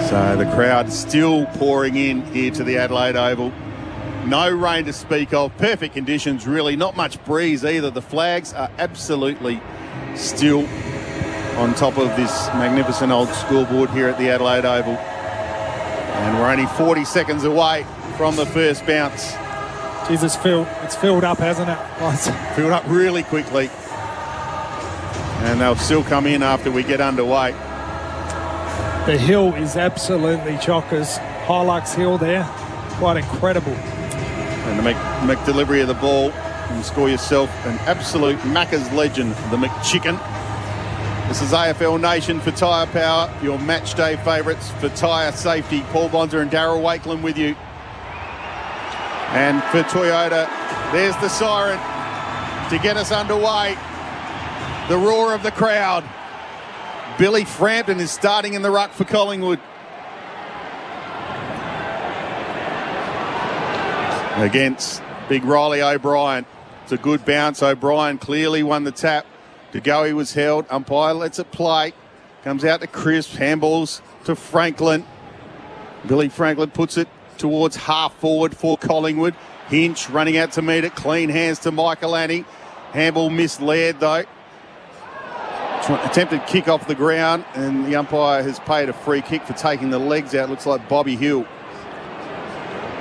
So the crowd still pouring in here to the Adelaide Oval. No rain to speak of. Perfect conditions, really. Not much breeze either. The flags are absolutely still on top of this magnificent old scoreboard here at the Adelaide Oval. And we're only 40 seconds away from the first bounce. Jeez, it's filled up, hasn't it? Oh, it's filled up really quickly. And they'll still come in after we get underway. The hill is absolutely chockers. Hilux Hill there. Quite incredible. And the McDelivery of the ball. You can score yourself an absolute Macca's legend, the McChicken. This is AFL Nation for Tyre Power, your match day favourites for tyre safety. Paul Bonser and Darryl Wakeland with you. And for Toyota, there's the siren to get us underway. The roar of the crowd. Billy Frampton is starting in the ruck for Collingwood. Against big Riley O'Brien. It's a good bounce. O'Brien clearly won the tap. De Goey was held. Umpire lets it play. Comes out to Crisp. Handballs to Franklin. Billy Franklin puts it towards half forward for Collingwood. Hinch running out to meet it. Clean hands to Michael Annie. Handball misled though. Attempted kick off the ground, and the umpire has paid a free kick for taking the legs out. Looks like Bobby Hill.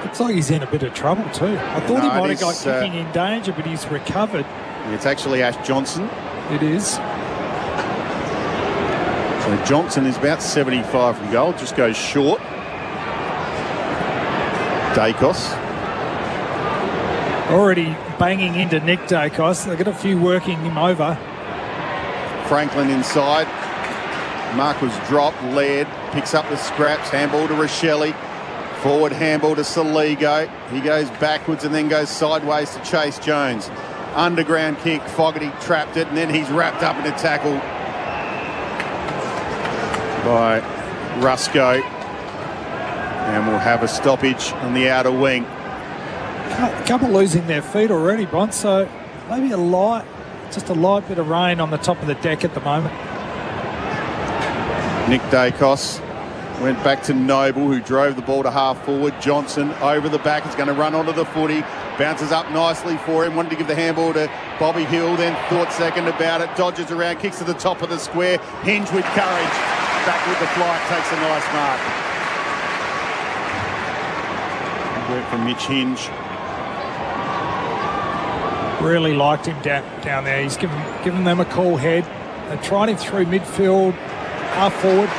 Looks like he's in a bit of trouble too. I thought he might have got kicking in danger, but he's recovered. It's actually Ash Johnson. It is. So Johnson is about 75 from goal, just goes short. Dacos. Already banging into Nick Dacos. They've got a few working him over. Franklin inside. Mark was dropped. Laird picks up the scraps. Handball to Rochelle. Forward handball to Saligo. He goes backwards and then goes sideways to Chase Jones. Underground kick. Fogarty trapped it, and then he's wrapped up in a tackle by Rusco. And we'll have a stoppage on the outer wing. A couple losing their feet already, Bont, so maybe just a light bit of rain on the top of the deck at the moment. Nick Dacos went back to Noble, who drove the ball to half forward. Johnson over the back is going to run onto the footy. Bounces up nicely for him. Wanted to give the handball to Bobby Hill, then thought second about it. Dodges around, kicks to the top of the square. Hinge with courage. Back with the flight, takes a nice mark. Good work from Mitch Hinge. Really liked him down there. He's given them a cool head. They tried him through midfield, half forward,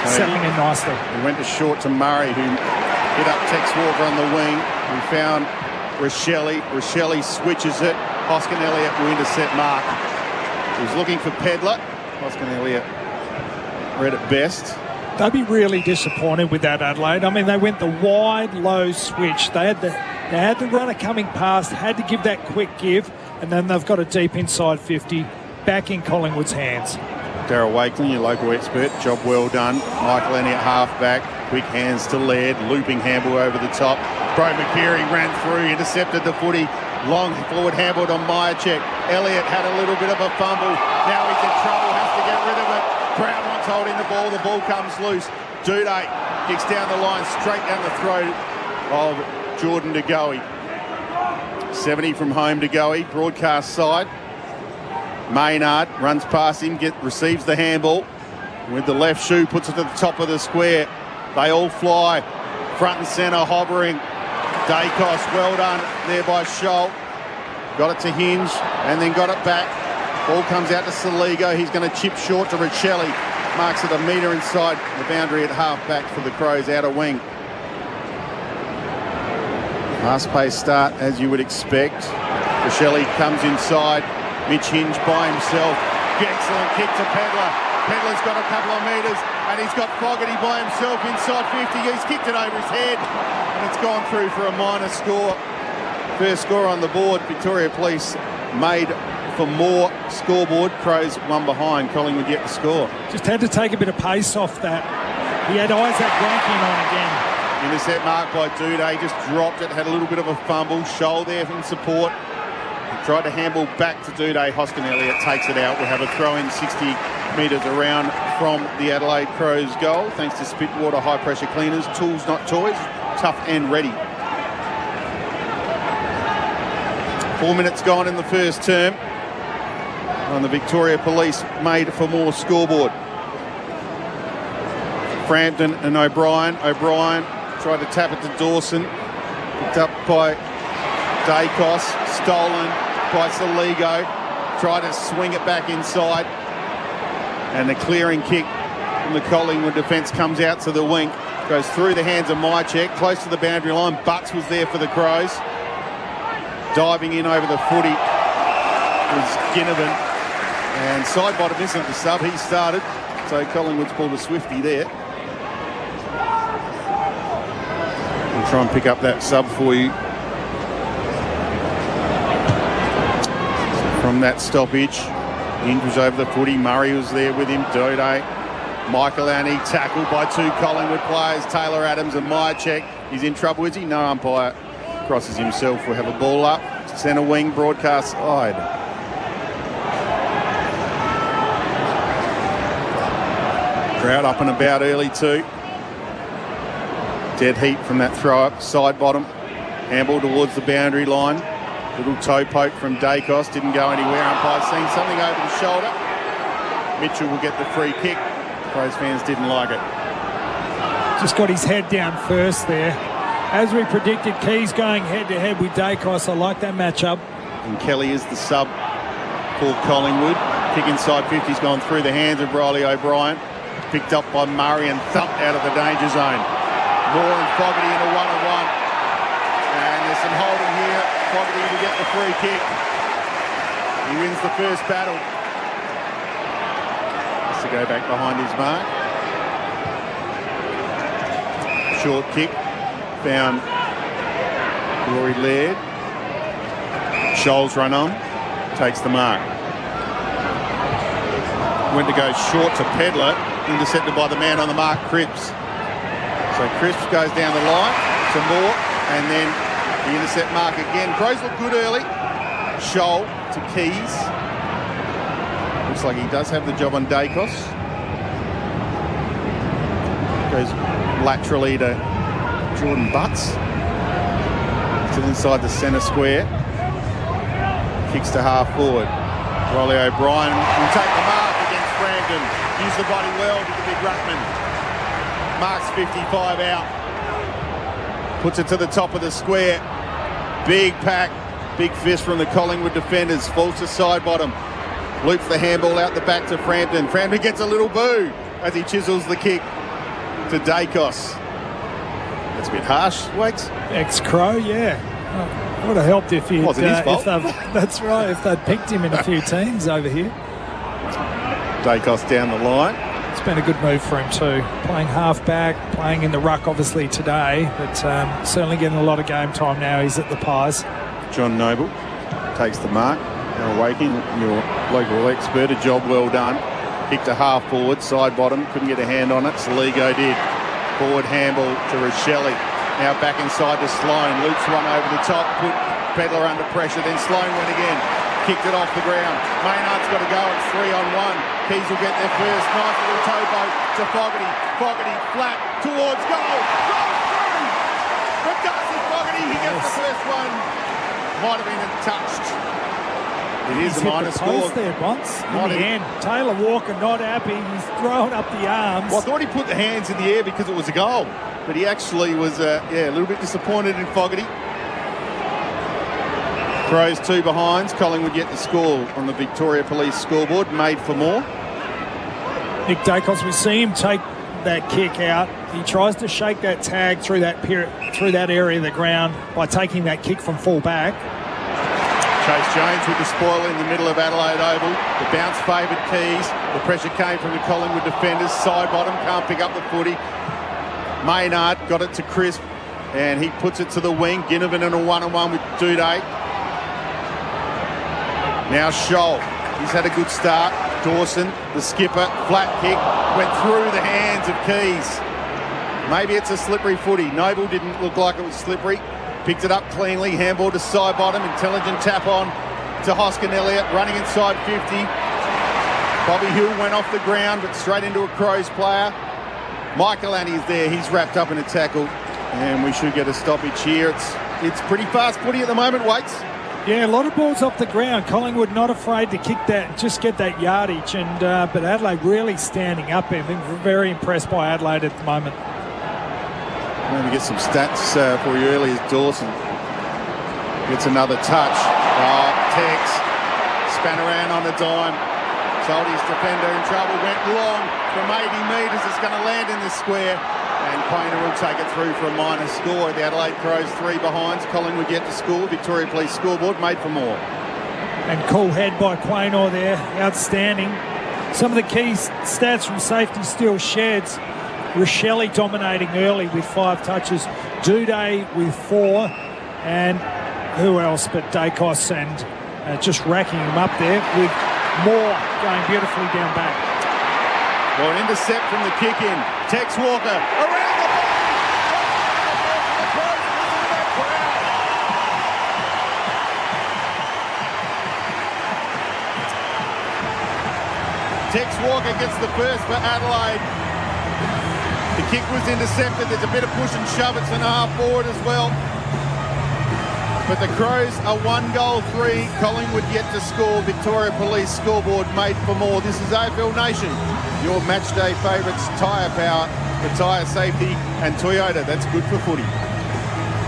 settling in nicely. He went to short to Murray, who hit up Tex Walker on the wing. We found Rochelle. Rochelle switches it. Hoskin Elliott will intercept Mark. He was looking for Pedler. Hoskin Elliott read it best. They'd be really disappointed with that, Adelaide. I mean, they went the wide, low switch. They had the runner coming past, had to give that quick give, and then they've got a deep inside 50 back in Collingwood's hands. Darryl Wakeland, your local expert, job well done. Michael Annie at half-back, quick hands to Laird, looping handball over the top. Bro McKerry ran through, intercepted the footy, long forward handball on Myercheck. Elliott had a little bit of a fumble. Now he's in trouble, has to get rid of it. Brown wants holding the ball comes loose. Duday kicks down the line, straight down the throat of Jordan De Goey. 70 from home De Goey, broadcast side. Maynard runs past him, receives the handball. With the left shoe, puts it to the top of the square. They all fly. Front and centre, hovering. Dacos, well done there by Scholl. Got it to Hinge, and then got it back. Ball comes out to Saligo. He's going to chip short to Rochelle. Marks it a metre inside the boundary at half-back for the Crows, outer wing. Fast-paced start, as you would expect. Rochelle comes inside. Mitch Hinge by himself. Excellent kick to Pedler. Pedler's got a couple of metres, and he's got Fogarty by himself inside 50. He's kicked it over his head, and it's gone through for a minor score. First score on the board. Victoria Police made for more. Scoreboard. Crows one behind. Collingwood yet to score. Just had to take a bit of pace off that. He had Isaac Rankin on again. Intercept mark by Duday. Just dropped it. Had a little bit of a fumble. Scholl there in support. He tried to handball back to Duday. Hoskin Elliott takes it out. We'll have a throw in 60 metres around from the Adelaide Crows goal, thanks to Spitwater High Pressure Cleaners. Tools, not toys. Tough and ready. 4 minutes gone in the first term on the Victoria Police Made for More scoreboard. Frampton and O'Brien. O'Brien tried to tap it to Dawson. Picked up by Dacos. Stolen by Saligo. Tried to swing it back inside. And the clearing kick from the Collingwood defence comes out to the wing. Goes through the hands of Mycheck, close to the boundary line. Butts was there for the Crows. Diving in over the footy was Ginnivan. And Sidebottom isn't the sub, he started. So Collingwood's pulled a Swifty there. We'll try and pick up that sub for you. From that stoppage, Inge was over the footy. Murray was there with him. Dode. Michael Annie tackled by two Collingwood players, Taylor Adams and Mycheck. He's in trouble, is he? No umpire. Crosses himself. We'll have a ball up. Centre wing, broadcast side. Crowd up and about early too. Dead heat from that throw up. Side bottom. Handball towards the boundary line. Little toe poke from Dacos. Didn't go anywhere. Umpire seeing something over the shoulder. Mitchell will get the free kick. Crows fans didn't like it. Just got his head down first there. As we predicted, Keys going head-to-head with Dacos. I like that matchup. And Kelly is the sub for Collingwood. Kick inside 50's gone through the hands of Riley O'Brien. Picked up by Murray and thumped out of the danger zone. Moore and Fogarty in a one-on-one. And there's some holding here. Fogarty will get the free kick. He wins the first battle. Has to go back behind his mark. Short kick. Found Rory Laird. Scholes run on. Takes the mark. Went to go short to Pedler. Intercepted by the man on the mark, Cripps. So Cripps goes down the line to Moore. And then the intercept mark again. Crows look good early. Scholl to Keys. Looks like he does have the job on Dacos. Goes laterally to Jordan Butts. Still inside the centre square. Kicks to half forward. Riley O'Brien will take the mark against Frampton. Use the body well with the big ruckman. Marks 55 out. Puts it to the top of the square. Big pack. Big fist from the Collingwood defenders. Falls to side bottom. Loops the handball out the back to Frampton. Frampton gets a little boo as he chisels the kick to Dacos. That's a bit harsh, Wakes. Ex-Crow, yeah. Oh, would have helped if he wasn't his fault. That's right, if they'd picked him in a few teams over here. Dacos down the line. It's been a good move for him too. Playing half-back, playing in the ruck obviously today, but certainly getting a lot of game time now. He's at the Pies. John Noble takes the mark. Now Waking, your local expert, a job well done. Kicked a half forward, side bottom, couldn't get a hand on it. Saligo did. Forward handball to Rochelle. Now back inside to Sloan. Loops one over the top, put Pedler under pressure, then Sloan went again. Kicked it off the ground. Maynard's got to go. It's 3-on-1. Keys will get there first. Nice little towboat to Fogarty. Fogarty flat towards goal. Goal through! But Darcy Fogarty, he gets the first one. Might have been untouched. It is a minor score. There once. In the end, Taylor Walker not happy. He's throwing up the arms. Well, I thought he put the hands in the air because it was a goal. But he actually was a little bit disappointed in Fogarty. Crows two behinds. Collingwood yet to score on the Victoria Police scoreboard. Made for more. Nick Dacos, we see him take that kick out. He tries to shake that tag through that area of the ground by taking that kick from full back. Chase Jones with the spoiler in the middle of Adelaide Oval. The bounce favoured Keys. The pressure came from the Collingwood defenders. Side bottom, can't pick up the footy. Maynard got it to Crisp, and he puts it to the wing. Ginnivan in a one-on-one with Duday. Now Scholl. He's had a good start. Dawson, the skipper, flat kick, went through the hands of Keys. Maybe it's a slippery footy. Noble didn't look like it was slippery. Picked it up cleanly, handball to side bottom, intelligent tap on to Hoskin Elliott, running inside 50. Bobby Hill went off the ground, but straight into a Crows player. Michael Annie's there. He's wrapped up in a tackle, and we should get a stoppage here. It's pretty fast footy at the moment, Waits. Yeah, a lot of balls off the ground. Collingwood not afraid to kick that, just get that yardage, and but Adelaide really standing up. I've been very impressed by Adelaide at the moment. Let me get some stats for you early as Dawson gets another touch. Oh, Tex span around on a dime. Told his defender in trouble, went long from 80 metres. It's going to land in the square, and Quainer will take it through for a minor score. The Adelaide Crows 3 behinds. Collingwood yet to score. Victoria Police scoreboard made for more. And cool head by Quainer there, outstanding. Some of the key stats from safety still sheds. Rochelle dominating early with 5 touches. Duday with 4, and who else but Dacos, and just racking him up there with Moore going beautifully down back. Well, an intercept from the kick in. Tex Walker around the ball. Tex Walker gets the first for Adelaide. The kick was intercepted. There's a bit of push and shove. It's an half forward as well. But the Crows are 1-3. Collingwood yet to score. Victoria Police scoreboard made for more. This is AFL Nation. Your matchday favourites, tyre power for tyre safety, and Toyota. That's good for footy.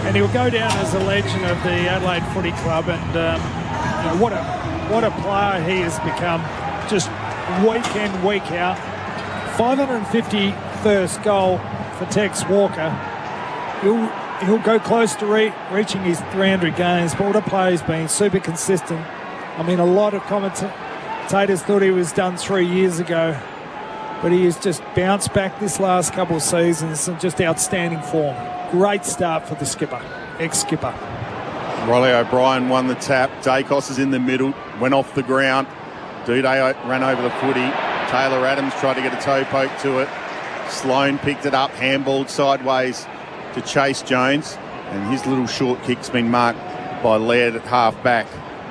And he'll go down as a legend of the Adelaide Footy Club. And you know, what a player he has become. Just week in, week out. 551st goal for Tex Walker. He'll go close to reaching his 300 games, but what a player he's been, super consistent. I mean, a lot of commentators thought he was done 3 years ago, but he has just bounced back this last couple of seasons and just outstanding form. Great start for the skipper, ex-skipper. Riley O'Brien won the tap. Dacos is in the middle, went off the ground. Duday ran over the footy. Taylor Adams tried to get a toe poke to it. Sloane picked it up, handballed sideways to Chase Jones, and his little short kick's been marked by Laird at half back.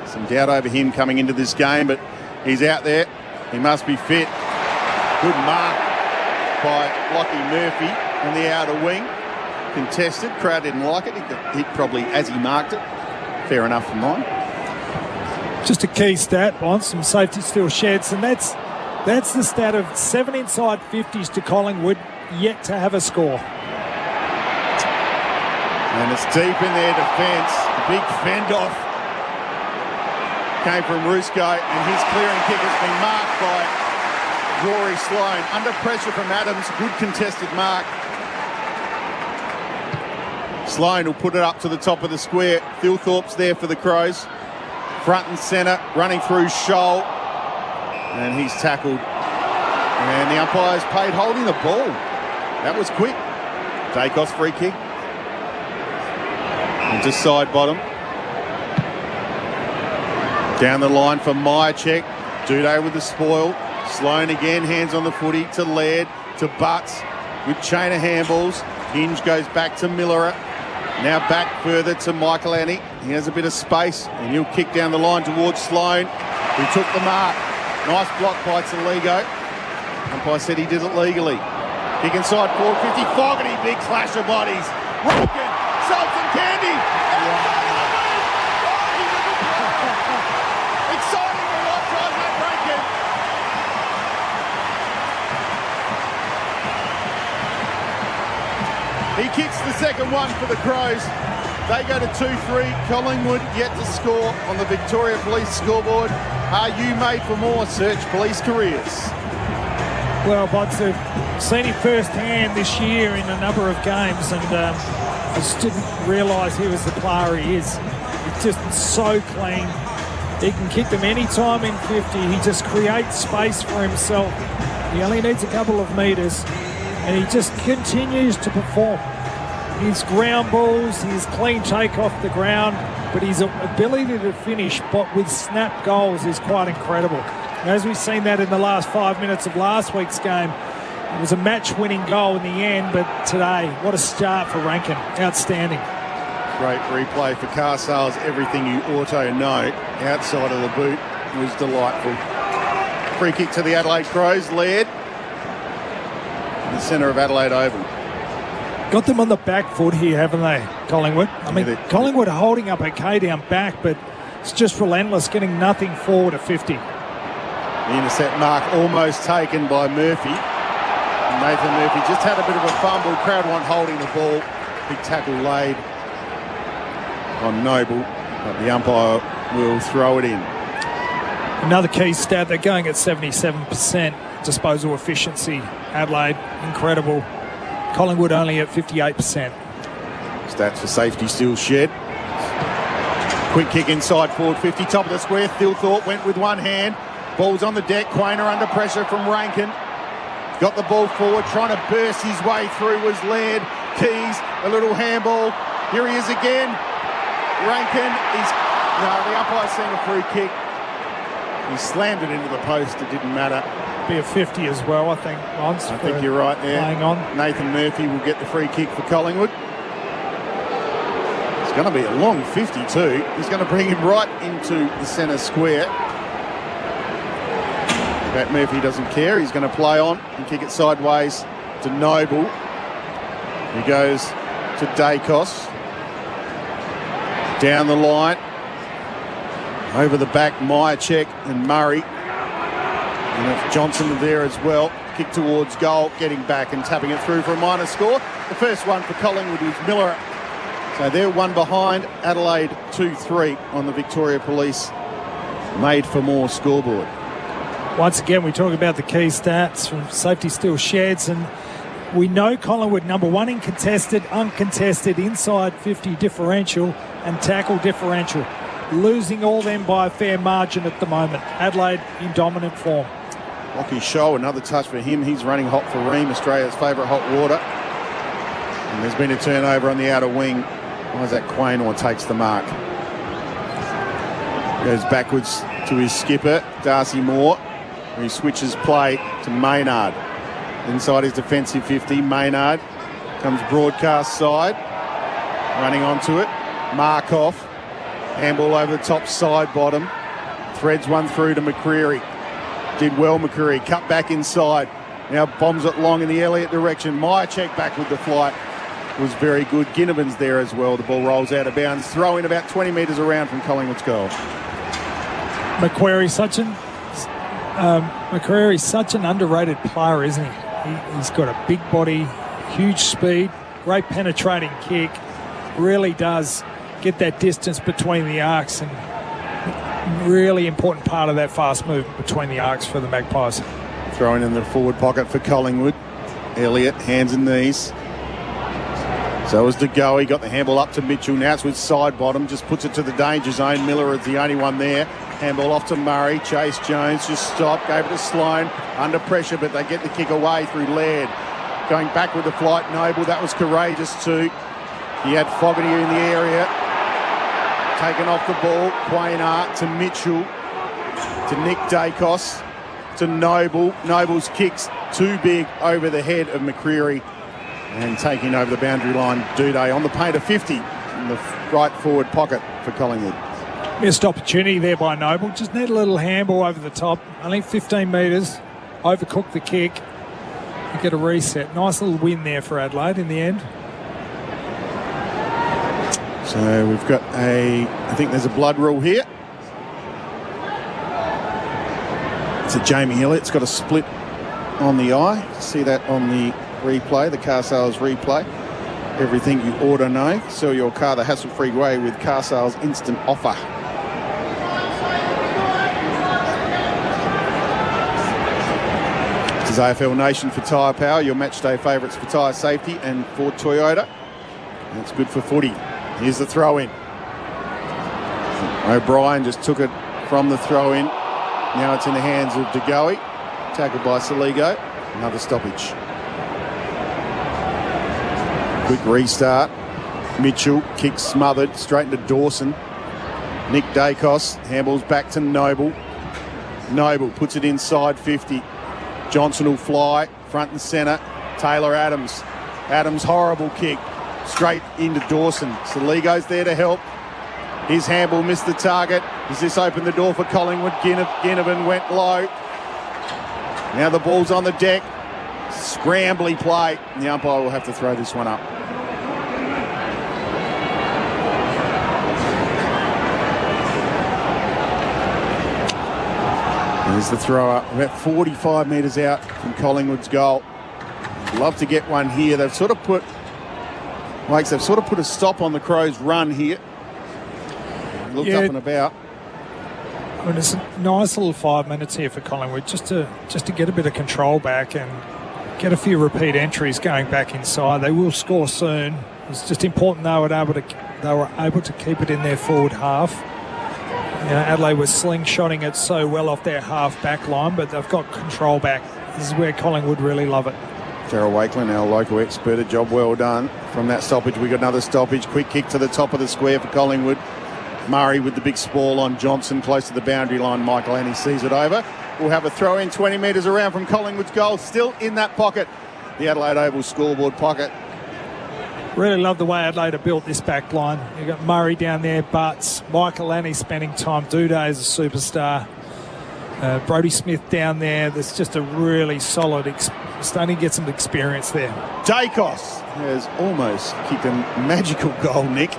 Some doubt over him coming into this game, but he's out there. He must be fit. Good mark by Lockie Murphy on the outer wing. Contested. Crowd didn't like it. He probably, as he marked it, fair enough for mine. Just a key stat on some safety still sheds, and that's the stat of 7 inside 50s to Collingwood, yet to have a score. And it's deep in their defence. The big fend-off came from Rusco, and his clearing kick has been marked by Rory Sloane. Under pressure from Adams, good contested mark. Sloane will put it up to the top of the square. Thilthorpe's there for the Crows. Front and centre, running through Shoal. And he's tackled. And the umpire's paid holding the ball. That was quick. Dacos free kick. Into side bottom. Down the line for Myercheck. Duday with the spoil. Sloane again, hands on the footy to Laird, to Butts with chain of handballs. Hinge goes back to Miller. Now back further to Michael Annie. He has a bit of space and he'll kick down the line towards Sloane, who took the mark. Nice block by Taligo. Umpire said he did it legally. Kick inside forward 50. Fogarty, big clash of bodies. Rankin, Salts and Candy. Exciting to watch on that Rankin. He kicks the second one for the Crows. They go to 2-3. Collingwood yet to score on the Victoria Police scoreboard. Are you made for more? Search Police Careers. Well, Bods, have seen him firsthand this year in a number of games, and I just didn't realise he was the player he is. He's just so clean. He can kick them any time in 50. He just creates space for himself. He only needs a couple of metres, and he just continues to perform. His ground balls, his clean take off the ground, but his ability to finish but with snap goals is quite incredible. And as we've seen that in the last 5 minutes of last week's game, it was a match-winning goal in the end, but today, what a start for Rankin. Outstanding. Great replay for car sales. Everything you auto know outside of the boot was delightful. Free kick to the Adelaide Crows. Laird. In the centre of Adelaide Oval. Got them on the back foot here, haven't they, Collingwood? I mean, Collingwood are holding up okay down back, but it's just relentless, getting nothing forward at 50. The intercept mark almost taken by Murphy. Nathan Murphy just had a bit of a fumble. Crowd want holding the ball. Big tackle laid on Noble, but the umpire will throw it in. Another key stat, they're going at 77% disposal efficiency. Adelaide, incredible. Collingwood only at 58%. Stats for safety still shed. Quick kick inside forward 50, top of the square. Thilthorpe went with one hand. Ball's on the deck. Quainer under pressure from Rankin. Got the ball forward, trying to burst his way through was Laird. Keys, a little handball. Here he is again. Rankin, the umpire's seen a free kick. He slammed it into the post, it didn't matter. Be a 50 as well, I think. I think you're right there. Playing on. Nathan Murphy will get the free kick for Collingwood. It's going to be a long 50 too. He's going to bring him right into the centre square. Pat Murphy doesn't care. He's going to play on and kick it sideways to Noble. He goes to Dacos. Down the line. Over the back, Myercheck and Murray. And Johnson there as well. Kick towards goal, getting back and tapping it through for a minor score. The first one for Collingwood was Miller. So they're one behind. Adelaide 2-3 on the Victoria Police Made for More scoreboard. Once again, we talk about the key stats from safety still sheds, and we know Collingwood number one in contested, uncontested, inside 50 differential and tackle differential. Losing all them by a fair margin at the moment. Adelaide in dominant form. Lockie Show, another touch for him. He's running hot for Ream, Australia's favourite hot water. And there's been a turnover on the outer wing. Isaac Quaynor takes the mark. Goes backwards to his skipper, Darcy Moore. He switches play to Maynard. Inside his defensive 50, Maynard comes broadcast side. Running onto it. Markov. Handball over the top side bottom. Threads one through to McCreery. Did well, McCreery. Cut back inside. Now bombs it long in the Elliott direction. Myercheck back with the flight. Was very good. Ginnivan's there as well. The ball rolls out of bounds. Throw in about 20 metres around from Collingwood's goal. McCreery's such an underrated player, isn't he? He's got a big body, huge speed, great penetrating kick. Really does get that distance between the arcs, and really important part of that fast movement between the arcs for the Magpies. Throwing in the forward pocket for Collingwood. Elliott, hands and knees. So as De Goey got the handball up to Mitchell. Now it's with side bottom, just puts it to the danger zone. Miller is the only one there. Handball off to Murray. Chase Jones just stopped, gave it to Sloan. Under pressure, but they get the kick away through Laird. Going back with the flight, Noble. That was courageous too. He had Fogarty in the area. Taken off the ball. Quaynor to Mitchell. To Nick Dacos. To Noble. Noble's kicks too big over the head of McCreery. And taking over the boundary line, Duday on the paint of 50 in the right forward pocket for Collingwood. Missed opportunity there by Noble. Just need a little handball over the top. Only 15 metres. Overcooked the kick. You get a reset. Nice little win there for Adelaide in the end. So we've got I think there's a blood rule here. It's a Jamie Elliott's got a split on the eye. See that on the replay, the car sales replay. Everything you ought to know. Sell your car the hassle-free way with car sales instant offer. This is AFL Nation for Tyre Power, your match day favourites for tyre safety, and for Toyota. That's good for footy. Here's the throw-in. O'Brien just took it from the throw-in. Now it's in the hands of De Goey. Tackled by Saligo. Another stoppage. Quick restart. Mitchell, kick smothered, straight into Dawson. Nick Dacos, handballs back to Noble. Noble puts it inside 50. Johnson will fly, front and centre. Taylor Adams. Adams, horrible kick. Straight into Dawson. Saligo's there to help. His handball missed the target. Does this open the door for Collingwood? Ginnivan went low. Now the ball's on the deck. Scrambly play. And the umpire will have to throw this one up. There's the throw up, about 45 metres out from Collingwood's goal. Love to get one here. They've sort of put a stop on the Crows' run here. Looked up and about. I mean, it's a nice little 5 minutes here for Collingwood just to get a bit of control back and get a few repeat entries going back inside. They will score soon. It's just important they were able to keep it in their forward half. You know, Adelaide was slingshotting it so well off their half back line, but they've got control back. This is where Collingwood really love it. Gerald Wakelin, our local expert, a job well done. From that stoppage, we got another stoppage. Quick kick to the top of the square for Collingwood. Murray with the big sprawl on Johnson, close to the boundary line. Michael Annie sees it over. We'll have a throw in 20 metres around from Collingwood's goal. Still in that pocket, the Adelaide Oval scoreboard pocket. Really love the way Adelaide have built this back line. You've got Murray down there, Butts, Michael Annie spending time. Duday is a superstar. Brodie Smith down there. There's just a really solid, starting to get some experience there. Dacos has almost kicked a magical goal, Nick.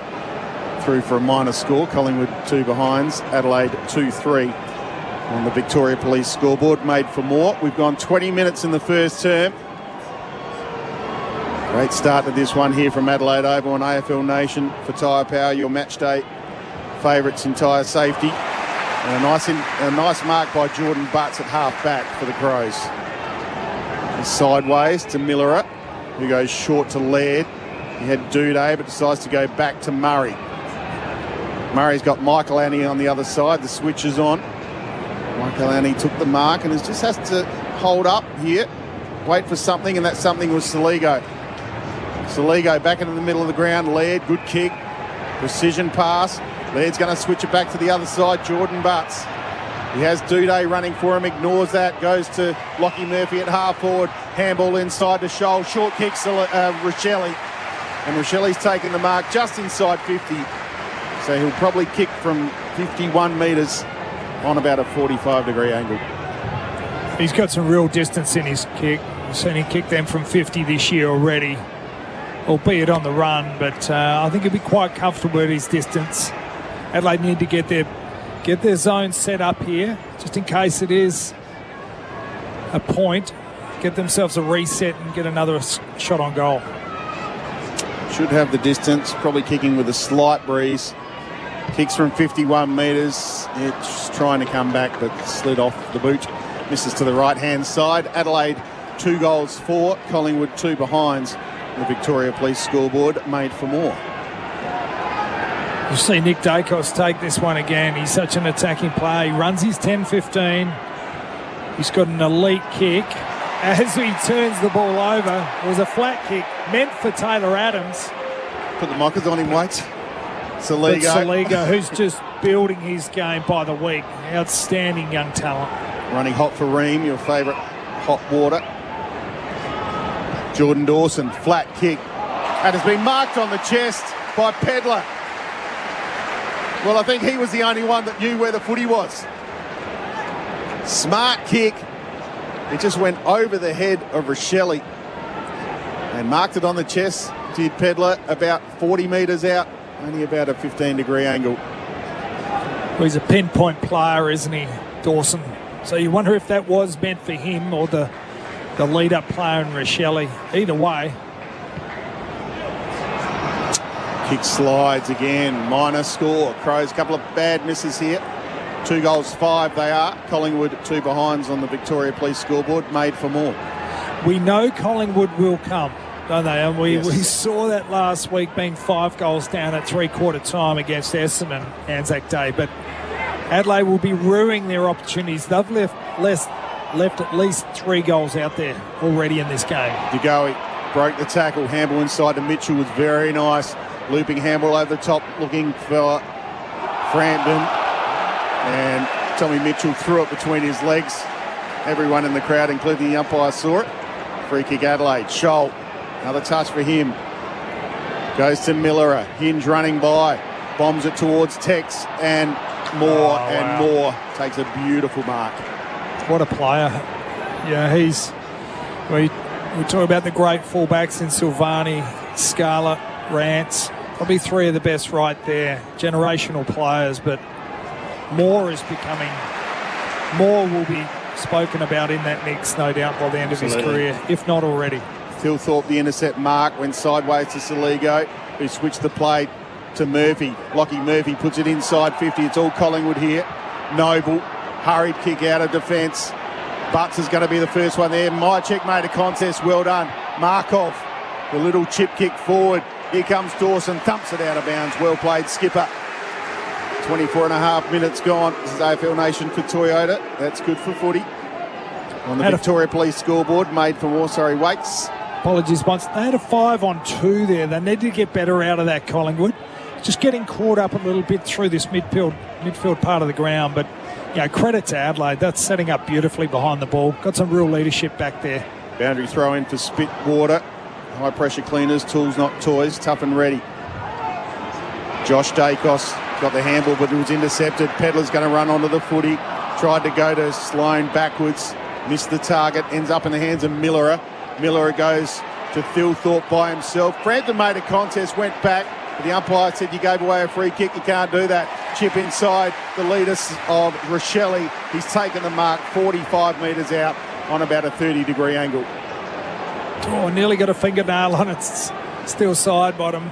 Through for a minor score. Collingwood 2 behinds, Adelaide 2-3 on the Victoria Police scoreboard. Made for more. We've gone 20 minutes in the first term. Great start to this one here from Adelaide Oval on AFL Nation for Tyre Power, your match day favourites in tyre safety. And a nice mark by Jordan Butts at half back for the Crows. Sideways to Miller, who goes short to Laird. He had Duday, but decides to go back to Murray. Murray's got Michael Annie on the other side. The switch is on. Michael Annie took the mark and just has to hold up here, wait for something, and that something was Saligo. Saligo back into the middle of the ground. Laird, good kick. Precision pass. Laird's going to switch it back to the other side. Jordan Butts. He has Duday running for him, ignores that, goes to Lockie Murphy at half forward. Handball inside to Scholl. Short kick, Rochelle. And Rochelle's taken the mark just inside 50. So he'll probably kick from 51 metres on about a 45-degree angle. He's got some real distance in his kick. We've seen him kick them from 50 this year already, albeit on the run, but I think he'll be quite comfortable at his distance. Adelaide need to get their zone set up here, just in case it is a point. Get themselves a reset and get another shot on goal. Should have the distance, probably kicking with a slight breeze. Kicks from 51 metres. It's trying to come back, but slid off the boot. Misses to the right-hand side. Adelaide 2 goals for, Collingwood 2 behinds. The Victoria Police scoreboard made for more. You see Nick Dacos take this one again. He's such an attacking player. He runs his 10-15. He's got an elite kick. As he turns the ball over, it was a flat kick meant for Taylor Adams. Put the mockers on him, Waits. Saligo, who's just building his game by the week. Outstanding young talent. Running hot for Ream, your favourite hot water. Jordan Dawson, flat kick. And has been marked on the chest by Pedler. Well, I think he was the only one that knew where the footy was. Smart kick. It just went over the head of Rochelle and marked it on the chest. Did Pedler about 40 metres out. Only about a 15-degree angle. Well, he's a pinpoint player, isn't he, Dawson? So you wonder if that was meant for him or the lead-up player in Rochelle. Either way. Kick slides again. Minor score. Crows, a couple of bad misses here. 2 goals, 5 they are. Collingwood 2 behinds on the Victoria Police scoreboard. Made for more. We know Collingwood will come, don't they? And we Yes. saw that last week being 5 goals down at three-quarter time against Essendon Anzac Day. But Adelaide will be ruining their opportunities. They've left at least 3 goals out there already in this game. DeGoey broke the tackle. Handball inside to Mitchell was very nice. Looping handball over the top, looking for Frampton. And Tommy Mitchell threw it between his legs. Everyone in the crowd, including the umpire, saw it. Free kick Adelaide. Scholl. Another touch for him. Goes to Miller. Hinge running by. Bombs it towards Tex. And more. Takes a beautiful mark. What a player. Yeah, we talk about the great fullbacks in Silvani, Scarlett, Rance. Probably three of the best right there. Generational players, but Moore will be spoken about in that mix, no doubt, by the end of his career, if not already. Phil Thorpe, the intercept mark, went sideways to Saligo, who switched the play to Murphy. Lockie Murphy puts it inside 50. It's all Collingwood here. Noble, hurried kick out of defence. Butts is going to be the first one there. Mychek made a contest. Well done. Markov, the little chip kick forward. Here comes Dawson, thumps it out of bounds. Well played, Skipper. 24 and a half minutes gone. This is AFL Nation for Toyota. That's good for footy. On the Victoria Police scoreboard, made for more. Sorry, Waits. Apologies, once. They had a 5-on-2 there. They need to get better out of that, Collingwood. Just getting caught up a little bit through this midfield part of the ground. But, credit to Adelaide. That's setting up beautifully behind the ball. Got some real leadership back there. Boundary throw in for Spitwater. High pressure cleaners, tools not toys, tough and ready. Josh Dacos got the handball, but it was intercepted. Pedlar's going to run onto the footy. Tried to go to Sloane backwards. Missed the target. Ends up in the hands of Millerer. Millerer goes to Phil Thorpe by himself. Frampton made a contest, went back. But the umpire said you gave away a free kick. You can't do that. Chip inside the leader of Rochelle. He's taken the mark 45 metres out on about a 30-degree angle. Oh, nearly got a fingernail on it. Still side bottom.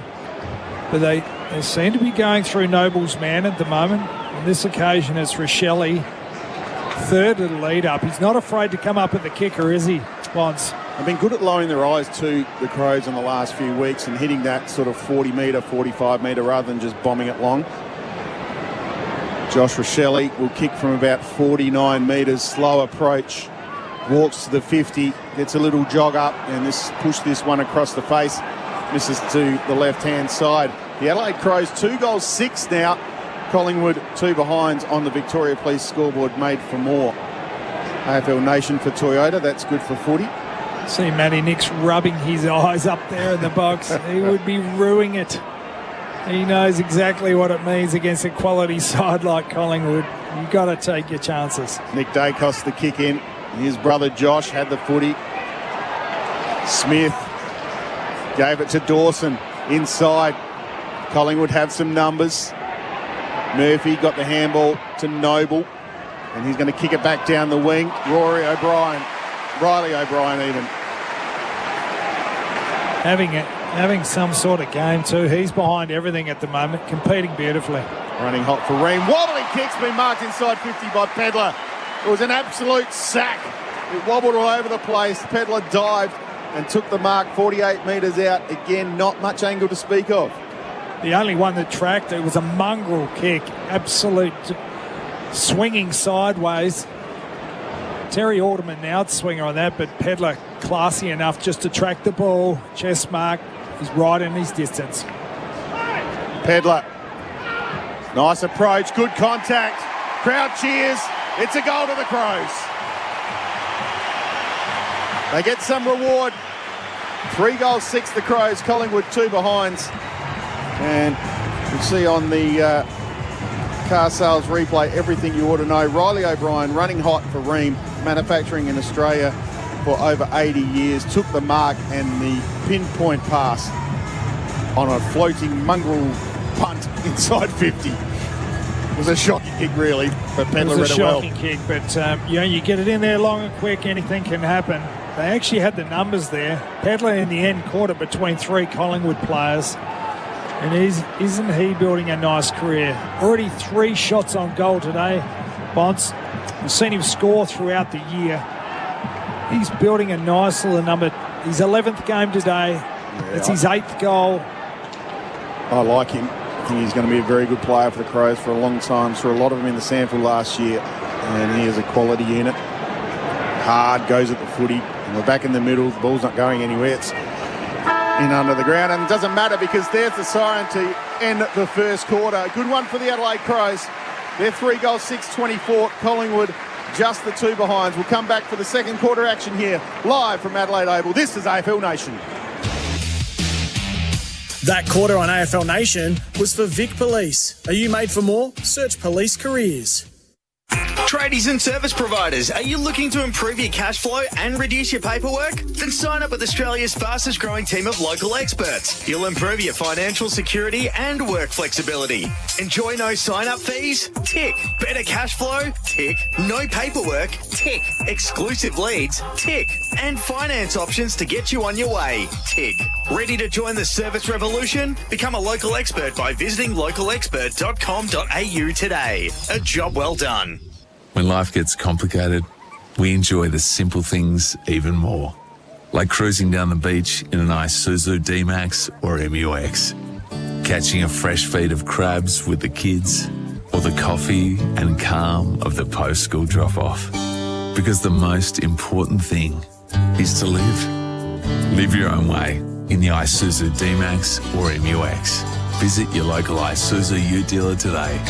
But they seem to be going through Noble's man at the moment. On this occasion, it's Rochelle. Third of the lead up. He's not afraid to come up at the kicker, is he, Bonds? They've been good at lowering their eyes to the Crows in the last few weeks and hitting that sort of 40-metre, 45-metre rather than just bombing it long. Josh Rochelle will kick from about 49 metres. Slow approach. Walks to the 50, gets a little jog up, and push this one across the face. Misses to the left-hand side. The Adelaide Crows 2 goals 6 now. Collingwood 2 behinds on the Victoria Police scoreboard, made for more. AFL Nation for Toyota, that's good for footy. See Matty Nix rubbing his eyes up there in the box. He would be ruining it. He knows exactly what it means against a quality side like Collingwood. You've got to take your chances. Nick Dacos the kick in. His brother Josh had the footy. Smith gave it to Dawson inside. Collingwood have some numbers. Murphy got the handball to Noble, and he's going to kick it back down the wing. Riley O'Brien even. Having some sort of game too. He's behind everything at the moment, competing beautifully. Running hot for Ream. Wobbly kick's been marked inside 50 by Pedlar. It was an absolute sack. It wobbled all over the place. Pedlar dived and took the mark 48 metres out. Again, not much angle to speak of. The only one that tracked it was a mongrel kick. Absolute swinging sideways. Terry Alderman now swinger on that, but Pedlar classy enough just to track the ball. Chest mark is right in his distance. Pedlar. Nice approach. Good contact. Crowd cheers. It's a goal to the Crows. They get some reward. 3 goals 6 the Crows. Collingwood 2 behinds. And you see on the car sales replay everything you ought to know. Riley O'Brien running hot for Ream, manufacturing in Australia for over 80 years. Took the mark and the pinpoint pass on a floating mongrel punt inside 50. It was a shocking kick, really, but Pedlar read it well. It was a shocking kick, but you get it in there long and quick, anything can happen. They actually had the numbers there. Pedlar in the end caught it between 3 Collingwood players. And isn't he building a nice career? Already 3 shots on goal today, Bonds. We've seen him score throughout the year. He's building a nice little number. His 11th game today. It's his 8th goal. I like him. I think he's going to be a very good player for the Crows for a long time. Saw a lot of him in the sample last year, and he is a quality unit. Hard, goes at the footy, and we're back in the middle. The ball's not going anywhere. It's in under the ground, and it doesn't matter because there's the siren to end the first quarter. A good one for the Adelaide Crows. They're 3 goals 6, 24. Collingwood just the 2 behinds. We'll come back for the second quarter action here, live from Adelaide Oval. This is AFL Nation. That quarter on AFL Nation was for Vic Police. Are you made for more? Search police careers. Tradies and service providers, are you looking to improve your cash flow and reduce your paperwork? Then sign up with Australia's fastest growing team of local experts. You'll improve your financial security and work flexibility. Enjoy no sign-up fees? Tick. Better cash flow? Tick. No paperwork? Tick. Exclusive leads? Tick. And finance options to get you on your way? Tick. Ready to join the service revolution? Become a local expert by visiting localexpert.com.au today. A job well done. When life gets complicated, we enjoy the simple things even more. Like cruising down the beach in an Isuzu D-Max or MUX. Catching a fresh feed of crabs with the kids. Or the coffee and calm of the post-school drop-off. Because the most important thing is to live. Live your own way in the Isuzu D-Max or MUX. Visit your local Isuzu Ute dealer today.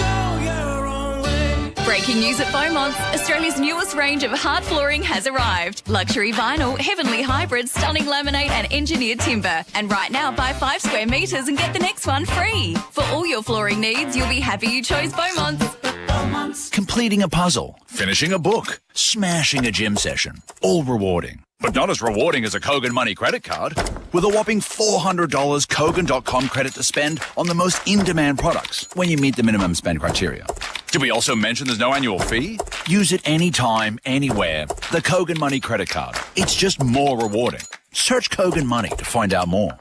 Breaking news at Beaumont's, Australia's newest range of hard flooring has arrived. Luxury vinyl, heavenly hybrid, stunning laminate and engineered timber. And right now, buy 5 square metres and get the next one free. For all your flooring needs, you'll be happy you chose Beaumont's. Completing a puzzle, finishing a book, smashing a gym session. All rewarding. But not as rewarding as a Kogan Money credit card. With a whopping $400 Kogan.com credit to spend on the most in-demand products when you meet the minimum spend criteria. Did we also mention there's no annual fee? Use it anytime, anywhere. The Kogan Money credit card. It's just more rewarding. Search Kogan Money to find out more.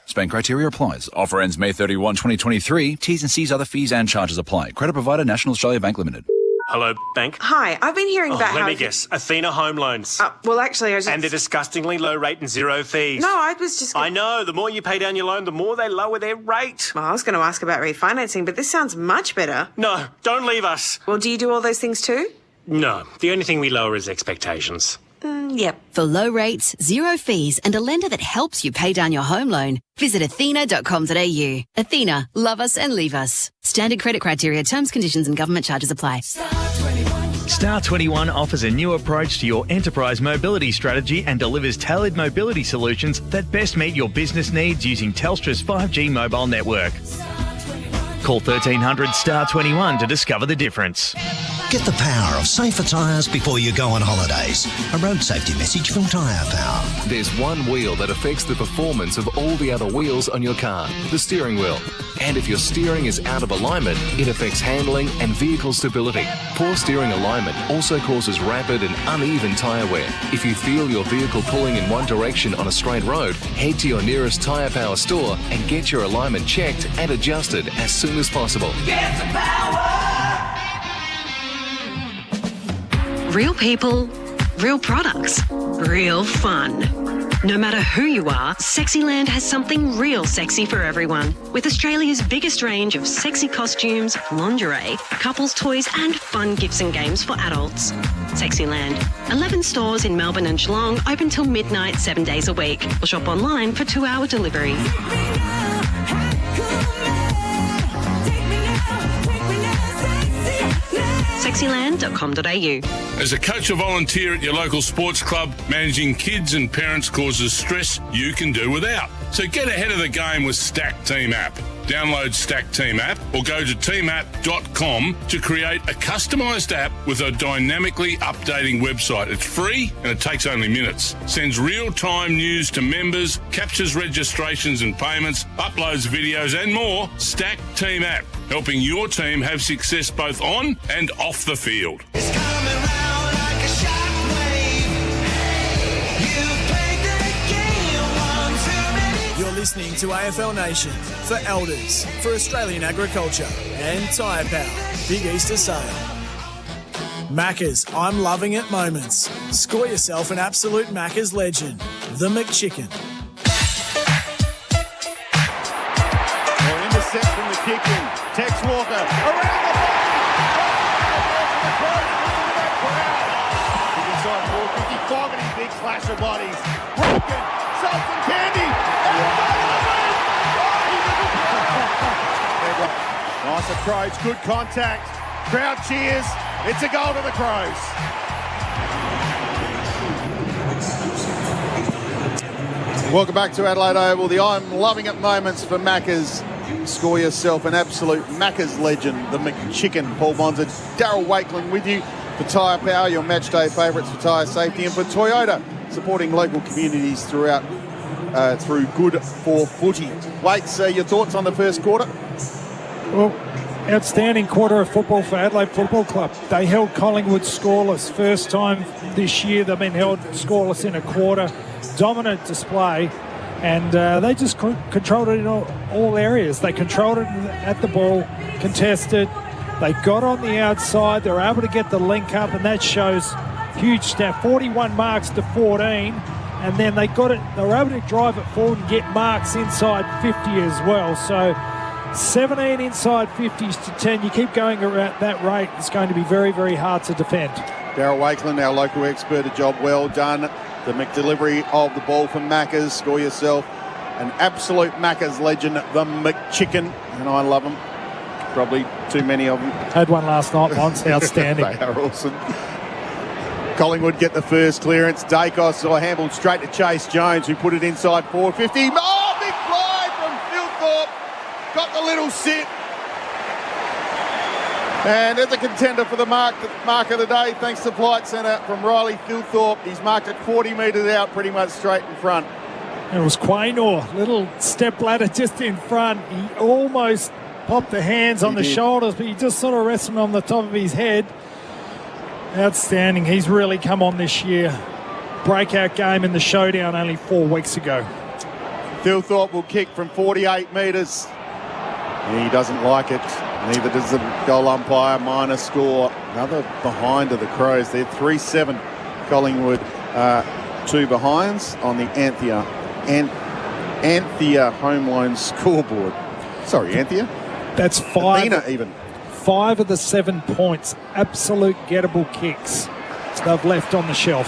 Spend criteria applies. Offer ends May 31, 2023. T's and C's, other fees and charges apply. Credit provider, National Australia Bank Limited. Hello, bank. Hi, I've been hearing about how... Let me guess. Athena Home Loans. Well, actually, I was just... And a disgustingly low rate and zero fees. No, I was just... I know. The more you pay down your loan, the more they lower their rate. Well, I was going to ask about refinancing, but this sounds much better. No, don't leave us. Well, do you do all those things too? No, the only thing we lower is expectations. Yep. For low rates, zero fees and a lender that helps you pay down your home loan, visit athena.com.au. Athena, love us and leave us. Standard credit criteria, terms, conditions and government charges apply. Star 21 offers a new approach to your enterprise mobility strategy and delivers tailored mobility solutions that best meet your business needs using Telstra's 5G mobile network. Call 1300 Star 21 to discover the difference. Get the power of safer tyres before you go on holidays. A road safety message from Tyre Power. There's one wheel that affects the performance of all the other wheels on your car, the steering wheel. And if your steering is out of alignment, it affects handling and vehicle stability. Poor steering alignment also causes rapid and uneven tyre wear. If you feel your vehicle pulling in one direction on a straight road, head to your nearest Tyre Power store and get your alignment checked and adjusted as soon as possible. Get the power! Real people, real products, real fun. No matter who you are, Sexyland has something real sexy for everyone. With Australia's biggest range of sexy costumes, lingerie, couples toys and fun gifts and games for adults. Sexyland. 11 stores in Melbourne and Geelong, open till midnight 7 days a week. Or shop online for 2-hour delivery. Sexyland.com.au. As a coach or volunteer at your local sports club, managing kids and parents causes stress you can do without. So get ahead of the game with Stack Team app. Download Stack Team app or go to teamapp.com to create a customised app with a dynamically updating website. It's free and it takes only minutes. Sends real-time news to members, captures registrations and payments, uploads videos and more. Stack Team app, helping your team have success both on and off the field. It's coming round like a shockwave. You've played the game one too many. You're listening to AFL Nation for Elders, for Australian Agriculture and Tyre Power. Big Easter Sale. Macca's I'm Loving It moments. Score yourself an absolute Macca's legend, the McChicken. Well, intercept from the kicking. Tex Walker around the ball. Inside 450, big clash of bodies. Broken, Sultan Candy. Nice approach, good contact. Crowd cheers. It's a goal to the Crows. Welcome back to Adelaide Oval. The I'm Loving It moments for Macca's. Score yourself an absolute Macca's legend, the McChicken. Paul Bonza, Darryl Wakeland with you. For Tyre Power, your match day favourites for tyre safety, and for Toyota, supporting local communities throughout through Good for Footy. Waits, your thoughts on the first quarter? Well, outstanding quarter of football for Adelaide Football Club. They held Collingwood scoreless. First time this year they've been held scoreless in a quarter. Dominant display. And they just controlled it in all areas. They controlled it at the ball, contested. They got on the outside. They were able to get the link up, and that shows huge stat. 41 marks to 14. And then they got it. They were able to drive it forward and get marks inside 50 as well. So 17 inside 50s to 10. You keep going at that rate, it's going to be very, very hard to defend. Darryl Wakeland, our local expert, a job well done. The McDelivery of the ball from Maccas. Score yourself an absolute Maccas legend, the McChicken, and I love them. Probably too many of them. Had one last night once. Outstanding. They are awesome. Collingwood get the first clearance. Dacos or handled straight to Chase Jones, who put it inside 450. Oh, big fly from Philthorpe. Got the little sit. And there's a contender for the mark of the day, thanks to Flight Centre from Riley Philthorpe. He's marked it 40 metres out, pretty much straight in front. It was Quaynor, little step ladder just in front. He almost popped the hands on the shoulders, but he just sort of rested on the top of his head. Outstanding. He's really come on this year. Breakout game in the showdown only 4 weeks ago. Philthorpe will kick from 48 metres. He doesn't like it. Neither does the goal umpire. Minor score. Another behind of the Crows. They're 3-7. Collingwood 2 behinds on the Anthea home loan scoreboard. Sorry, Anthea. That's 5. Athena even. 5 of the 7 points. Absolute gettable kicks they've left on the shelf.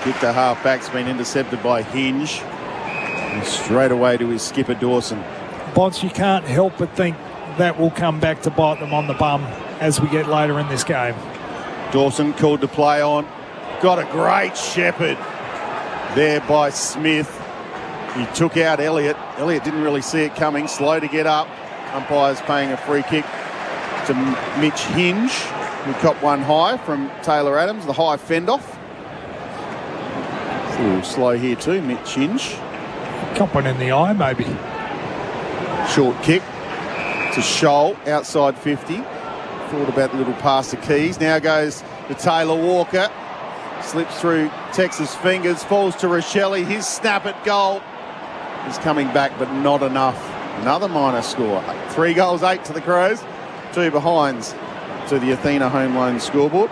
Kick to half-back's been intercepted by Hinge. And straight away to his skipper, Dawson. Bonds, you can't help but think that will come back to bite them on the bum as we get later in this game. Dawson called to play on. Got a great shepherd there by Smith. He took out Elliott. Elliott didn't really see it coming. Slow to get up. Umpire's paying a free kick to Mitch Hinge, who copped one high from Taylor Adams, the high fend-off. It's a little slow here too, Mitch Hinge. Cop one in the eye, maybe. Short kick to Scholl, outside 50. Thought about the little pass to Keys. Now goes to Taylor Walker. Slips through Tex's fingers, falls to Rochelle. His snap at goal is coming back, but not enough. Another minor score. 3 goals, 8 to the Crows. 2 behinds to the Athena home loan scoreboard.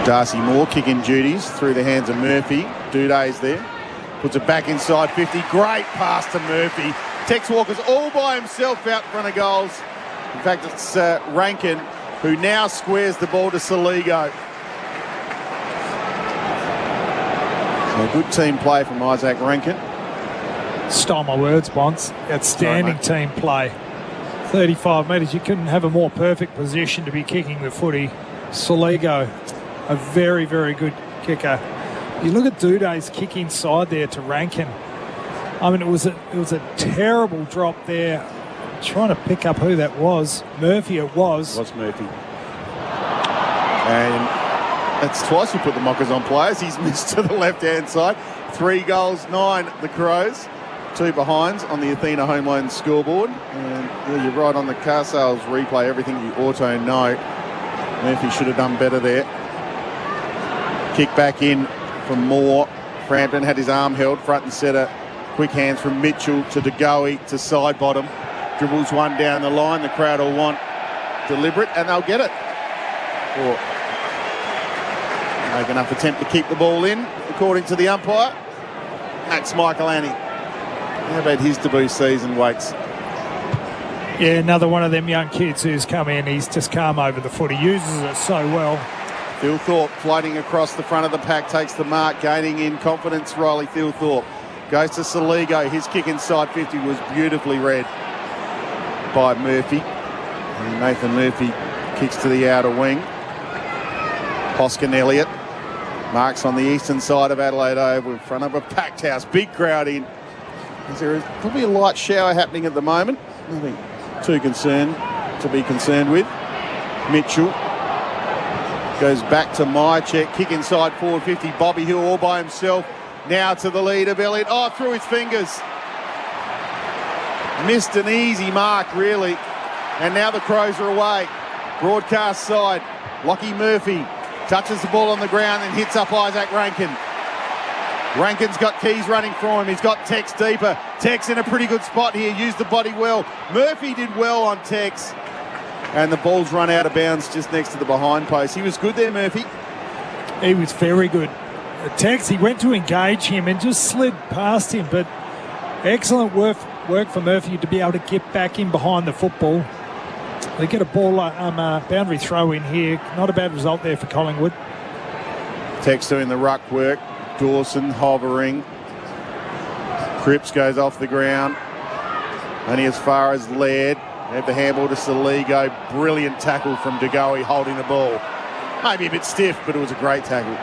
Darcy Moore kicking duties through the hands of Murphy. Duday's there. Puts it back inside 50. Great pass to Murphy. Tex Walker's all by himself out front of goals. In fact, it's Rankin who now squares the ball to Saligo. So good team play from Isaac Rankin. Stole my words, Bonds. Outstanding team play. 35 metres. You couldn't have a more perfect position to be kicking the footy. Saligo, a very, very good kicker. You look at Duday's kick inside there to Rankin. I mean, it was a terrible drop there. I'm trying to pick up who that was. Murphy it was. It was Murphy. And that's twice we put the mockers on players. He's missed to the left-hand side. 3 goals, 9 the Crows. 2 behinds on the Athena home loan scoreboard. And yeah, you're right on the car sales replay, everything you auto know. Murphy should have done better there. Kick back in from Moore. Frampton had his arm held front and centre. Quick hands from Mitchell to DeGoey to side bottom. Dribbles one down the line. The crowd will want deliberate, and they'll get it. Or make enough attempt to keep the ball in, according to the umpire. Max Michaelani. How about his debut season, Waits? Yeah, another one of them young kids who's come in. He's just calm over the foot. He uses it so well. Philthorpe floating across the front of the pack, takes the mark, gaining in confidence. Riley Philthorpe goes to Saligo. His kick inside 50 was beautifully read by Murphy. And Nathan Murphy kicks to the outer wing. Hoskin Elliott marks on the eastern side of Adelaide Oval in front of a packed house. Big crowd in. There is probably a light shower happening at the moment. Nothing too concerned to be concerned with. Mitchell goes back to Myercheck, kick inside forward 50. Bobby Hill all by himself. Now to the lead of Elliott. Oh, through his fingers. Missed an easy mark, really. And now the Crows are away. Broadcast side. Lockie Murphy touches the ball on the ground and hits up Isaac Rankin. Rankin's got Keys running for him. He's got Tex deeper. Tex in a pretty good spot here. Used the body well. Murphy did well on Tex. And the ball's run out of bounds just next to the behind post. He was good there, Murphy. He was very good. Tex, he went to engage him and just slid past him, but excellent work for Murphy to be able to get back in behind the football. They get a ball boundary throw in here. Not a bad result there for Collingwood. Tex doing the ruck work. Dawson hovering. Cripps goes off the ground. Only as far as Laird. They have the handball to Saligo. Brilliant tackle from DeGoey holding the ball. Maybe a bit stiff, but it was a great tackle.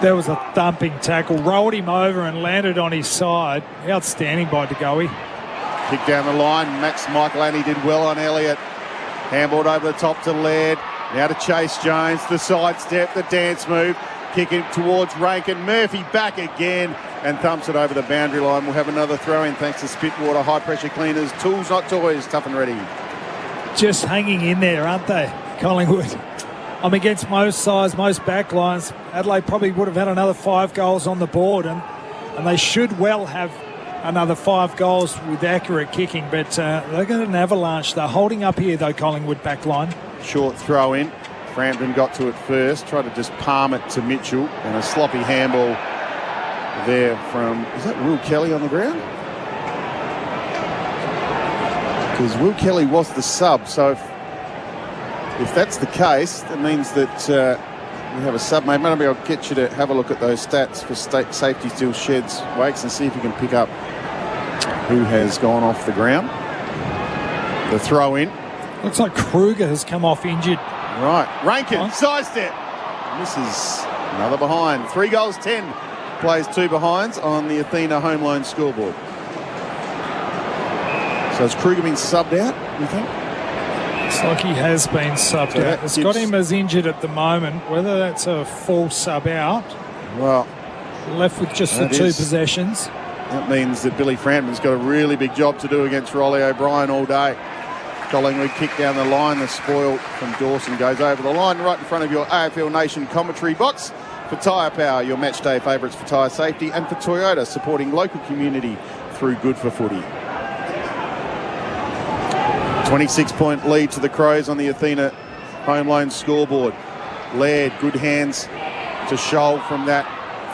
There was a thumping tackle. Rolled him over and landed on his side. Outstanding by DeGoey. Kick down the line. Max Michaelani did well on Elliott. Handballed over the top to Laird. Now to Chase Jones. The sidestep, the dance move. Kicking towards Rankin. Murphy back again and thumps it over the boundary line. We'll have another throw in thanks to Spitwater High Pressure Cleaners. Tools, not toys. Tough and ready. Just hanging in there, aren't they, Collingwood? I'm against most sides, most back lines. Adelaide probably would have had another 5 goals on the board, and they should well have another 5 goals with accurate kicking, but they've got an avalanche. They're holding up here, though, Collingwood back line. Short throw in. Frampton got to it first, tried to just palm it to Mitchell, and a sloppy handball there from, is that Will Kelly on the ground? Because Will Kelly was the sub, so if that's the case, that means that we have a sub. Maybe I'll get you to have a look at those stats for safety still sheds, Wakes, and see if you can pick up who has gone off the ground. The throw in. Looks like Kruger has come off injured. Right, Rankin, sidestep. Misses another behind. 3 goals, 10. Plays 2 behinds on the Athena home loan scoreboard. So has Kruger been subbed out, you think? Looks like he has been subbed out. It's got him as injured at the moment. Whether that's a full sub out. Well, left with just the 2 possessions. That means that Billy Frampton's got a really big job to do against Rolly O'Brien all day. Collingwood kick down the line. The spoil from Dawson goes over the line right in front of your AFL Nation commentary box. For Tyre Power, your match day favourites for tyre safety, and for Toyota, supporting local community through Good for Footy. 26-point lead to the Crows on the Athena home loan scoreboard. Laird, good hands to Scholl from that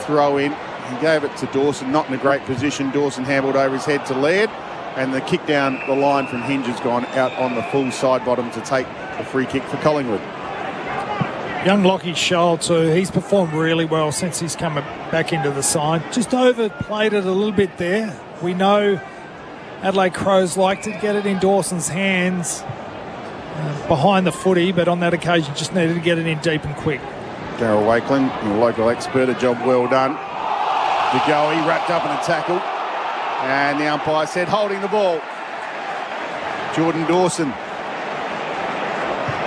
throw in. He gave it to Dawson, not in a great position. Dawson handled over his head to Laird, and the kick down the line from Hinge has gone out on the full side bottom to take the free kick for Collingwood. Young Lockie Scholl too, he's performed really well since he's come back into the side. Just overplayed it a little bit there. We know Adelaide Crows like to get it in Dawson's hands behind the footy, but on that occasion just needed to get it in deep and quick. Darryl Wakeland, your local expert, a job well done. DeGoey wrapped up in a tackle, and the umpire said holding the ball. Jordan Dawson.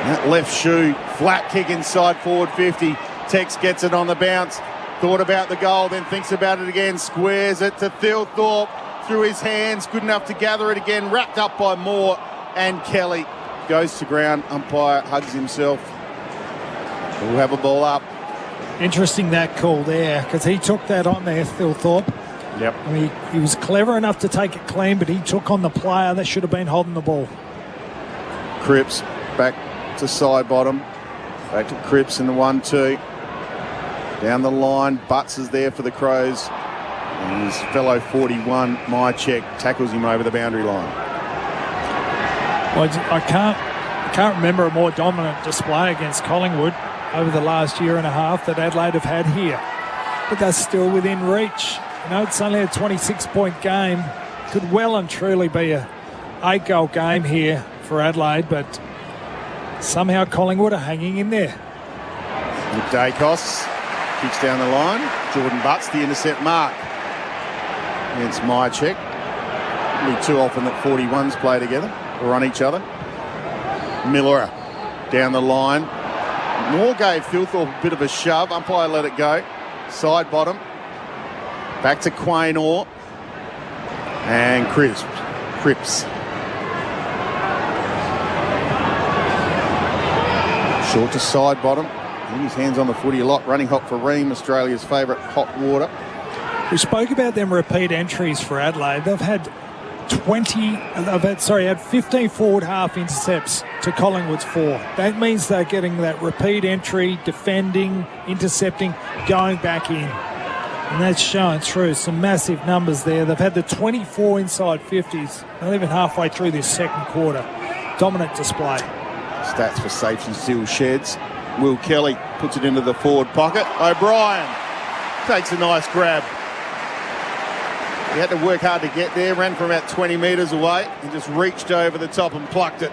That left shoe, flat kick inside forward 50. Tex gets it on the bounce. Thought about the goal, then thinks about it again. Squares it to Thilthorpe through his hands. Good enough to gather it again. Wrapped up by Moore and Kelly. Goes to ground. Umpire hugs himself. We'll have a ball up. Interesting that call there, because he took that on there, Thilthorpe. Yep. I mean, he was clever enough to take it clean, but he took on the player that should have been holding the ball. Cripps back to side bottom. Back to Cripps in the 1-2. Down the line. Butts is there for the Crows. And his fellow 41, Myercheck, tackles him over the boundary line. Well, I can't remember a more dominant display against Collingwood over the last year and a half that Adelaide have had here. But they're still within reach. You know, it's only a 26-point game. Could well and truly be a 8-goal game here for Adelaide, but somehow Collingwood are hanging in there. Nick Dacos kicks down the line. Jordan Butts, the intercept mark against Myercheck. It'll be too often that 41s play together or on each other. Miller down the line. Moore gave Filthorpe a bit of a shove. Umpire let it go. Side bottom. Back to Quain Orr. And Cripps. Short to side bottom. His hands on the footy a lot. Running hot for Ream, Australia's favourite hot water. We spoke about them repeat entries for Adelaide. They've had 15 forward half intercepts to Collingwood's 4. That means they're getting that repeat entry, defending, intercepting, going back in. And that's showing through some massive numbers there. They've had the 24 inside 50s, not even halfway through this second quarter. Dominant display. Stats for safety seal sheds. Will Kelly puts it into the forward pocket. O'Brien takes a nice grab. He had to work hard to get there, ran from about 20 metres away and just reached over the top and plucked it.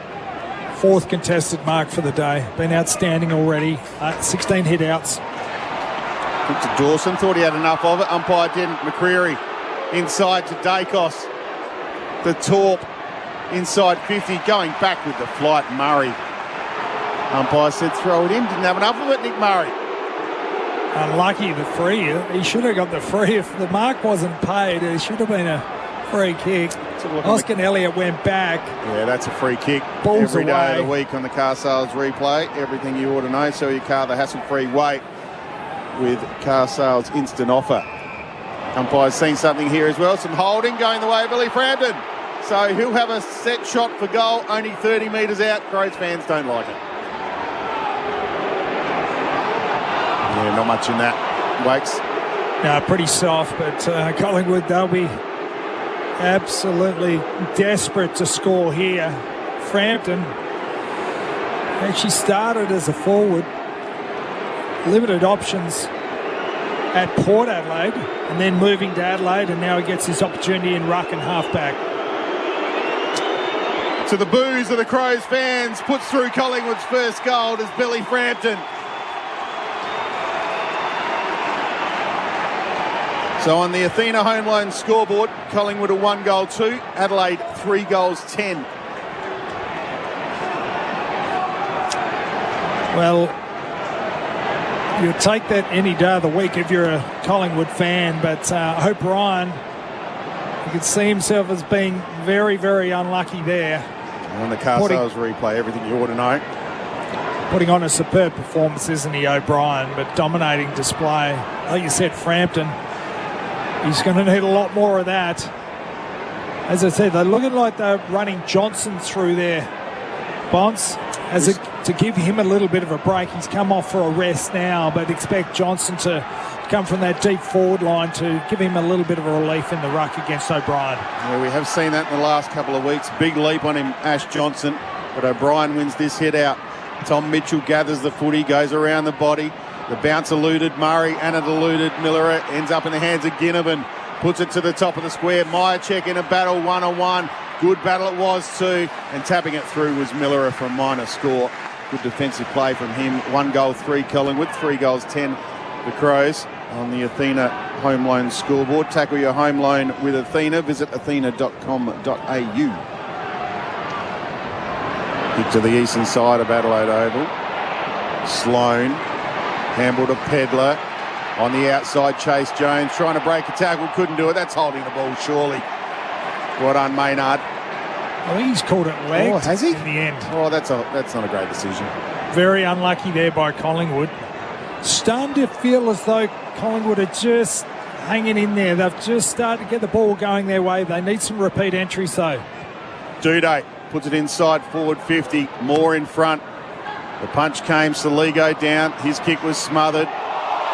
4th contested mark for the day. Been outstanding already. 16 hit outs. Put to Dawson, thought he had enough of it. Umpire didn't. McCreary inside to Dacos. The Torp inside 50, going back with the flight. Murray. Umpire said throw it in, didn't have enough of it, Nick Murray. Unlucky, the free. He should have got the free. If the mark wasn't paid, it should have been a free kick. Oscar Elliott went back. Yeah, that's a free kick. Balls every away. day of the week on the car sales replay. Everything you ought to know. Sell your car the hassle-free way with car sales instant offer. Umpire's seen something here as well. Some holding going the way of Billy Frampton. So he'll have a set shot for goal, only 30 metres out. Crows fans don't like it. Yeah, not much in that, Wakes. No, pretty soft, but Collingwood, they'll be absolutely desperate to score here. Frampton actually started as a forward. Limited options at Port Adelaide and then moving to Adelaide, and now he gets his opportunity in ruck and halfback. To the boos of the Crows fans, puts through Collingwood's first goal as Billy Frampton. So on the Athena home loan scoreboard, Collingwood a 1-2, Adelaide 3-10. Well, you take that any day of the week if you're a Collingwood fan, but O'Brien, you can see himself as being very, very unlucky there. And on the car sales replay, everything you ought to know. Putting on a superb performance, isn't he, O'Brien, but dominating display. Like you said, Frampton, he's going to need a lot more of that. As I said, they're looking like they're running Johnson through there. Bonds, to give him a little bit of a break. He's come off for a rest now, but expect Johnson to come from that deep forward line to give him a little bit of a relief in the ruck against O'Brien. Yeah, we have seen that in the last couple of weeks. Big leap on him, Ash Johnson, but O'Brien wins this hit out. Tom Mitchell gathers the footy, goes around the body. The bounce eluded Murray and it eluded Miller. Ends up in the hands of Ginnivan. Puts it to the top of the square. Myercheck in a battle, 1-on-1. Good battle it was too. And tapping it through was Miller for a minor score. Good defensive play from him. 1-3 Collingwood, 3-10 the Crows on the Athena home loan scoreboard. Tackle your home loan with Athena. Visit athena.com.au. Kick to the eastern side of Adelaide Oval. Sloane. Handball to Pedler. On the outside, Chase Jones trying to break a tackle. Couldn't do it. That's holding the ball, surely. Well done, Maynard. I think he's called it legged. Oh, has he? In the end. Oh, that's not a great decision. Very unlucky there by Collingwood. Starting to feel as though Collingwood are just hanging in there. They've just started to get the ball going their way. They need some repeat entries, though. Duday puts it inside forward 50. Moore in front. The punch came. Saligo down. His kick was smothered.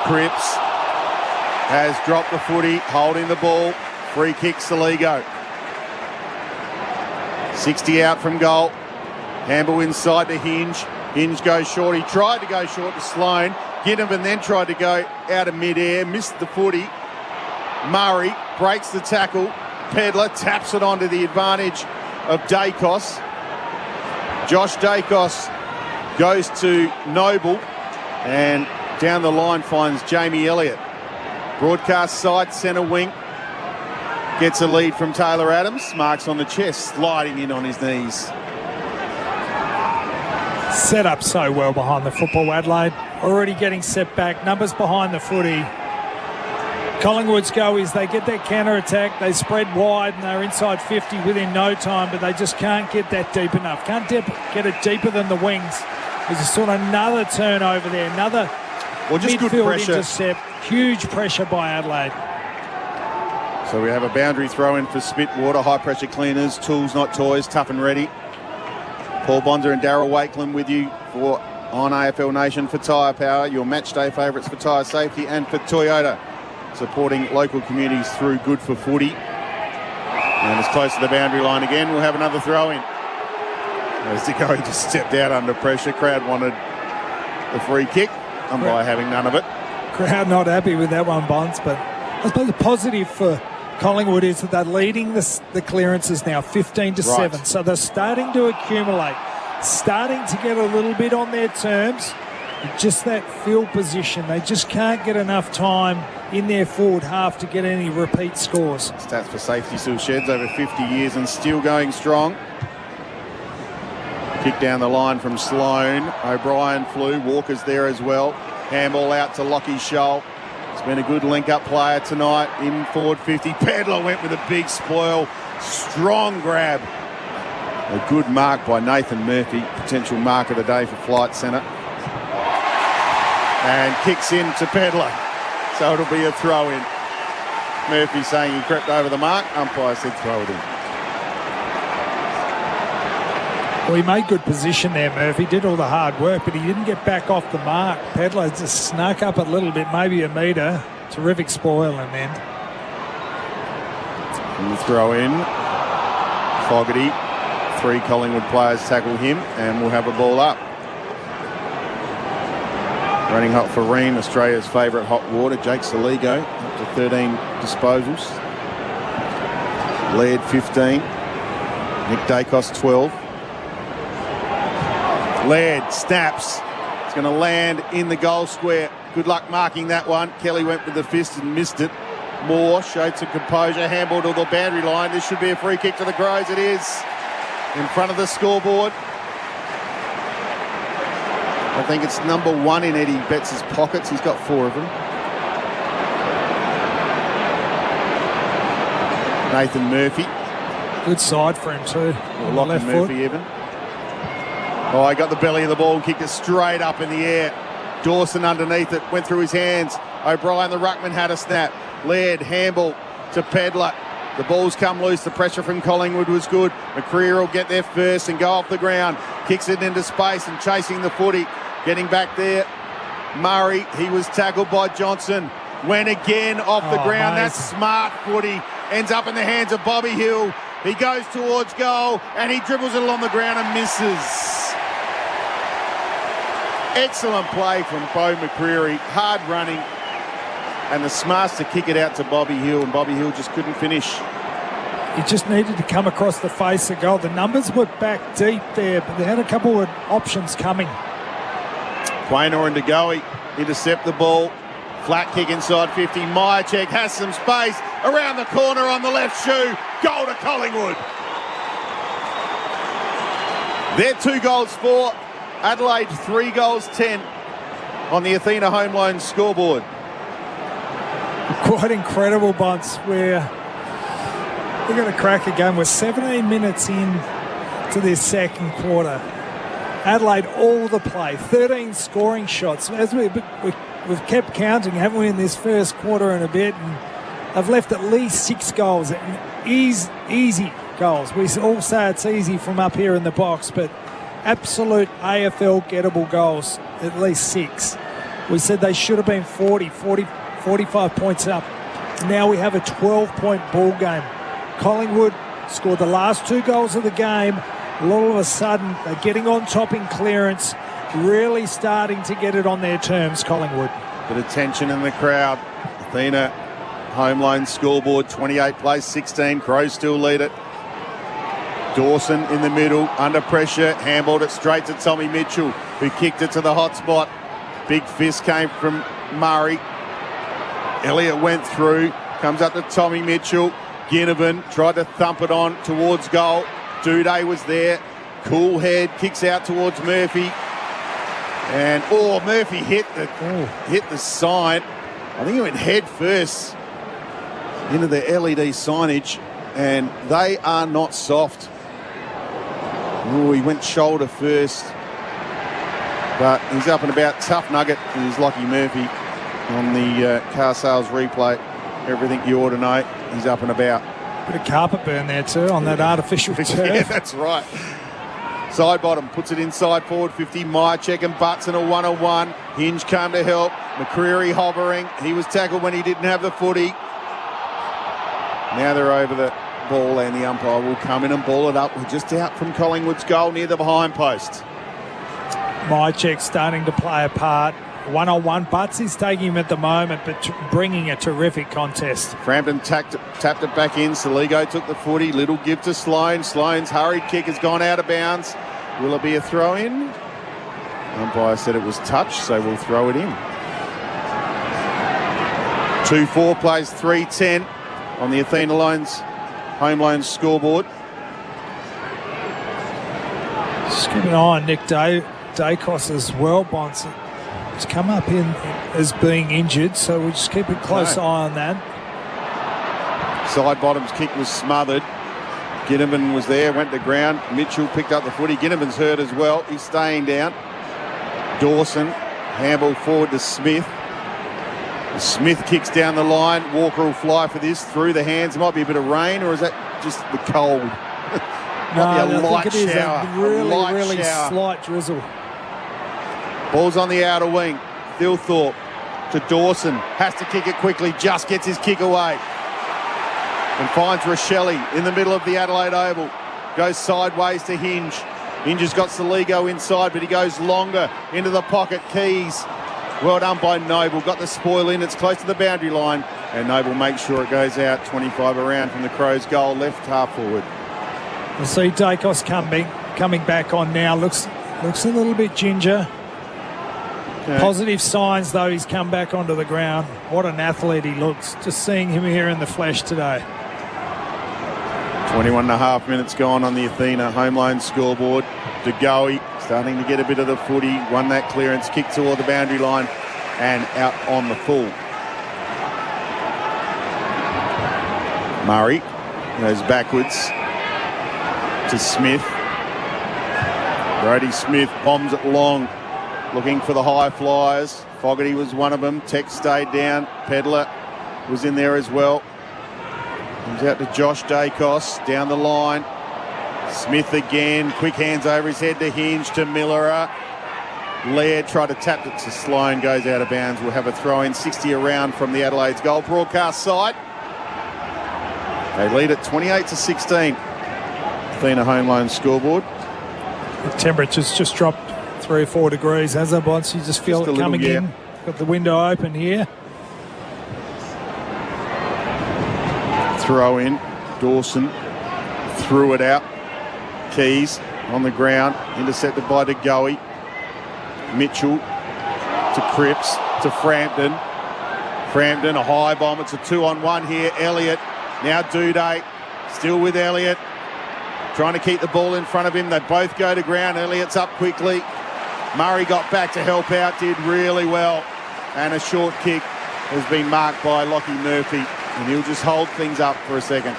Cripps has dropped the footy, holding the ball. Free kick, Saligo. 60 out from goal. Handball inside to Hinge. Hinge goes short. He tried to go short to Sloane. Ginnivan then tried to go out of mid-air. Missed the footy. Murray breaks the tackle. Pedler taps it onto the advantage of Dacos. Josh Dacos goes to Noble and down the line finds Jamie Elliott. Broadcast side, centre wing. Gets a lead from Taylor Adams. Marks on the chest, sliding in on his knees. Set up so well behind the football, Adelaide. Already getting set back. Numbers behind the footy. Collingwood's go is they get that counter-attack, they spread wide and they're inside 50 within no time, but they just can't get that deep enough. Can't get it deeper than the wings. There's a sort of another turnover there, another just good midfield pressure. intercept. Huge pressure by Adelaide. So we have a boundary throw in for Spitwater. High-pressure cleaners, tools not toys, tough and ready. Paul Bonzer and Darryl Wakeland with you on AFL Nation for Tyre Power, your match day favourites for tyre safety, and for Toyota, supporting local communities through Good for Footy. And it's close to the boundary line again. We'll have another throw in. As Dicko just stepped out under pressure. Crowd wanted the free kick. Umpire having none of it. Crowd not happy with that one, Bonds, but I suppose the positive for Collingwood is that they're leading the clearances now 15-7. So they're starting to accumulate, starting to get a little bit on their terms. Just that field position, they just can't get enough time in their forward half to get any repeat scores. Stats for safety still sheds over 50 years and still going strong. Kick down the line from Sloane. O'Brien flew. Walker's there as well. Handball out to Lockie Scholl. It's been a good link-up player tonight in forward 50. Pedler went with a big spoil. Strong grab. A good mark by Nathan Murphy. Potential mark of the day for Flight Centre. And kicks in to Pedler. So it'll be a throw-in. Murphy saying he crept over the mark. Umpire said throw it in. Well, he made good position there, Murphy. Did all the hard work, but he didn't get back off the mark. Pedler just snuck up a little bit, maybe a metre. Terrific spoil in the end. And the throw-in. Fogarty. 3 Collingwood players tackle him, and we'll have a ball up. Running hot for Ream, Australia's favourite hot water. Jake Saligo up to 13 disposals. Laird 15. Nick Dacos 12. Laird snaps. It's going to land in the goal square. Good luck marking that one. Kelly went with the fist and missed it. Moore showed some composure. Handball to the boundary line. This should be a free kick to the Crows. It is. In front of the scoreboard. I think it's number 1 in Eddie Betts' pockets. He's got 4 of them. Nathan Murphy. Good side for him too. Lachlan Murphy even. Oh, he got the belly of the ball and kicked it straight up in the air. Dawson underneath it, went through his hands. O'Brien, the ruckman, had a snap. Laird, handball to Pedler. The ball's come loose. The pressure from Collingwood was good. McCreer will get there first and go off the ground. Kicks it into space and chasing the footy. Getting back there. Murray, he was tackled by Johnson. Went again off the ground. That's smart footy. Ends up in the hands of Bobby Hill. He goes towards goal and he dribbles it along the ground and misses. Excellent play from Bo McCreery. Hard running. And the smarts to kick it out to Bobby Hill, and Bobby Hill just couldn't finish. He just needed to come across the face of goal. The numbers were back deep there, but they had a couple of options coming. Quaynor and DeGoey intercept the ball. Flat kick inside 50. Myercheck has some space around the corner on the left shoe. Goal to Collingwood. They're 2 goals for Adelaide, 3 goals 10 on the Athena Home Loan scoreboard. Quite incredible, Bunce. We're going to crack again. We're 17 minutes in to this second quarter. Adelaide, all the play, 13 scoring shots. As we've kept counting, haven't we, in this first quarter and a bit, and they've left at least 6 goals. And easy goals. We all say it's easy from up here in the box, but absolute AFL gettable goals, at least 6. We said they should have been 45 points up. Now we have a 12-point ball game. Collingwood scored the last 2 goals of the game. All of a sudden, they're getting on top in clearance, really starting to get it on their terms, Collingwood. Bit of tension in the crowd. Athena Home Loan scoreboard, 28 plays 16. Crows still lead it. Dawson in the middle, under pressure, handballed it straight to Tommy Mitchell, who kicked it to the hot spot. Big fist came from Murray. Elliott went through, comes up to Tommy Mitchell. Ginnivan tried to thump it on towards goal. Duday was there. Cool head, kicks out towards Murphy. And Murphy hit the sign. I think he went head first into the LED signage, and they are not soft. He went shoulder first, but he's up and about. Tough nugget is Lockie Murphy on the car sales replay. Everything you ought to know. He's up and about. Bit of carpet burn there too on that artificial turf. Yeah, that's right. Side bottom, puts it inside forward 50. Myercheck and Butts in a one-on-one. Hinge came to help. McCreary hovering. He was tackled when he didn't have the footy. Now they're over the ball and the umpire will come in and ball it up. We're just out from Collingwood's goal near the behind post. Myercheck starting to play a part. One-on-one. Butts is taking him at the moment, but bringing a terrific contest. Frampton tapped it back in. Saligo took the footy. Little give to Sloane. Sloane's hurried kick has gone out of bounds. Will it be a throw-in? Umpire said it was touch, so we'll throw it in. 2-4 plays 3-10 on the Athena Loans home loans scoreboard. Just keep an eye on Nick Dacos as well, Bonds. He's come up in as being injured, so we'll just keep a close eye on that. Side bottom's kick was smothered. Ginnivan was there, went to ground. Mitchell picked up the footy. Ginnivan's hurt as well. He's staying down. Dawson, handball forward to Smith. Smith kicks down the line. Walker will fly for this through the hands. Might be a bit of rain, or is that just the cold? Might be a light think it shower. is a really, really shower. slight drizzle. Ball's on the outer wing. Thilthorpe to Dawson. Has to kick it quickly. Just gets his kick away. And finds Rochelle in the middle of the Adelaide Oval. Goes sideways to Hinge. Hinge has got Saligo inside, but he goes longer into the pocket. Keys. Well done by Noble. Got the spoil in. It's close to the boundary line. And Noble makes sure it goes out 25 around from the Crows' goal. Left half forward. We'll see Dacos coming back on now. Looks a little bit ginger. Okay. Positive signs, though, he's come back onto the ground. What an athlete he looks. Just seeing him here in the flesh today. 21 and a half minutes gone on the Athena home loan scoreboard. DeGoey starting to get a bit of the footy. Won that clearance, kick toward the boundary line and out on the full. Murray goes backwards to Smith. Brodie Smith bombs it long. Looking for the high flyers. Fogarty was one of them. Tech stayed down. Pedler was in there as well. Comes out to Josh Dacos down the line. Smith again. Quick hands over his head to Hinge to Miller. Laird tried to tap it to Sloane. Goes out of bounds. We'll have a throw in 60 around from the Adelaide's goal broadcast side. They lead at 28-16. Athena home loan scoreboard. The temperature's just dropped 3 or 4 degrees, has it, Bonds? You just feel it coming in. Got the window open here. Throw in. Dawson threw it out. Keys on the ground. Intercepted by DeGoey. Mitchell to Cripps to Frampton. Frampton, a high bomb. It's a 2-on-1 here. Elliott. Now Duday. Still with Elliott. Trying to keep the ball in front of him. They both go to ground. Elliott's up quickly. Murray got back to help out, did really well. And a short kick has been marked by Lockie Murphy. And he'll just hold things up for a second.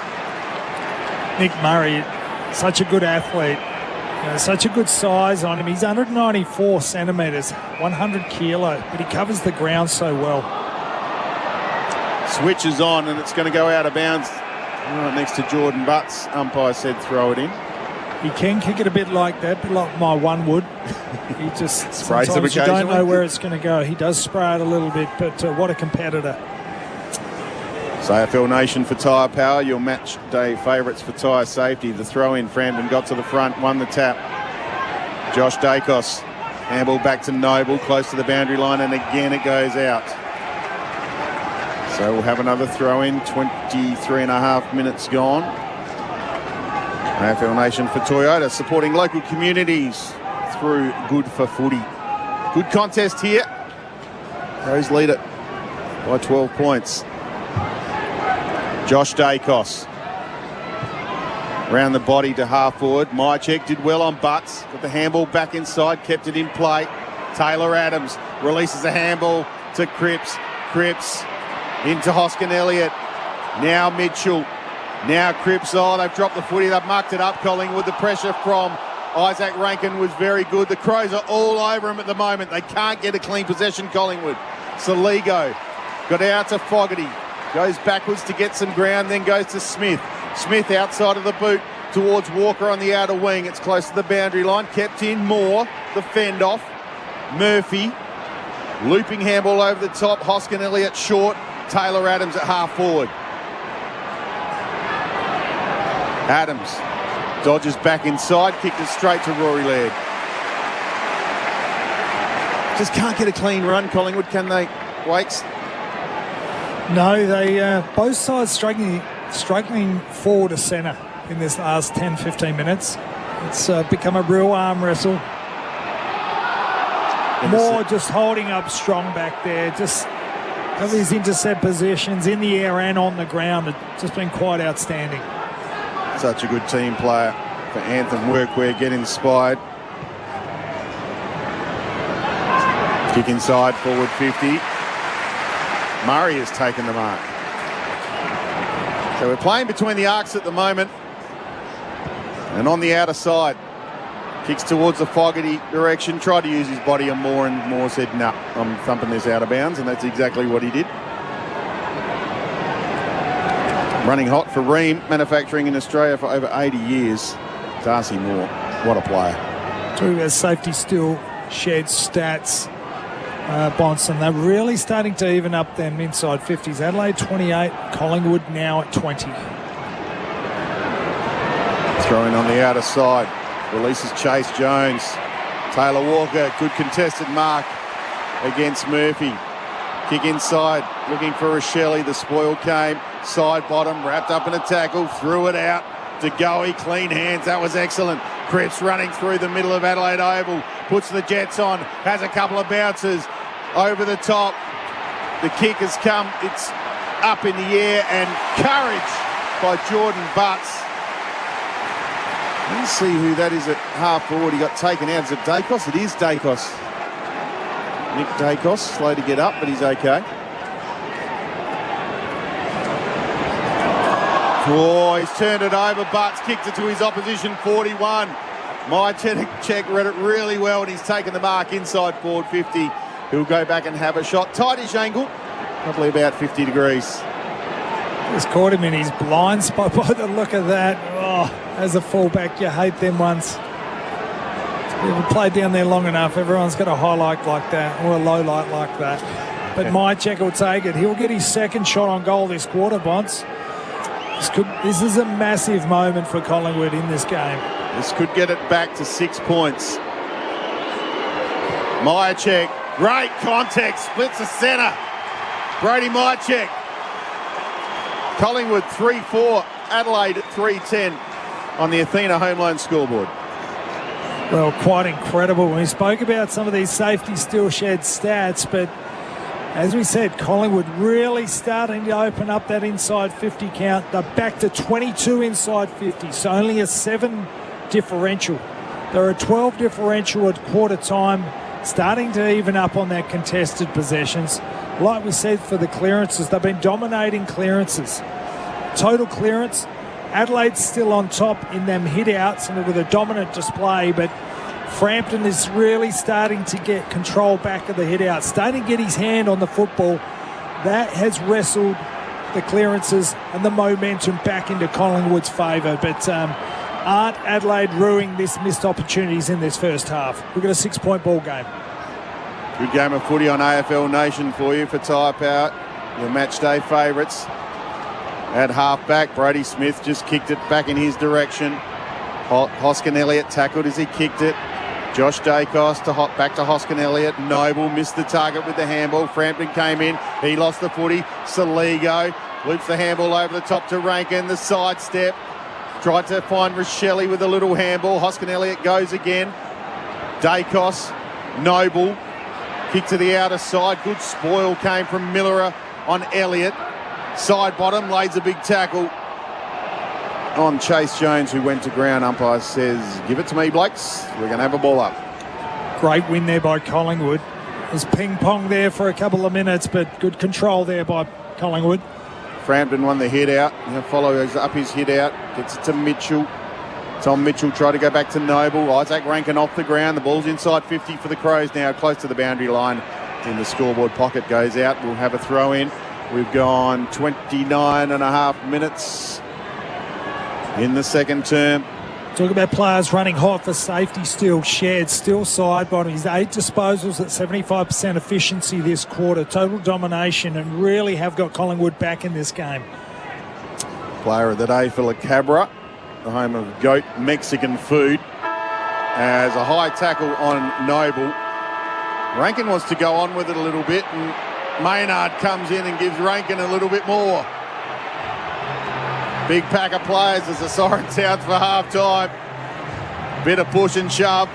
Nick Murray, such a good athlete. Such a good size on him. He's 194 centimetres, 100 kilo, but he covers the ground so well. Switches on and it's going to go out of bounds right next to Jordan Butts. Umpire said throw it in. He can kick it a bit like that, but like my one would. He just sprays them sometimes you don't know where it's going to go. He does spray it a little bit, but what a competitor. So AFL Nation for tyre power, your match day favourites for tyre safety. The throw in, Frampton got to the front, won the tap. Josh Dacos, handball back to Noble, close to the boundary line, and again it goes out. So we'll have another throw in, 23 and a half minutes gone. AFL Nation for Toyota, supporting local communities through Good for Footy. Good contest here. Crows lead it by 12 points. Josh Dacos. Round the body to half forward. Myercheck did well on Butts. Got the handball back inside, kept it in play. Taylor Adams releases a handball to Cripps. Cripps into Hoskin Elliott. Now Mitchell. Now Cripps. Oh, they've dropped the footy. They've mucked it up, Collingwood. The pressure from Isaac Rankin was very good. The Crows are all over him at the moment. They can't get a clean possession, Collingwood. Saligo got out to Fogarty. Goes backwards to get some ground, then goes to Smith. Smith outside of the boot towards Walker on the outer wing. It's close to the boundary line. Kept in Moore. The fend off. Murphy. Looping handball over the top. Hoskin Elliott short. Taylor Adams at half forward. Adams dodges back inside. Kicked it straight to Rory Laird. Just can't get a clean run, Collingwood, can they, Wakes? No, they both sides struggling forward to centre in this last 10-15 minutes. It's become a real arm wrestle. More just holding up strong back there. Just have these intercept positions in the air and on the ground. It's just been quite outstanding. Such a good team player for Anthem Workwear. Get inspired. Kick inside, forward 50. Murray has taken the mark. So we're playing between the arcs at the moment. And on the outer side, kicks towards the Fogarty direction. Tried to use his body on Moore, and Moore said, no, I'm thumping this out of bounds, and that's exactly what he did. Running hot for Ream Manufacturing in Australia for over 80 years. Darcy Moore, what a player. Talking about safety still shed stats, Bonson, they're really starting to even up them inside 50s. Adelaide 28, Collingwood now at 20. Throwing on the outer side. Releases Chase Jones. Taylor Walker, good contested mark against Murphy. Kick inside, looking for Rochelle. The spoil came. Side bottom, wrapped up in a tackle, threw it out to Goey. Clean hands, that was excellent. Cripps running through the middle of Adelaide Oval. Puts the Jets on, has a couple of bounces over the top. The kick has come, it's up in the air, and courage by Jordan Butts. Let's see who that is at half forward. He got taken out. Is it Dacos? It is Dacos. Nick Dacos, slow to get up, but he's okay. Oh, he's turned it over. Butts kicked it to his opposition, 41. Mycheck read it really well, and he's taken the mark inside forward 50. He'll go back and have a shot. Tightish angle, probably about 50 degrees. Just caught him in his blind spot by the look of that. Oh, as a fullback, you hate them ones. You've played down there long enough, everyone's got a highlight like that or a low light like that. But Mycheck will take it. He'll get his second shot on goal this quarter, Bonds. This is a massive moment for Collingwood in this game. This could get it back to 6 points. Mycheck, great contact, splits the centre. Brady Mycheck. Collingwood 3-4, Adelaide 3-10 on the Athena Home Loan scoreboard. Well, quite incredible. We spoke about some of these safety still shed stats, but as we said, Collingwood really starting to open up that inside 50 count. They're back to 22 inside 50, so only a 7 differential. They're a 12 differential at quarter time, starting to even up on their contested possessions. Like we said for the clearances, they've been dominating clearances. Total clearance, Adelaide's still on top in them hit-outs and with a dominant display, but Frampton is really starting to get control back of the hit-out, starting to get his hand on the football. That has wrestled the clearances and the momentum back into Collingwood's favour. But aren't Adelaide ruining this missed opportunities in this first half? We've got a 6-point ball game. Good game of footy on AFL Nation for you for Tyre Power. Your match day favourites. At half-back, Brady Smith just kicked it back in his direction. Hoskin Elliott tackled as he kicked it. Josh Dacos back to Hoskin Elliott. Noble missed the target with the handball. Frampton came in. He lost the footy. Saligo loops the handball over the top to Rankin. The sidestep. Tried to find Rochelle with a little handball. Hoskin Elliott goes again. Dacos. Noble. Kick to the outer side. Good spoil came from Miller on Elliott. Side bottom, lays a big tackle on Chase Jones, who went to ground. Umpire says, give it to me, Blakes. We're going to have a ball up. Great win there by Collingwood. There's ping-pong there for a couple of minutes, but good control there by Collingwood. Frampton won the hit out. Follows up his hit out. Gets it to Mitchell. Tom Mitchell tried to go back to Noble. Isaac Rankin off the ground. The ball's inside 50 for the Crows now, close to the boundary line. In the scoreboard pocket goes out. We'll have a throw in. We've gone 29 and a half minutes in the second term. Talk about players running hot for safety still. Shared still side bottom. He's 8 disposals at 75% efficiency this quarter. Total domination, and really have got Collingwood back in this game. Player of the day, Philip Cabra, the home of goat Mexican food, as a high tackle on Noble. Rankin wants to go on with it a little bit, and Maynard comes in and gives Rankin a little bit more. Big pack of players as the siren sounds for half-time. Bit of push and shove.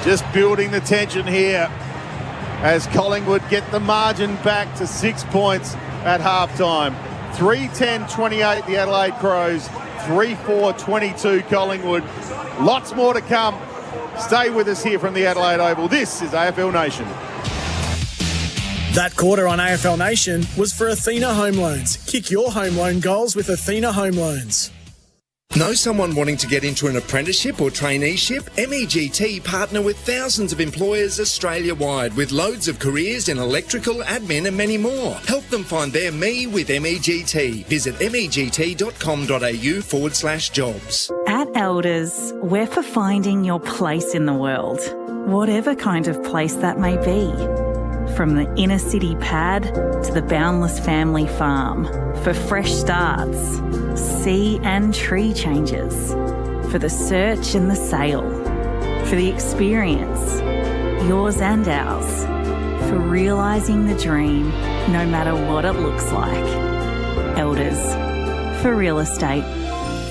Just building the tension here as Collingwood get the margin back to 6 points at half-time. 3-10-28 the Adelaide Crows. 3-4-22 Collingwood. Lots more to come. Stay with us here from the Adelaide Oval. This is AFL Nation. That quarter on AFL Nation was for Athena Home Loans. Kick your home loan goals with Athena Home Loans. Know someone wanting to get into an apprenticeship or traineeship? MEGT partner with thousands of employers Australia-wide with loads of careers in electrical, admin and many more. Help them find their me with MEGT. Visit megt.com.au/jobs. At Elders, we're for finding your place in the world, whatever kind of place that may be. From the inner city pad to the boundless family farm. For fresh starts, sea and tree changes. For the search and the sail. For the experience, yours and ours. For realising the dream, no matter what it looks like. Elders. For real estate.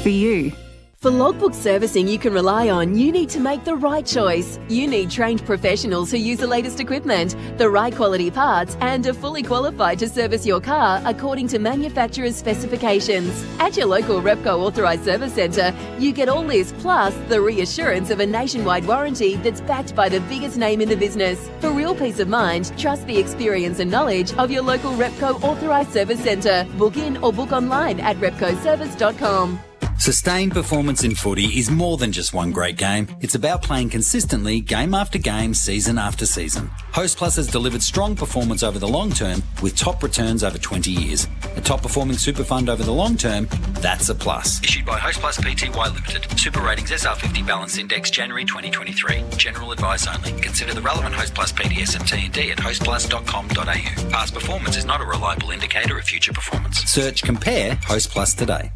For you. For logbook servicing you can rely on, you need to make the right choice. You need trained professionals who use the latest equipment, the right quality parts, and are fully qualified to service your car according to manufacturer's specifications. At your local Repco authorised service centre, you get all this plus the reassurance of a nationwide warranty that's backed by the biggest name in the business. For real peace of mind, trust the experience and knowledge of your local Repco authorised service centre. Book in or book online at repcoservice.com. Sustained performance in footy is more than just one great game. It's about playing consistently, game after game, season after season. Host Plus has delivered strong performance over the long term with top returns over 20 years. A top performing super fund over the long term, that's a plus. Issued by Host Plus Pty Limited. Super Ratings SR50 Balance Index January 2023. General advice only. Consider the relevant Host Plus PDSMT&D at hostplus.com.au. Past performance is not a reliable indicator of future performance. Search Compare Host Plus today.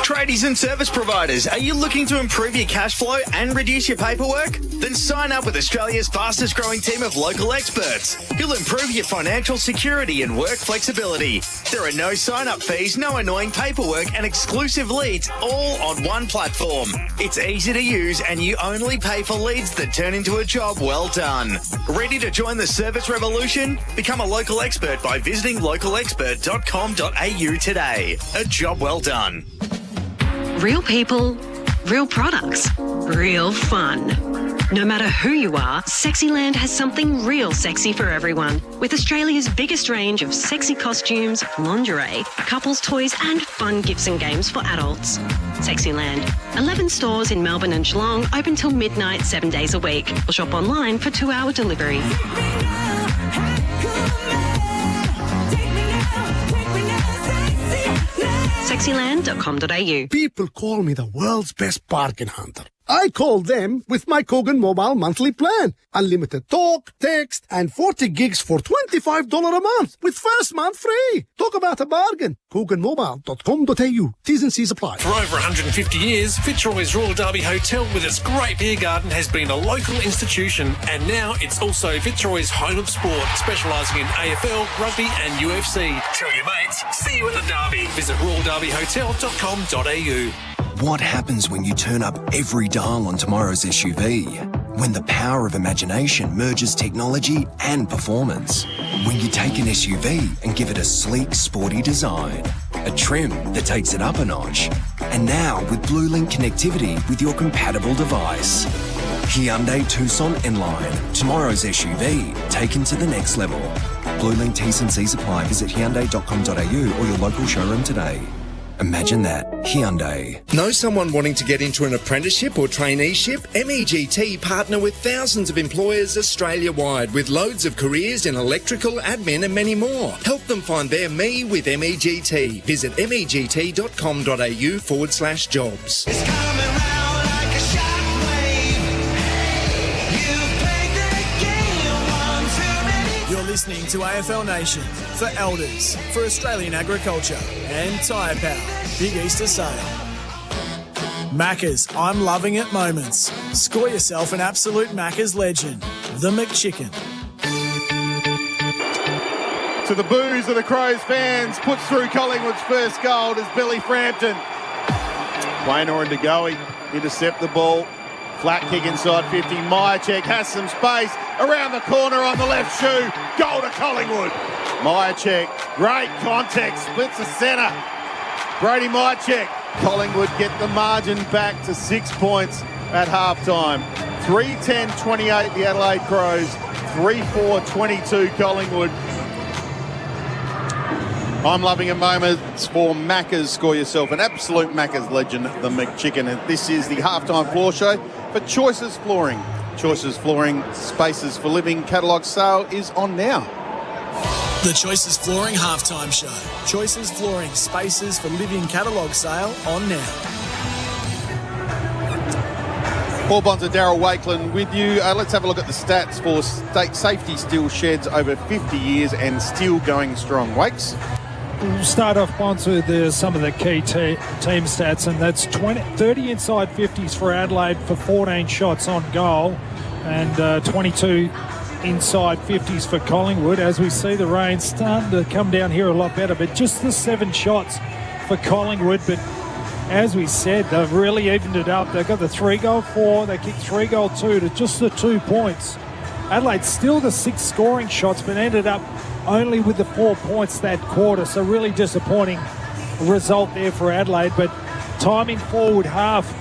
Tradies and service providers, are you looking to improve your cash flow and reduce your paperwork? Then sign up with Australia's fastest growing team of local experts. You'll improve your financial security and work flexibility. There are no sign-up fees, no annoying paperwork and exclusive leads, all on one platform. It's easy to use and you only pay for leads that turn into a job well done. Ready to join the service revolution? Become a local expert by visiting localexpert.com.au today. A job well done. Real people, real products, real fun. No matter who you are, Sexyland has something real sexy for everyone. With Australia's biggest range of sexy costumes, lingerie, couples toys and fun gifts and games for adults. Sexyland. 11 stores in Melbourne and Geelong, open till midnight 7 days a week. Or shop online for 2-hour delivery. Sexyland.com.au. People call me the world's best bargain hunter. I call them with my Kogan Mobile monthly plan. Unlimited talk, text, and 40 gigs for $25 a month with first month free. Talk about a bargain. KoganMobile.com.au. T's and C's apply. For over 150 years, Fitzroy's Royal Derby Hotel with its great beer garden has been a local institution, and now it's also Fitzroy's home of sport, specialising in AFL, rugby and UFC. Tell your mates, see you at the Derby. Visit royalderbyhotel.com.au. What happens when you turn up every dial on tomorrow's SUV? When the power of imagination merges technology and performance? When you take an SUV and give it a sleek, sporty design? A trim that takes it up a notch? And now with Blue Link connectivity with your compatible device. Hyundai Tucson N-Line. Tomorrow's SUV taken to the next level. Blue Link T's and C's apply. Visit Hyundai.com.au or your local showroom today. Imagine that. Hyundai. Know someone wanting to get into an apprenticeship or traineeship? MEGT partner with thousands of employers Australia-wide with loads of careers in electrical, admin and many more. Help them find their me with MEGT. Visit MEGT.com.au/jobs. You're listening to AFL Nation for Elders, for Australian Agriculture and Tyre Power. Big Easter Sale. Macca's I'm Loving It moments. Score yourself an absolute Macca's legend, the McChicken. To the boos of the Crows fans, puts through Collingwood's first goal as Billy Frampton. Wainer and DeGoey intercept the ball. Flat kick inside 50. Myercheck has some space around the corner on the left shoe. Goal to Collingwood. Myercheck, great contact, splits the centre. Brady Myercheck. Collingwood get the margin back to 6 points at half-time. 3-10-28 the Adelaide Crows. 3-4-22 Collingwood. I'm loving a moment for Macca's. Score yourself an absolute Macca's legend, the McChicken. And this is the halftime floor show for Choices Flooring. Choices Flooring, spaces for living. Catalogue sale is on now. The Choices Flooring halftime show. Choices Flooring, spaces for living catalogue sale on now. Paul Bonds and Daryl Wakeland with you. Let's have a look at the stats for State Safety Steel Sheds over 50 years and still going strong. Wakes? We'll start off, Bonds, with some of the key team stats, and that's 30 inside 50s for Adelaide for 14 shots on goal and 22 inside 50s for Collingwood. As we see the rain starting to come down here a lot better, but just the 7 shots for Collingwood. But as we said, they've really evened it up. They've got the 3-goal 4, they kicked 3-goal 2 to just the 2 points. Adelaide still the 6 scoring shots, but ended up only with the 4 points that quarter. So really disappointing result there for Adelaide. But timing forward half,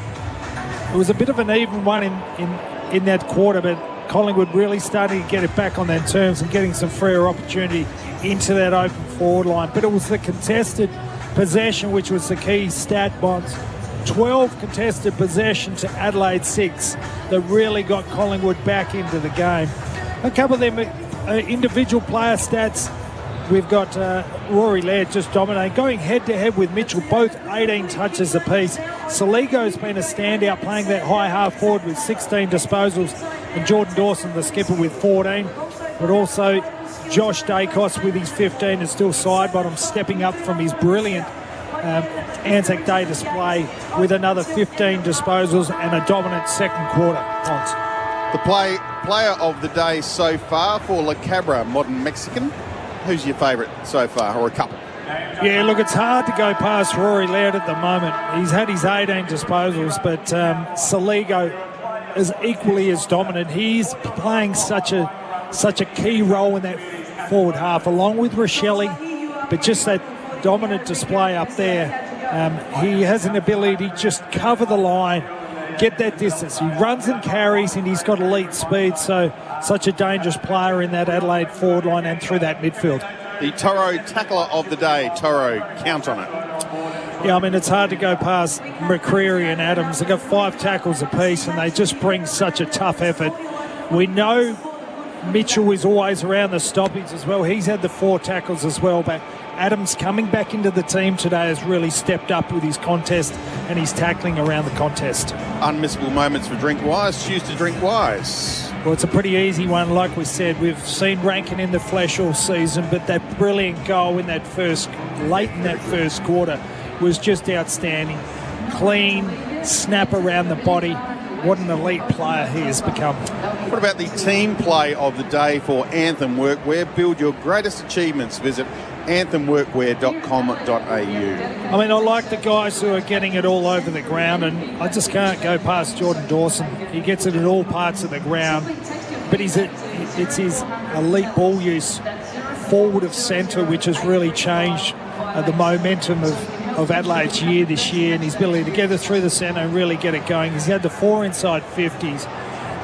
it was a bit of an even one in that quarter, but Collingwood really starting to get it back on their terms and getting some freer opportunity into that open forward line. But it was the contested possession which was the key stat, Bonds. 12 contested possession to Adelaide 6 that really got Collingwood back into the game. A couple of them individual player stats. We've got Rory Laird just dominating, going head-to-head with Mitchell, both 18 touches apiece. Saligo's been a standout, playing that high half forward with 16 disposals, and Jordan Dawson, the skipper, with 14. But also Josh Dacos with his 15 is still side bottom, stepping up from his brilliant Anzac Day display with another 15 disposals and a dominant second quarter. The player of the day so far for La Cabra, modern Mexican. Who's your favourite so far, or a couple? Yeah, look, it's hard to go past Rory Laird at the moment. He's had his 18 disposals, but Saligo is equally as dominant. He's playing such a key role in that forward half, along with Rochelle, but just that dominant display up there. He has an ability to just cover the line, get that distance. He runs and carries, and he's got elite speed, so such a dangerous player in that Adelaide forward line and through that midfield. The Toro tackler of the day. Toro, count on it. Yeah, I mean, it's hard to go past McCreary and Adams. They've got 5 tackles apiece, and they just bring such a tough effort. We know Mitchell is always around the stoppage as well. He's had the 4 tackles as well, but Adams coming back into the team today has really stepped up with his contest and his tackling around the contest. Unmissable moments for Drink Wise. Choose to drink wise. Well, it's a pretty easy one. Like we said, we've seen Rankin in the flesh all season, but that brilliant goal in that late in that first quarter was just outstanding. Clean, snap around the body. What an elite player he has become. What about the team play of the day for Anthem Workwear? Build your greatest achievements. Visit anthemworkwear.com.au. I mean, I like the guys who are getting it all over the ground, and I just can't go past Jordan Dawson. He gets it at all parts of the ground, but it's his elite ball use forward of centre which has really changed the momentum of Adelaide's this year, and his ability to get it through the centre and really get it going. He's had the 4 inside 50s.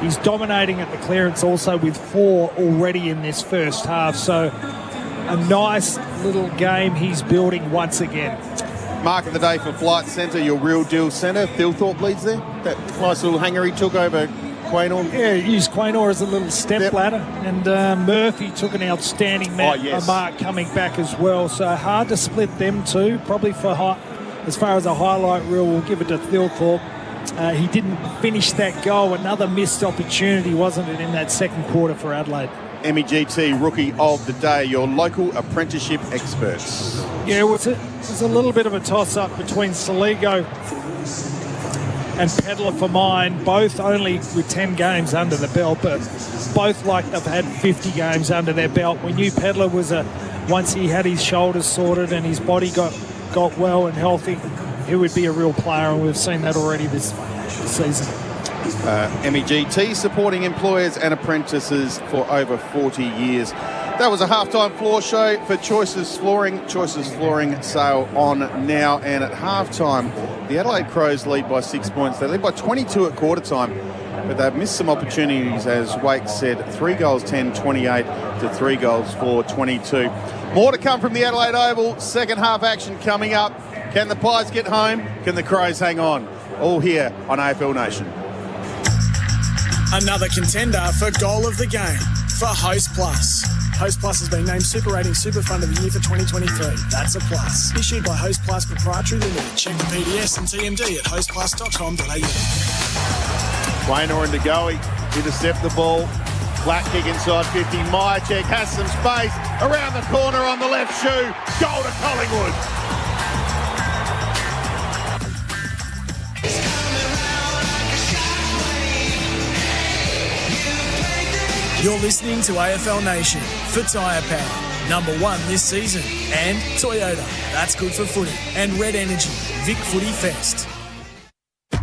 He's dominating at the clearance also with 4 already in this first half. So a nice little game he's building once again. Mark of the day for Flight Centre, your real deal centre. Thilthorpe leads there. That nice little hanger he took over Quaynor. Yeah, he used Quaynor as a little step ladder. And Murphy took an outstanding mark coming back as well. So hard to split them two. Probably for as far as a highlight reel, we'll give it to Thilthorpe. He didn't finish that goal. Another missed opportunity, wasn't it, in that second quarter for Adelaide? MEGT Rookie of the Day, your local apprenticeship experts. Yeah, it was a little bit of a toss-up between Saligo and Pedler for mine, both only with 10 games under the belt, but both like they've had 50 games under their belt. We knew Pedler was once he had his shoulders sorted and his body got well and healthy, he would be a real player, and we've seen that already this season. MEGT supporting employers and apprentices for over 40 years. That was a halftime floor show for Choices Flooring. Choices Flooring sale on now, and at halftime, the Adelaide Crows lead by 6 points. They lead by 22 at quarter time, but they've missed some opportunities, as Wake said. 3 goals 10, 28 to 3 goals for 22. More to come from the Adelaide Oval. Second half action coming up. Can the Pies get home? Can the Crows hang on? All here on AFL Nation. Another contender for Goal of the Game for Host Plus. Host Plus has been named Super Rating Super Fund of the Year for 2023. That's a plus. Issued by Host Plus Proprietary Limited. Check the PDS and TMD at hostplus.com.au. Quaynor and Degoe intercept the ball. Flat kick inside 50. Myercheck has some space. Around the corner on the left shoe. Goal to Collingwood. You're listening to AFL Nation for Tyre Power, number 1 this season, and Toyota, that's good for footy, and Red Energy, Vic Footy Fest.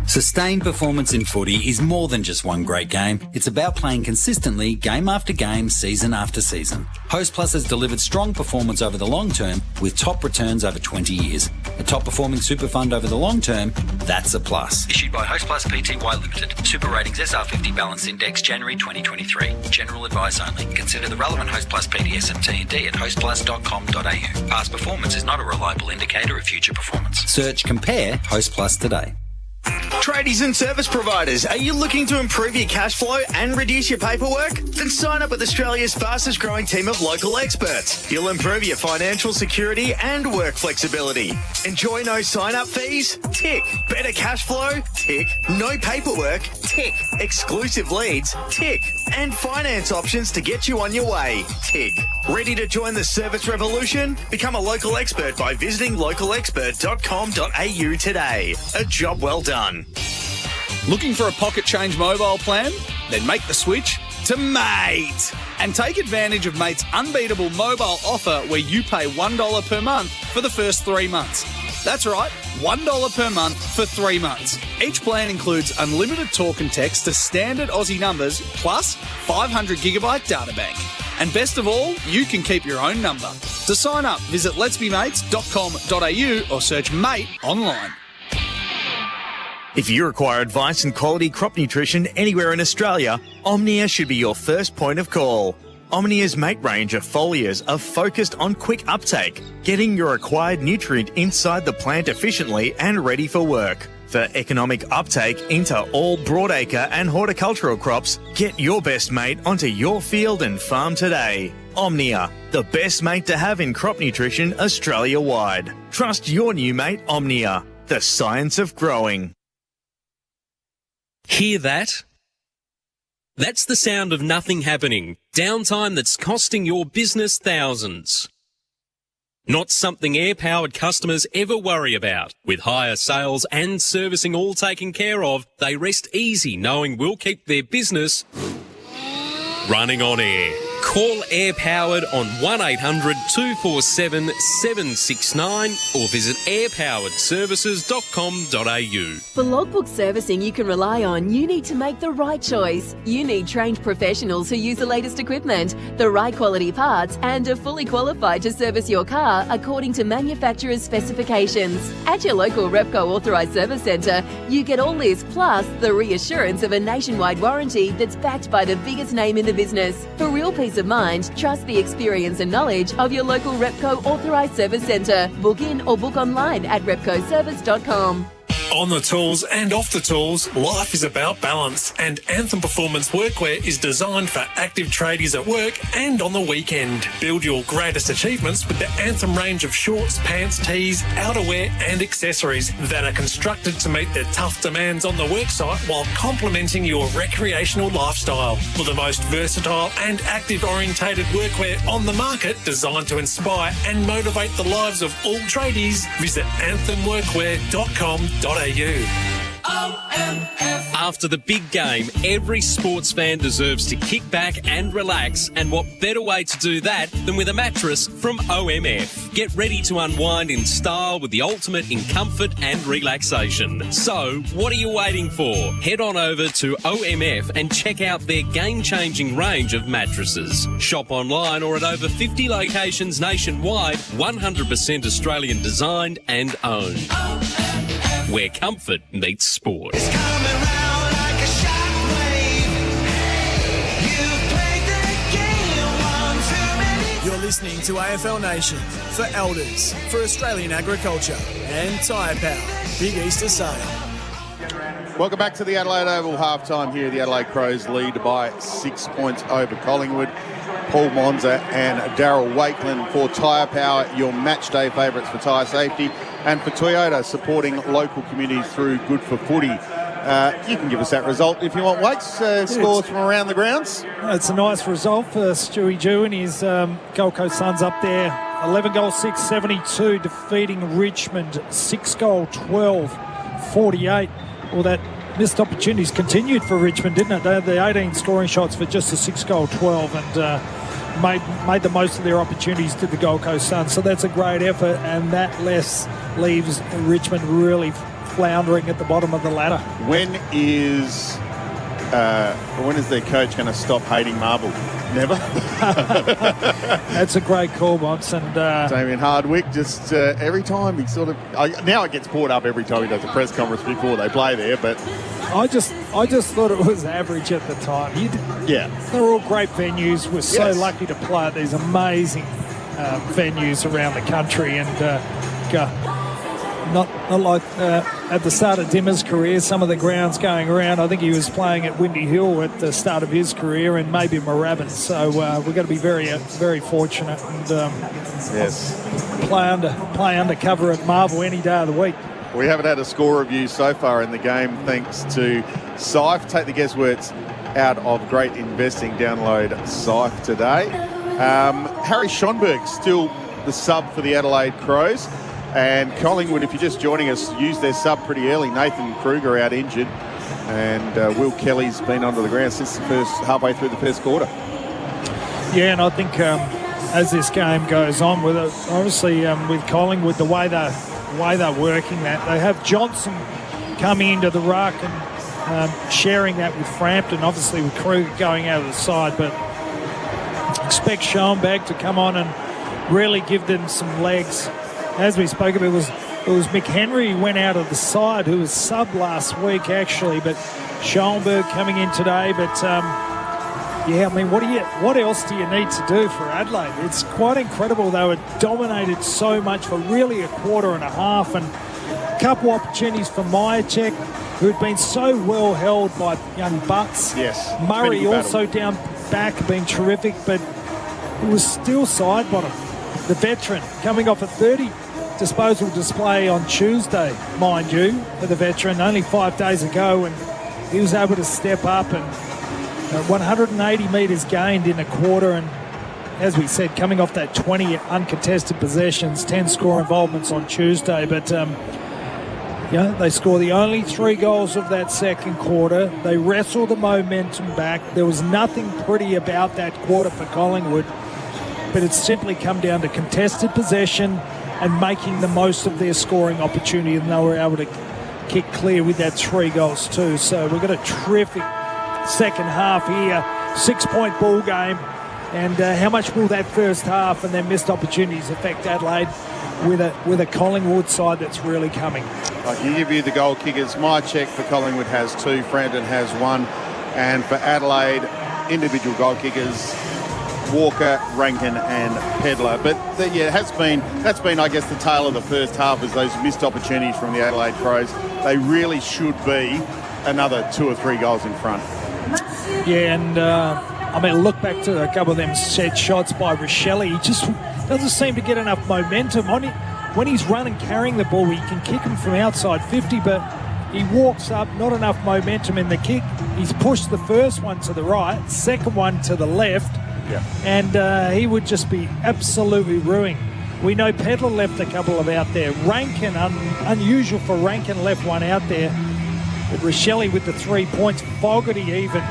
Sustained performance in footy is more than just one great game. It's about playing consistently, game after game, season after season. Host Plus has delivered strong performance over the long term with top returns over 20 years. A top performing super fund over the long term, that's a plus. Issued by Host Plus Pty Limited. Super Ratings SR50 Balance Index, January 2023. General advice only. Consider the relevant Host Plus PDS and TND at hostplus.com.au. Past performance is not a reliable indicator of future performance. Search Compare Host Plus today. Tradies and service providers, are you looking to improve your cash flow and reduce your paperwork? Then sign up with Australia's fastest growing team of local experts. You'll improve your financial security and work flexibility. Enjoy no sign-up fees? Tick. Better cash flow? Tick. No paperwork? Tick. Exclusive leads? Tick. And finance options to get you on your way? Tick. Ready to join the service revolution? Become a local expert by visiting localexpert.com.au today. A job well done. Looking for a pocket change mobile plan? Then make the switch to Mate and take advantage of Mate's unbeatable mobile offer where you pay $1 per month for the first 3 months. That's right, $1 per month for 3 months. Each plan includes unlimited talk and text to standard Aussie numbers plus 500 gigabyte data bank. And best of all, you can keep your own number. To sign up, visit letsbemates.com.au or search Mate online. If you require advice in quality crop nutrition anywhere in Australia, Omnia should be your first point of call. Omnia's Mate range of foliars are focused on quick uptake, getting your required nutrient inside the plant efficiently and ready for work. For economic uptake into all broadacre and horticultural crops, get your best mate onto your field and farm today. Omnia, the best mate to have in crop nutrition Australia-wide. Trust your new mate Omnia, the science of growing. Hear that? That's the sound of nothing happening. Downtime that's costing your business thousands. Not something air-powered customers ever worry about. With higher sales and servicing all taken care of, they rest easy knowing we'll keep their business running on air. Call Air Powered on 1800 247 769 or visit airpoweredservices.com.au. For logbook servicing you can rely on, you need to make the right choice. You need trained professionals who use the latest equipment, the right quality parts, and are fully qualified to service your car according to manufacturer's specifications. At your local Repco authorised service centre, you get all this plus the reassurance of a nationwide warranty that's backed by the biggest name in the business. For real peace of mind, trust the experience and knowledge of your local Repco authorised service centre. Book in or book online at repcoservice.com. On the tools and off the tools, life is about balance, and Anthem Performance Workwear is designed for active tradies at work and on the weekend. Build your greatest achievements with the Anthem range of shorts, pants, tees, outerwear and accessories that are constructed to meet the tough demands on the worksite while complementing your recreational lifestyle. With the most versatile and active-orientated workwear on the market, designed to inspire and motivate the lives of all tradies, visit anthemworkwear.com.au. After the big game, every sports fan deserves to kick back and relax, and what better way to do that than with a mattress from OMF. Get ready to unwind in style with the ultimate in comfort and relaxation. So, what are you waiting for? Head on over to OMF and check out their game-changing range of mattresses. Shop online or at over 50 locations nationwide, 100% Australian designed and owned. Where comfort meets sport. You're listening to AFL Nation for Elders, for Australian Agriculture and Tyre Power. Big Easter Sale. Welcome back to the Adelaide Oval halftime here. The Adelaide Crows lead by 6 points over Collingwood. Paul Monza and Daryl Wakeland for Tyre Power, your match day favourites for tyre safety, and for Toyota, supporting local communities through Good for Footy. You can give us that result if you want, Wakes. Scores from around the grounds. It's a nice result for Stewie Jew and his Gold Coast Suns up there. 11 goal 6, 72, defeating Richmond 6 goal 12, 48. Well, that missed opportunities continued for Richmond, didn't it? They had the 18 scoring shots for just a 6 goal 12 and made the most of their opportunities to the Gold Coast Suns. So that's a great effort, and that leaves Richmond really floundering at the bottom of the ladder. When is their coach going to stop hating Marvel? Never. That's a great call, Bonds. And Damien Hardwick, just every time he sort of now it gets brought up every time he does a press conference before they play there. But I just thought it was average at the time. Yeah, they're all great venues. We're so lucky to play at these amazing venues around the country, and not like at the start of Dimmer's career, some of the grounds going around. I think he was playing at Windy Hill at the start of his career, and maybe Moorabbin. So we're going to be very, very fortunate and play undercover at Marvel any day of the week. We haven't had a score review so far in the game, thanks to Syfe. Take the guessworks out of great investing. Download Syfe today. Harry Schonberg still the sub for the Adelaide Crows. And Collingwood, if you're just joining us, used their sub pretty early. Nathan Kruger out injured, and Will Kelly's been under the ground since halfway through the first quarter. Yeah, and I think as this game goes on, with with Collingwood, the way they're working that, they have Johnson coming into the ruck and sharing that with Frampton, obviously with Kruger going out of the side, but expect Schoenberg to come on and really give them some legs. As we spoke of, it was Mick Henry who went out of the side, who was sub last week actually, but Schoenberg coming in today. But what else do you need to do for Adelaide? It's quite incredible. They were dominated so much for really a quarter and a half, and a couple opportunities for Myercheck, who had been so well held by young Butts. Yes. Murray also down back, being terrific, but it was still side bottom. The veteran coming off a 30 disposal display on Tuesday, mind you, for the veteran, only 5 days ago, and he was able to step up and 180 metres gained in a quarter, and as we said, coming off that 20 uncontested possessions, 10 score involvements on Tuesday. But Yeah, they score the only 3 goals of that second quarter. They wrestle the momentum back. There was nothing pretty about that quarter for Collingwood, but it's simply come down to contested possession and making the most of their scoring opportunity, and they were able to kick clear with that 3 goals too. So we've got a terrific second half here, 6-point ball game. And how much will that first half and their missed opportunities affect Adelaide with a Collingwood side that's really coming? I can give you the goal kickers. My check for Collingwood has 2, Frampton has 1, and for Adelaide, individual goal kickers, Walker, Rankin and Pedler. But that's been, I guess, the tale of the first half, is those missed opportunities from the Adelaide Crows. They really should be another 2 or 3 goals in front. Yeah, and look back to a couple of them set shots by Rochelle. He just doesn't seem to get enough momentum on it. When he's running, carrying the ball, he can kick him from outside 50, but he walks up, not enough momentum in the kick. He's pushed the first one to the right, second one to the left, and he would just be absolutely ruining. We know Pedler left a couple of out there. Rankin, unusual for Rankin, left one out there. But Rochelle with the 3 points, Fogarty even.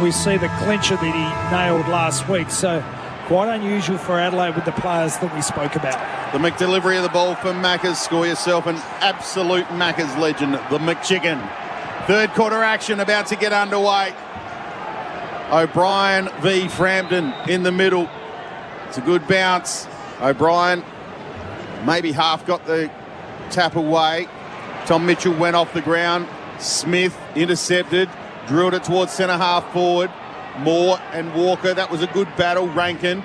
We see the clincher that he nailed last week. So quite unusual for Adelaide with the players that we spoke about. The McDelivery of the ball for Maccas. Score yourself an absolute Maccas legend, the McChicken. Third quarter action about to get underway. O'Brien v Frampton in the middle. It's a good bounce. O'Brien maybe half got the tap away. Tom Mitchell went off the ground. Smith intercepted. Drilled it towards centre-half forward. Moore and Walker. That was a good battle. Rankin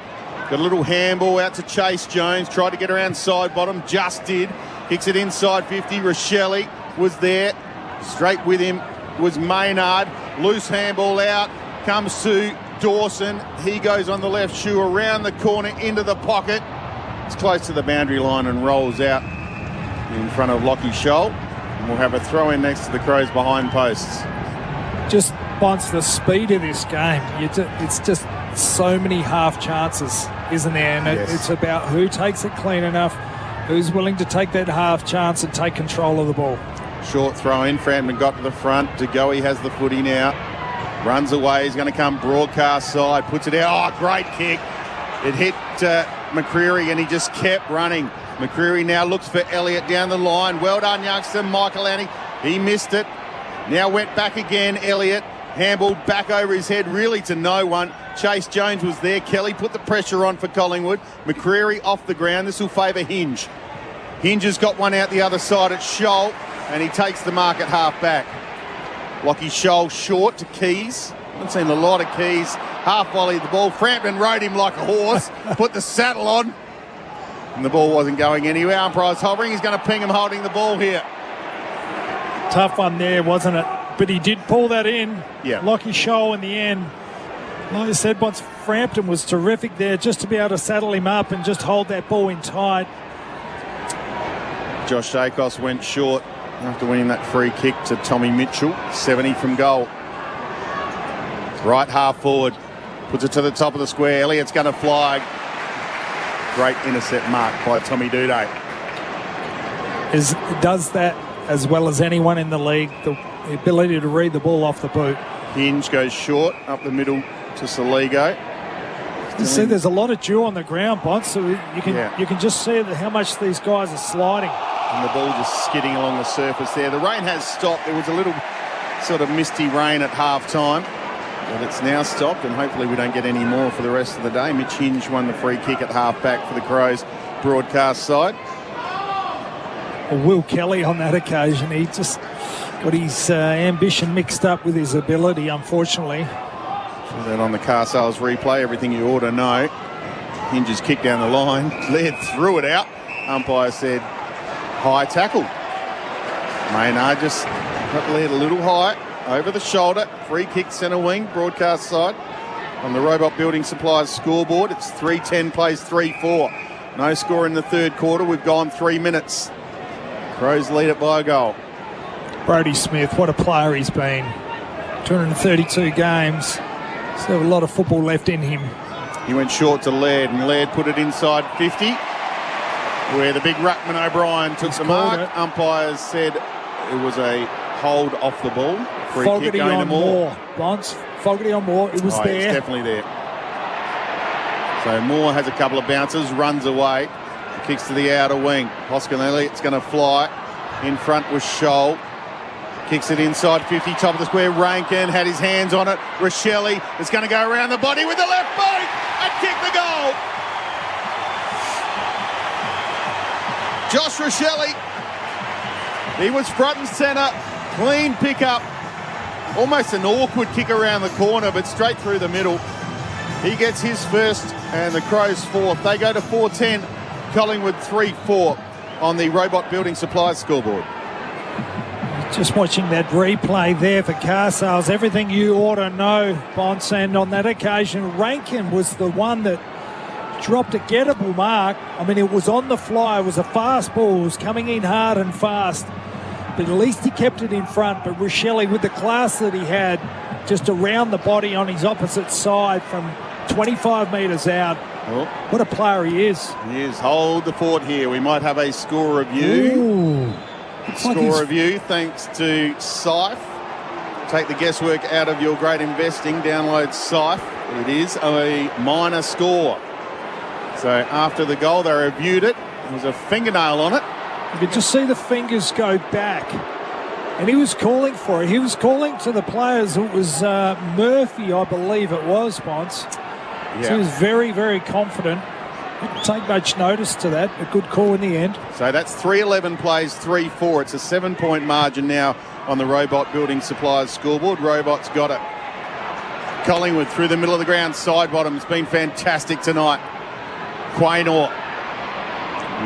got a little handball out to Chase Jones. Tried to get around side bottom. Just did. Kicks it inside 50. Rochelle was there. Straight with him was Maynard. Loose handball out. Comes to Dawson. He goes on the left shoe around the corner into the pocket. It's close to the boundary line and rolls out in front of Lockie Scholl. And we'll have a throw in next to the Crows behind posts. Just wants the speed of this game. It's just so many half chances, isn't there? And it's about who takes it clean enough, who's willing to take that half chance and take control of the ball. Short throw in. Frampton got to the front. DeGoey has the footy now. Runs away. He's going to come broadcast side. Puts it out. Oh, great kick. It hit McCreery and he just kept running. McCreery now looks for Elliott down the line. Well done, youngster. Michael Annie. He missed it. Now went back again, Elliott. Handballed back over his head, really to no one. Chase Jones was there. Kelly put the pressure on for Collingwood. McCreery off the ground. This will favour Hinge. Hinge has got one out the other side at Scholl, and he takes the mark at half back. Lockie Scholl short to Keys. Haven't seen a lot of Keys. Half volley the ball. Frampton rode him like a horse. Put the saddle on. And the ball wasn't going anywhere. Umpire's hovering. He's going to ping him holding the ball here. Tough one there, wasn't it? But he did pull that in. Yeah. Lockie Scholl in the end. Like I said, once Frampton was terrific there just to be able to saddle him up and just hold that ball in tight. Josh Dacos went short after winning that free kick to Tommy Mitchell. 70 from goal. Right half forward. Puts it to the top of the square. Elliott's going to fly. Great intercept mark by Tommy Duday. Does that as well as anyone in the league, the ability to read the ball off the boot. Hinge goes short up the middle to Saligo. You see there's a lot of dew on the ground, Bont, so you can just see how much these guys are sliding. And the ball just skidding along the surface there. The rain has stopped. There was a little sort of misty rain at half time, but it's now stopped, and hopefully we don't get any more for the rest of the day. Mitch Hinge won the free kick at half back for the Crows broadcast side. Will Kelly on that occasion, he just got his ambition mixed up with his ability, unfortunately. So then on the car sales replay, everything you ought to know. Hinge's kick down the line. Laird threw it out. Umpire said high tackle. Maynard just got Laird a little high, over the shoulder. Free kick centre wing, broadcast side. On the Robot Building Supplies scoreboard, it's 3-10 plays 3-4. No score in the third quarter. We've gone 3 minutes. Crows lead it by a goal. Brodie Smith, what a player he's been. 232 games. Still a lot of football left in him. He went short to Laird, and Laird put it inside 50, where the big ruckman O'Brien took the mark. Umpires said It was a hold off the ball. Free kick Fogarty going to on Moore. Bonds. Fogarty on Moore. It was there. It's definitely there. So Moore has a couple of bounces, runs away, kicks to the outer wing. Hoskin Elliott's going to fly. In front was Scholl. Kicks it inside 50, top of the square. Rankin had his hands on it. Rochelle is going to go around the body with the left boot and kick the goal. Josh Rochelle. He was front and centre. Clean pick-up. Almost an awkward kick around the corner, but straight through the middle. He gets his first and the Crows fourth. They go to 4-10. Collingwood 3-4 on the Robot Building Supplies scoreboard. Just watching that replay there for car sales, everything you ought to know, Bonds, and on that occasion, Rankin was the one that dropped a gettable mark. I mean, it was on the fly. It was a fast ball. It was coming in hard and fast. But at least he kept it in front. But Rochelle, with the class that he had, just around the body on his opposite side from 25 metres out. Oh. What a player he is. He is. Hold the fort here. We might have a score review. Ooh. Score review thanks to Syfe. Take the guesswork out of your great investing. Download Syfe. It is a minor score. So after the goal, they reviewed it. There was a fingernail on it. You could just see the fingers go back. And he was calling for it. He was calling to the players. It was Murphy, I believe it was, Bonds. Yeah. So he was very, very confident. Didn't take much notice to that. A good call in the end. So that's 3-11 plays, 3-4. It's a 7-point margin now on the Robot Building Supplies scoreboard. Robot's got it. Collingwood through the middle of the ground, side bottom. It's been fantastic tonight. Quaynor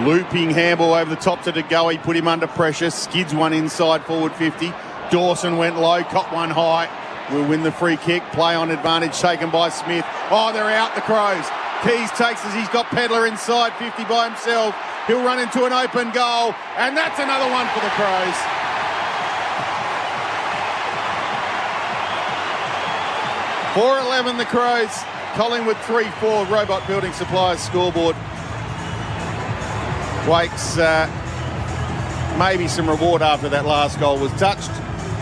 looping handball over the top to DeGoey, put him under pressure. Skids one inside forward 50. Dawson went low, caught one high. Will win the free kick. Play on advantage taken by Smith. Oh, they're out, the Crows. Keys takes as he's got Pedler inside 50 by himself. He'll run into an open goal, and that's another one for the Crows. .4-11 the Crows. Collingwood 3-4. Robot Building Supplies scoreboard. Wakes maybe some reward after that last goal was touched.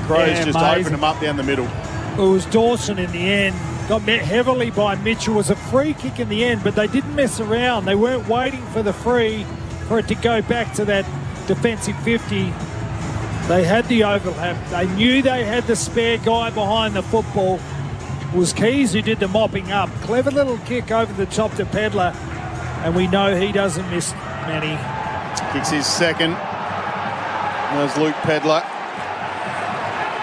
Crows just opened them up down the middle. It was Dawson in the end. Got met heavily by Mitchell. It was a free kick in the end, but they didn't mess around. They weren't waiting for the free for it to go back to that defensive 50. They had the overlap. They knew they had the spare guy behind the football. It was Keys who did the mopping up. Clever little kick over the top to Pedler, and we know he doesn't miss many. Kicks his second. There's Luke Pedler.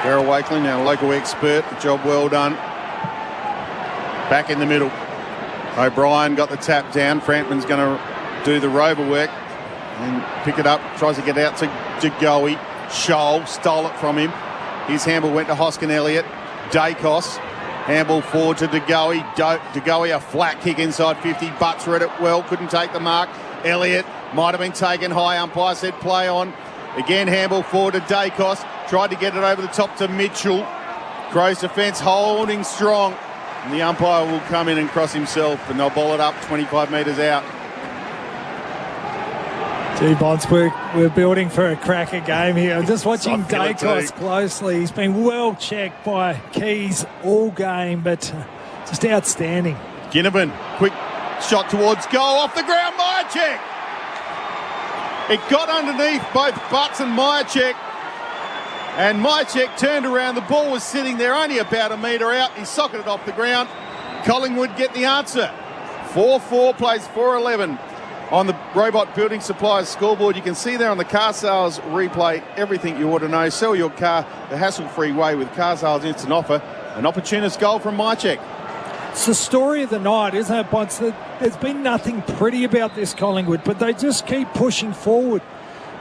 Darryl Wakeley, now a local expert. Job well done. Back in the middle. O'Brien got the tap down. Frampton's going to do the rover work and pick it up. Tries to get out to DeGoey. Scholl stole it from him. His handball went to Hoskin Elliott. Dacos. Handball forward to DeGoey. DeGoey a flat kick inside 50. Butts read it well. Couldn't take the mark. Elliott might have been taken high. Umpire said play on. Again, handball forward to Dacos. Tried to get it over the top to Mitchell. Crows defence holding strong. And the umpire will come in and cross himself, and they'll ball it up 25 metres out. Gee, Bonds, we're building for a cracker game here. I'm just watching Dacos closely. He's been well checked by Keys all game, but just outstanding. Ginnivan, quick shot towards goal, off the ground, Myercheck. It got underneath both Butts and Myercheck. And Myercheck turned around. The ball was sitting there only about a metre out. He socketed off the ground. Collingwood get the answer. 4-4 plays 4-11 on the Robot Building Supplies scoreboard. You can see there on the car sales replay everything you ought to know. Sell your car the hassle-free way with car sales instant offer. An opportunist goal from Myercheck. It's the story of the night, isn't it, Bonds? There's been nothing pretty about this Collingwood, but they just keep pushing forward.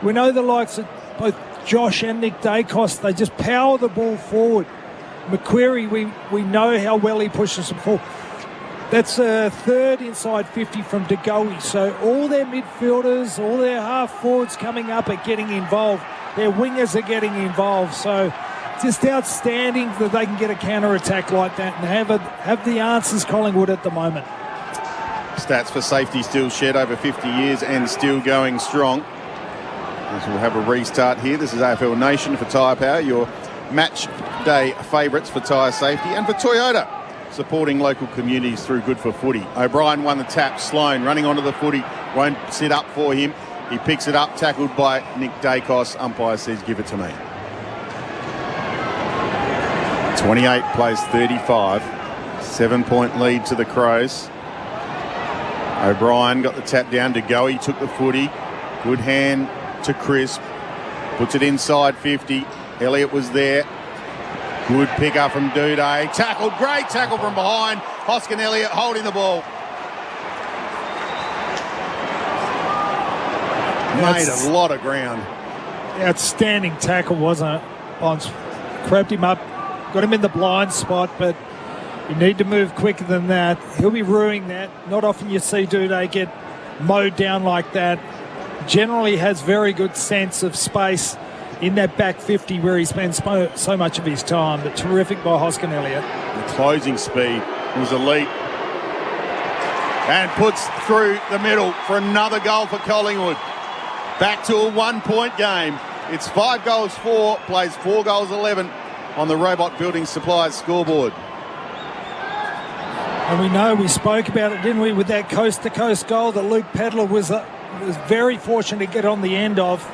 We know the likes of both Josh and Nick Dacos, they just power the ball forward. Macquarie, we know how well he pushes them forward. That's a third inside 50 from DeGoey. So all their midfielders, all their half forwards coming up are getting involved. Their wingers are getting involved. So just outstanding that they can get a counter-attack like that and have the answers, Collingwood, at the moment. Stats for safety still shed over 50 years and still going strong. as we'll have a restart here. This is AFL Nation for Tyre Power, your match day favourites for tyre safety, and for Toyota, supporting local communities through Good for Footy. O'Brien won the tap. Sloane running onto the footy, won't sit up for him. He picks it up, tackled by Nick Dacos. Umpire says, give it to me. 28 plays 35. 7-point lead to the Crows. O'Brien got the tap down to go. He took the footy. Good hand to Crisp. Puts it inside 50. Elliott was there. Good pick up from Duday. Tackled. Great tackle from behind. Hoskin Elliott holding the ball. Made a lot of ground. Outstanding tackle, wasn't it? Bonds crept him up, got him in the blind spot, but you need to move quicker than that. He'll be ruining that. Not often you see Duday get mowed down like that. Generally has very good sense of space in that back 50 where he spends so much of his time, but terrific by Hoskin Elliott. The closing speed was elite. And puts through the middle for another goal for Collingwood. Back to a 1-point game. It's 5 goals 4, plays 4 goals 11 on the Robot Building Supplies scoreboard. And we know, we spoke about it, didn't we, with that coast-to-coast goal that Luke Pedler was very fortunate to get on the end of,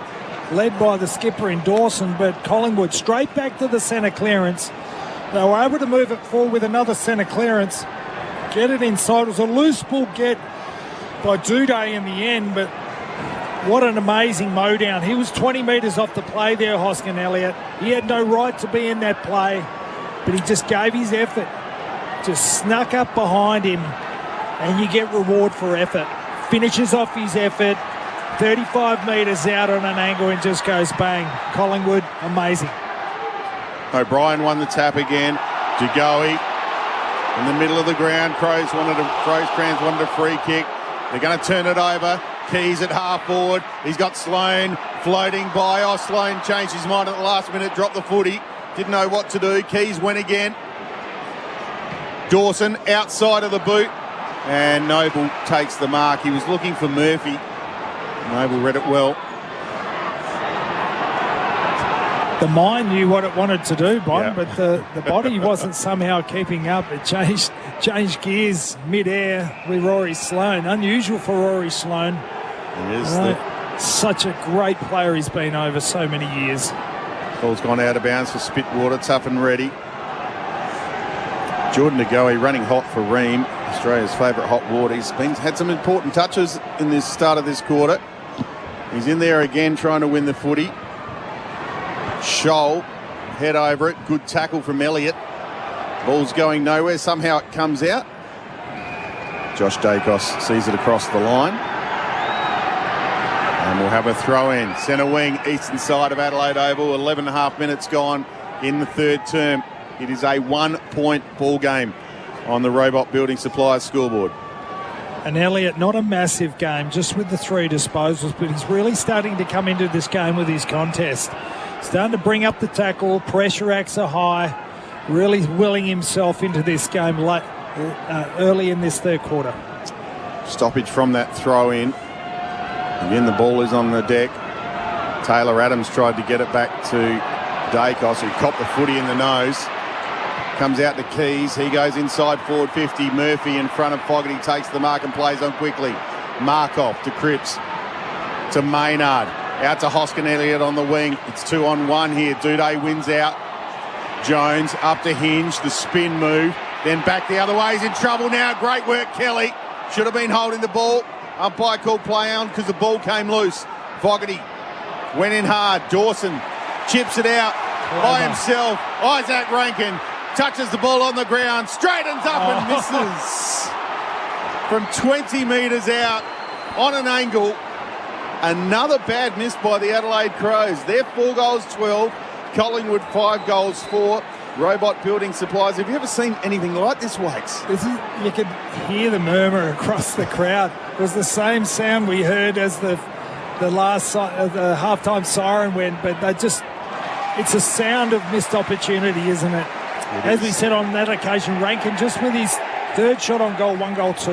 led by the skipper in Dawson, but Collingwood straight back to the centre clearance. They were able to move it forward with another centre clearance, get it inside. It was a loose ball get by Duday in the end, but what an amazing mow down. He was 20 metres off the play there, Hoskin Elliott. He had no right to be in that play, but he just gave his effort. Just snuck up behind him, and you get reward for effort. Finishes off his effort, 35 metres out on an angle and just goes bang. Collingwood, amazing. O'Brien won the tap again. Jagoe in the middle of the ground. Crows fans wanted a free kick. They're going to turn it over. Keys at half forward. He's got Sloane floating by. Oh, Sloane changed his mind at the last minute, dropped the footy. Didn't know what to do. Keys went again. Dawson outside of the boot. And Noble takes the mark. He was looking for Murphy. Noble read it well. The mind knew what it wanted to do, Bon, but the body wasn't somehow keeping up. It changed gears mid-air with Rory Sloane. Unusual for Rory Sloane. He is. Such a great player he's been over so many years. Ball's gone out of bounds for Spitwater, tough and ready. Jordan Nagoe running hot for Ream, Australia's favourite hot water. He's had some important touches in this start of this quarter. He's in there again trying to win the footy. Scholl, head over it. Good tackle from Elliott. Ball's going nowhere. Somehow it comes out. Josh Dacos sees it across the line. And we'll have a throw in. Centre wing, eastern side of Adelaide Oval. 11.5 minutes gone in the third term. It is a 1-point ball game on the Robot Building Supplies scoreboard. And Elliott, not a massive game, just with the 3 disposals, but he's really starting to come into this game with his contest. Starting to bring up the tackle, pressure acts are high, really willing himself into this game early in this third quarter. Stoppage from that throw in. Again, the ball is on the deck. Taylor Adams tried to get it back to Dacos, who copped the footy in the nose. Comes out to Keys. He goes inside forward 50. Murphy in front of Fogarty takes the mark and plays on quickly. Markov to Cripps. To Maynard. Out to Hoskin Elliott on the wing. It's 2-on-1 here. Duday wins out. Jones up to Hinge. The spin move. Then back the other way. He's in trouble now. Great work, Kelly. Should have been holding the ball. Umpire called play on because the ball came loose. Fogarty went in hard. Dawson chips it out by himself. Isaac Rankin touches the ball on the ground, straightens up and misses from 20 metres out on an angle. Another bad miss by the Adelaide Crows. They're 4 goals 12. Collingwood 5 goals 4. Robot Building Supplies. Have you ever seen anything like this, Wakes? You could hear the murmur across the crowd. It was the same sound we heard as the halftime siren went, but it's a sound of missed opportunity, isn't it? As we said on that occasion, Rankin just with his third shot on goal, 1 goal 2.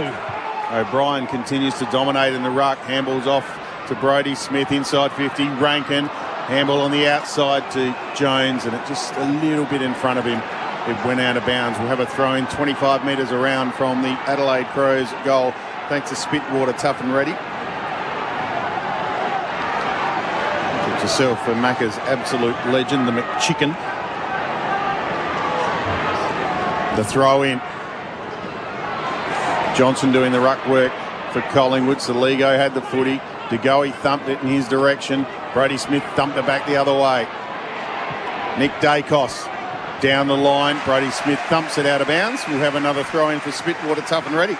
O'Brien continues to dominate in the ruck. Handballs off to Brodie Smith inside 50. Rankin, handball on the outside to Jones, and it just a little bit in front of him. It went out of bounds. We'll have a throw in 25 metres around from the Adelaide Crows goal, thanks to Spitwater, tough and ready. Get yourself for Macca's absolute legend, the McChicken. The throw in. Johnson doing the ruck work for Collingwood. Saligo had the footy. De Goey thumped it in his direction. Brodie Smith thumped it back the other way. Nick Dacos down the line. Brodie Smith thumps it out of bounds. We'll have another throw in for Spitwater, tough and ready.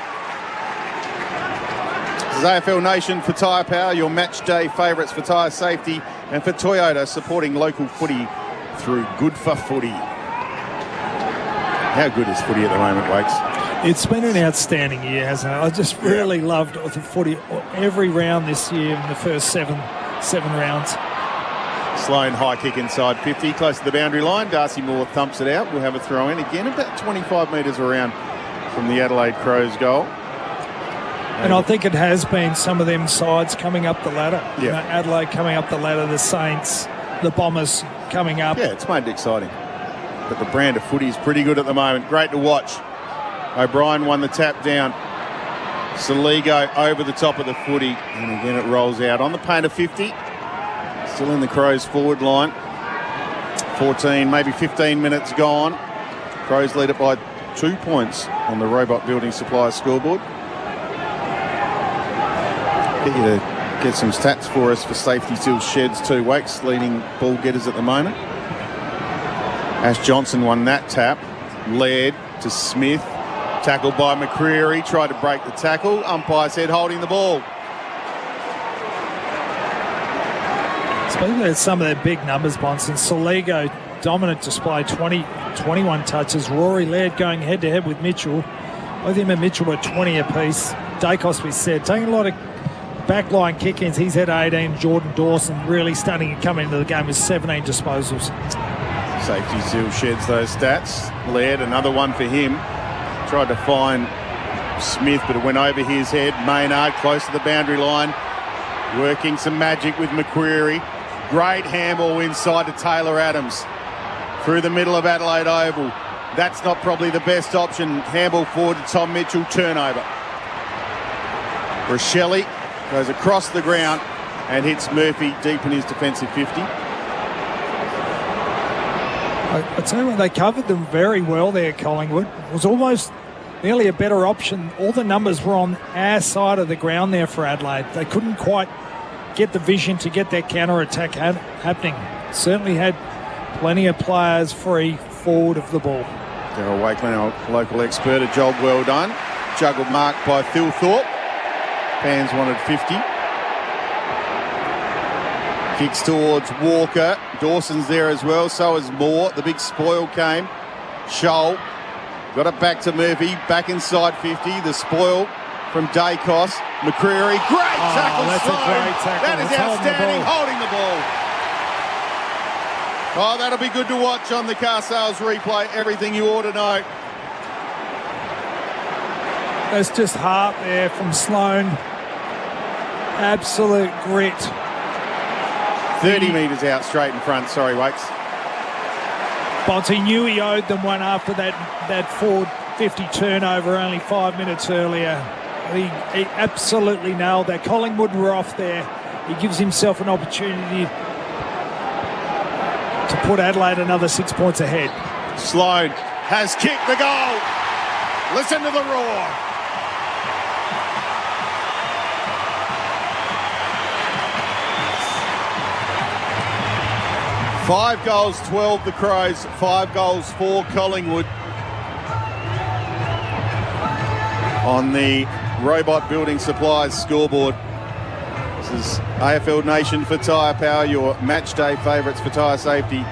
This is AFL Nation for Tyre Power, your match day favourites for tyre safety, and for Toyota, supporting local footy through Good for Footy. How good is footy at the moment, Wakes? It's been an outstanding year, hasn't it? I just really loved the footy every round this year in the first seven rounds. Sloan high kick inside 50, close to the boundary line. Darcy Moore thumps it out. We'll have a throw in again, about 25 metres around from the Adelaide Crows goal. And I think it has been some of them sides coming up the ladder. Yeah. You know, Adelaide coming up the ladder, the Saints, the Bombers coming up. Yeah, it's made it exciting. But the brand of footy is pretty good at the moment. Great to watch. O'Brien won the tap down. Saligo over the top of the footy. And again it rolls out on the paint of 50. Still in the Crows forward line. 14, maybe 15 minutes gone. Crows lead it by 2 points on the Robot Building Supplies scoreboard. Get you to get some stats for us for Safety Seal Sheds too. Wakes leading ball getters at the moment. Ash Johnson won that tap. Laird to Smith. Tackled by McCreery. Tried to break the tackle. Umpire said holding the ball. Speaking of some of their big numbers, Bonson, Saligo, dominant display, 21 touches. Rory Laird going head-to-head with Mitchell. Both him and Mitchell were 20 apiece. Dacos, we said, taking a lot of backline kick-ins. He's had 18. Jordan Dawson really starting to come into the game with 17 disposals. Safety Seal Sheds those stats. Laird, another one for him. Tried to find Smith, but it went over his head. Maynard close to the boundary line. Working some magic with McCreery. Great handball inside to Taylor Adams. Through the middle of Adelaide Oval. That's not probably the best option. Handball forward to Tom Mitchell. Turnover. Rochelle goes across the ground and hits Murphy deep in his defensive 50. I tell you what, they covered them very well there, Collingwood. It was almost nearly a better option. All the numbers were on our side of the ground there for Adelaide. They couldn't quite get the vision to get their counter-attack happening. Certainly had plenty of players free forward of the ball. Darryl Wakeman, our local expert, a job well done. Juggled mark by Phil Thorpe. Fans wanted 50. Kicks towards Walker. Dawson's there as well, so is Moore. The big spoil came. Scholl got it back to Murphy, back inside 50. The spoil from Dacos. McCreery, great tackle. That's Sloan. a great tackle. That is It's outstanding, holding the ball. Oh, that'll be good to watch on the car sales replay. Everything you ought to know. That's just heart there from Sloan. Absolute grit. 30 metres out straight in front. Sorry, Wakes. Bonte knew he owed them one after that forward 50 turnover only 5 minutes earlier. He absolutely nailed that. Collingwood were off there. He gives himself an opportunity to put Adelaide another 6 points ahead. Sloan has kicked the goal. Listen to the roar. Five goals, 12 the Crows, 5 goals for Collingwood. On the Robot Building Supplies scoreboard. This is AFL Nation for Tyre Power, your match day favourites for tyre safety,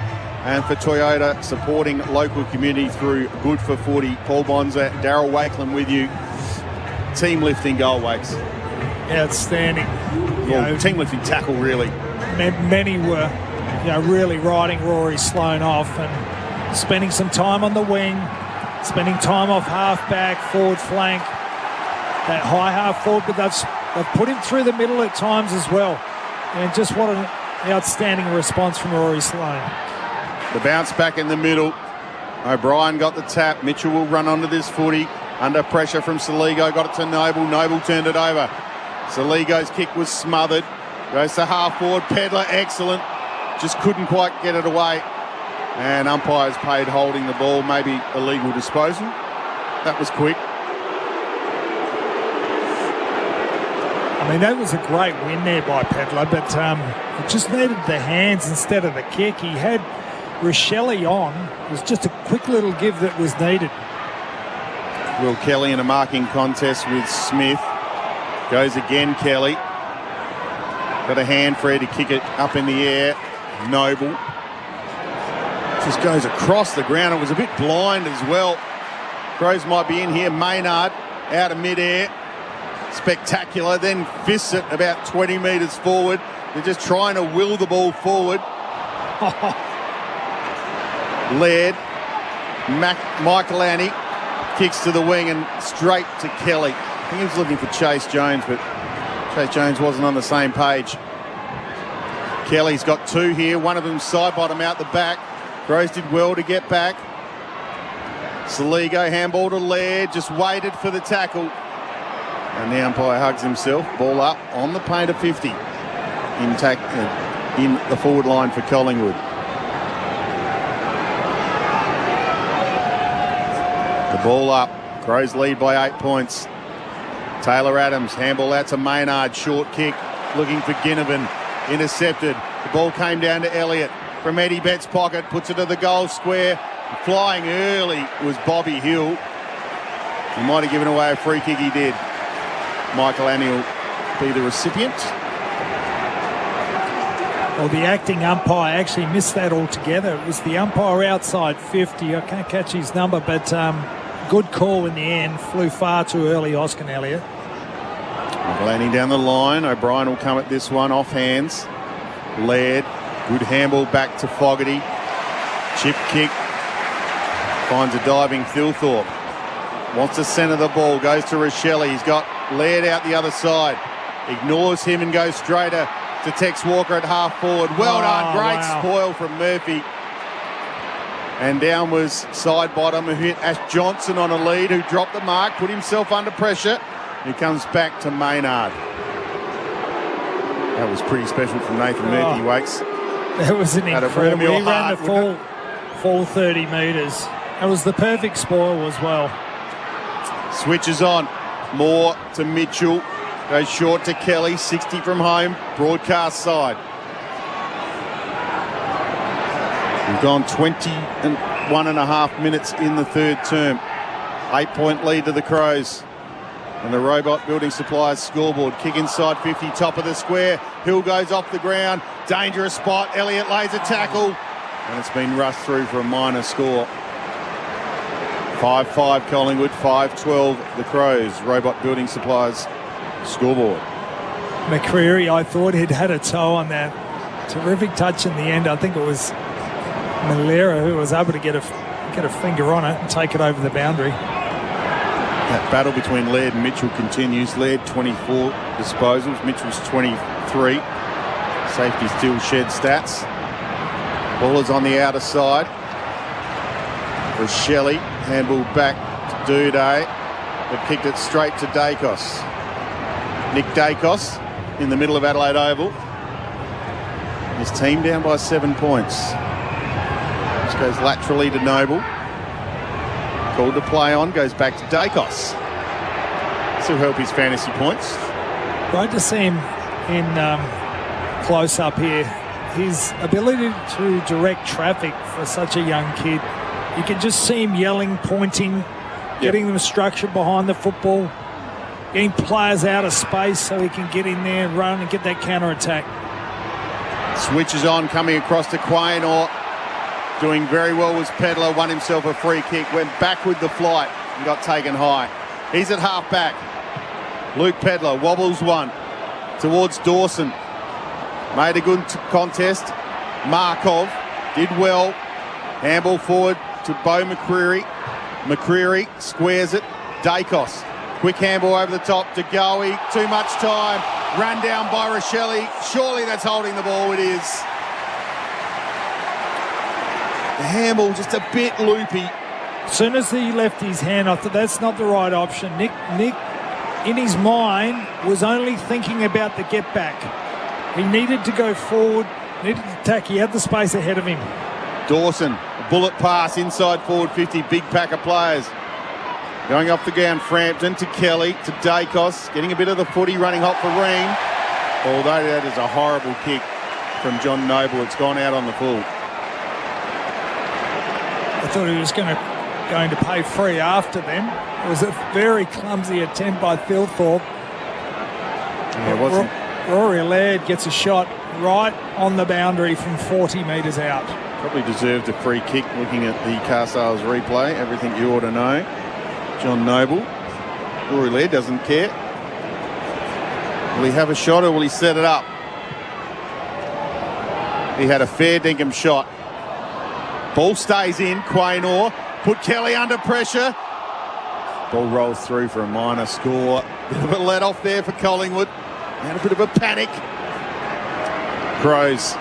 and for Toyota, supporting local community through Good for Footy. Paul Bonza, Darryl Wakeland with you. Team lifting goal, Wakes. Outstanding. Well, team lifting tackle, really. Many were, really riding Rory Sloan off and spending some time on the wing, spending time off half back, forward flank, that high half forward, but they've They've put him through the middle at times as well. And just what an outstanding response from Rory Sloane. The bounce back in the middle. O'Brien got the tap. Mitchell will run onto this footy. Under pressure from Saligo. Got it to Noble. Noble turned it over. Saligo's kick was smothered. Goes to half forward. Pedler, excellent. Just couldn't quite get it away. And umpires paid holding the ball. Maybe illegal disposal. That was quick. I mean, that was a great win there by Pedler, but it just needed the hands instead of the kick. He had Rochelle on. It was just a quick little give that was needed. Will Kelly in a marking contest with Smith. Goes again, Kelly. Got a hand free to kick it up in the air. Noble. Just goes across the ground. It was a bit blind as well. Crows might be in here. Maynard out of mid-air. Spectacular. Then fists it about 20 metres forward. They're just trying to will the ball forward. Laird. Michael Annie kicks to the wing and straight to Kelly. I think he was looking for Chase Jones, but Chase Jones wasn't on the same page. Kelly's got two here. One of them side bottom out the back. Crows did well to get back. Saligo handball to Laird. Just waited for the tackle. And the umpire hugs himself. Ball up on the paint of 50. In the forward line for Collingwood. The ball up. Crows lead by 8 points. Taylor Adams, handball out to Maynard. Short kick. Looking for Ginnivan. Intercepted. The ball came down to Elliott. From Eddie Bett's pocket. Puts it to the goal square. Flying early was Bobby Hill. He might have given away a free kick. He did. Michael Annie will be the recipient. Well, the acting umpire actually missed that altogether. It was the umpire outside 50. I can't catch his number, but good call in the end. Flew far too early, Oscar Elliott. Michael Annie down the line. O'Brien will come at this one off hands. Laird. Good handball back to Fogarty. Chip kick. Finds a diving Thilthorpe. Wants to centre the ball. Goes to Rochelle. He's got Laird out the other side. Ignores him and goes straighter to Tex Walker at half forward. Well done. Great spoil from Murphy. And down was side bottom who hit Ash Johnson on a lead, who dropped the mark, put himself under pressure. He comes back to Maynard. That was pretty special from Nathan Murphy, Wakes. That was an incredible. He ran the full 30 metres. That was the perfect spoil as well. Switches on. Moore to Mitchell. Goes short to Kelly. 60 from home. Broadcast side. We've gone 21 and a half minutes in the third term. 8-point lead to the Crows. And the Robot Building Supplies scoreboard. Kick inside 50, top of the square. Hill goes off the ground. Dangerous spot. Elliott lays a tackle. And it's been rushed through for a minor score. 5-5 Collingwood, 5-12 the Crows. Robot Building Supplies scoreboard. McCreary, I thought he'd had a toe on that. Terrific touch in the end. I think it was Malera who was able to get a finger on it and take it over the boundary. That battle between Laird and Mitchell continues. Laird 24 disposals, Mitchell's 23. Safety still shed stats. Ball is on the outer side. For Shelley, handball back to Duday, but kicked it straight to Dacos. Nick Dacos in the middle of Adelaide Oval. His team down by 7 points. This goes laterally to Noble. Called to play on, goes back to Dacos. This will help his fantasy points. Great to see him in close up here. His ability to direct traffic for such a young kid. You can just see him yelling, pointing, getting them structured behind the football, getting players out of space so he can get in there and run and get that counter-attack. Switches on, coming across to Quaynor. Doing very well was Pedler, won himself a free kick, went back with the flight and got taken high. He's at half-back. Luke Pedler wobbles one towards Dawson. Made a good contest. Markov did well. Handball forward to Bo McCreary. McCreary squares it. Dacos Quick handball over the top to Goey. Too much time. Run down by Rochelle. Surely that's holding the ball. It is. The handball just a bit loopy. As soon as he left his hand, I thought that's not the right option. Nick, in his mind, was only thinking about the get back. He needed to go forward, needed to attack. He had the space ahead of him. Dawson, a bullet pass inside forward 50, big pack of players. Going off the ground, Frampton to Kelly, to Dacos, getting a bit of the footy, running hot for Ream. Although that is a horrible kick from John Noble. It's gone out on the full. I thought he was going to pay free after them. It was a very clumsy attempt by Thilthorpe. Yeah, it wasn't. Rory Laird gets a shot right on the boundary from 40 metres out. Probably deserved a free kick looking at the Carsales replay. Everything you ought to know. John Noble. Rory Laird doesn't care. Will he have a shot or will he set it up? He had a fair dinkum shot. Ball stays in. Quaynor put Kelly under pressure. Ball rolls through for a minor score. Bit of a let off there for Collingwood. And a bit of a panic. Crows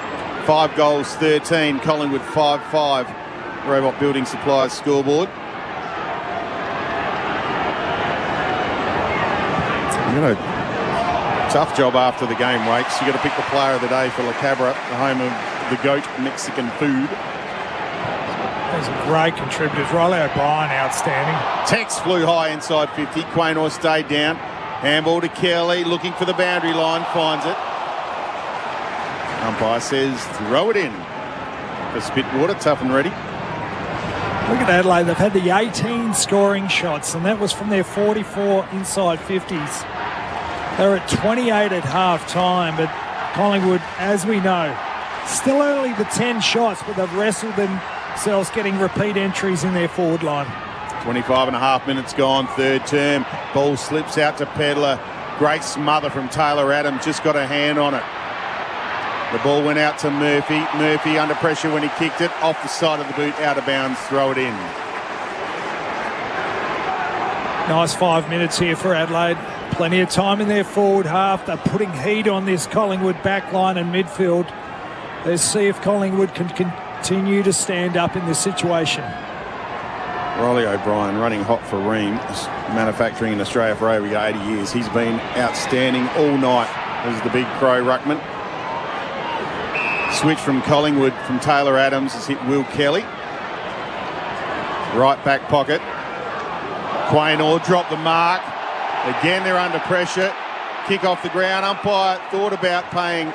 5 goals, 13. Collingwood 5-5. Robot Building Supplies scoreboard. You got a tough job after the game, Wakes. You got to pick the player of the day for La Cabra, the home of the GOAT Mexican food. Those are great contributors. Riley O'Brien, outstanding. Tex flew high inside 50. Quaynor stayed down. Handball to Kelly, looking for the boundary line, finds it. Umpire says throw it in. For Spitwater, tough and ready. Look at Adelaide. They've had the 18 scoring shots, and that was from their 44 inside 50s. They're at 28 at half-time, but Collingwood, as we know, still only the 10 shots, but they've wrestled themselves getting repeat entries in their forward line. 25 and a half minutes gone, third term. Ball slips out to Pedler. Great smother from Taylor Adams, just got a hand on it. The ball went out to Murphy. Murphy under pressure when he kicked it. Off the side of the boot, out of bounds, throw it in. Nice 5 minutes here for Adelaide. Plenty of time in their forward half. They're putting heat on this Collingwood back line and midfield. Let's see if Collingwood can continue to stand up in this situation. Riley O'Brien running hot for Ream, manufacturing in Australia for over 80 years. He's been outstanding all night as the big Crow ruckman. Switch from Collingwood from Taylor Adams has hit Will Kelly. Right back pocket. Quaynor dropped the mark. Again, they're under pressure. Kick off the ground. Umpire thought about paying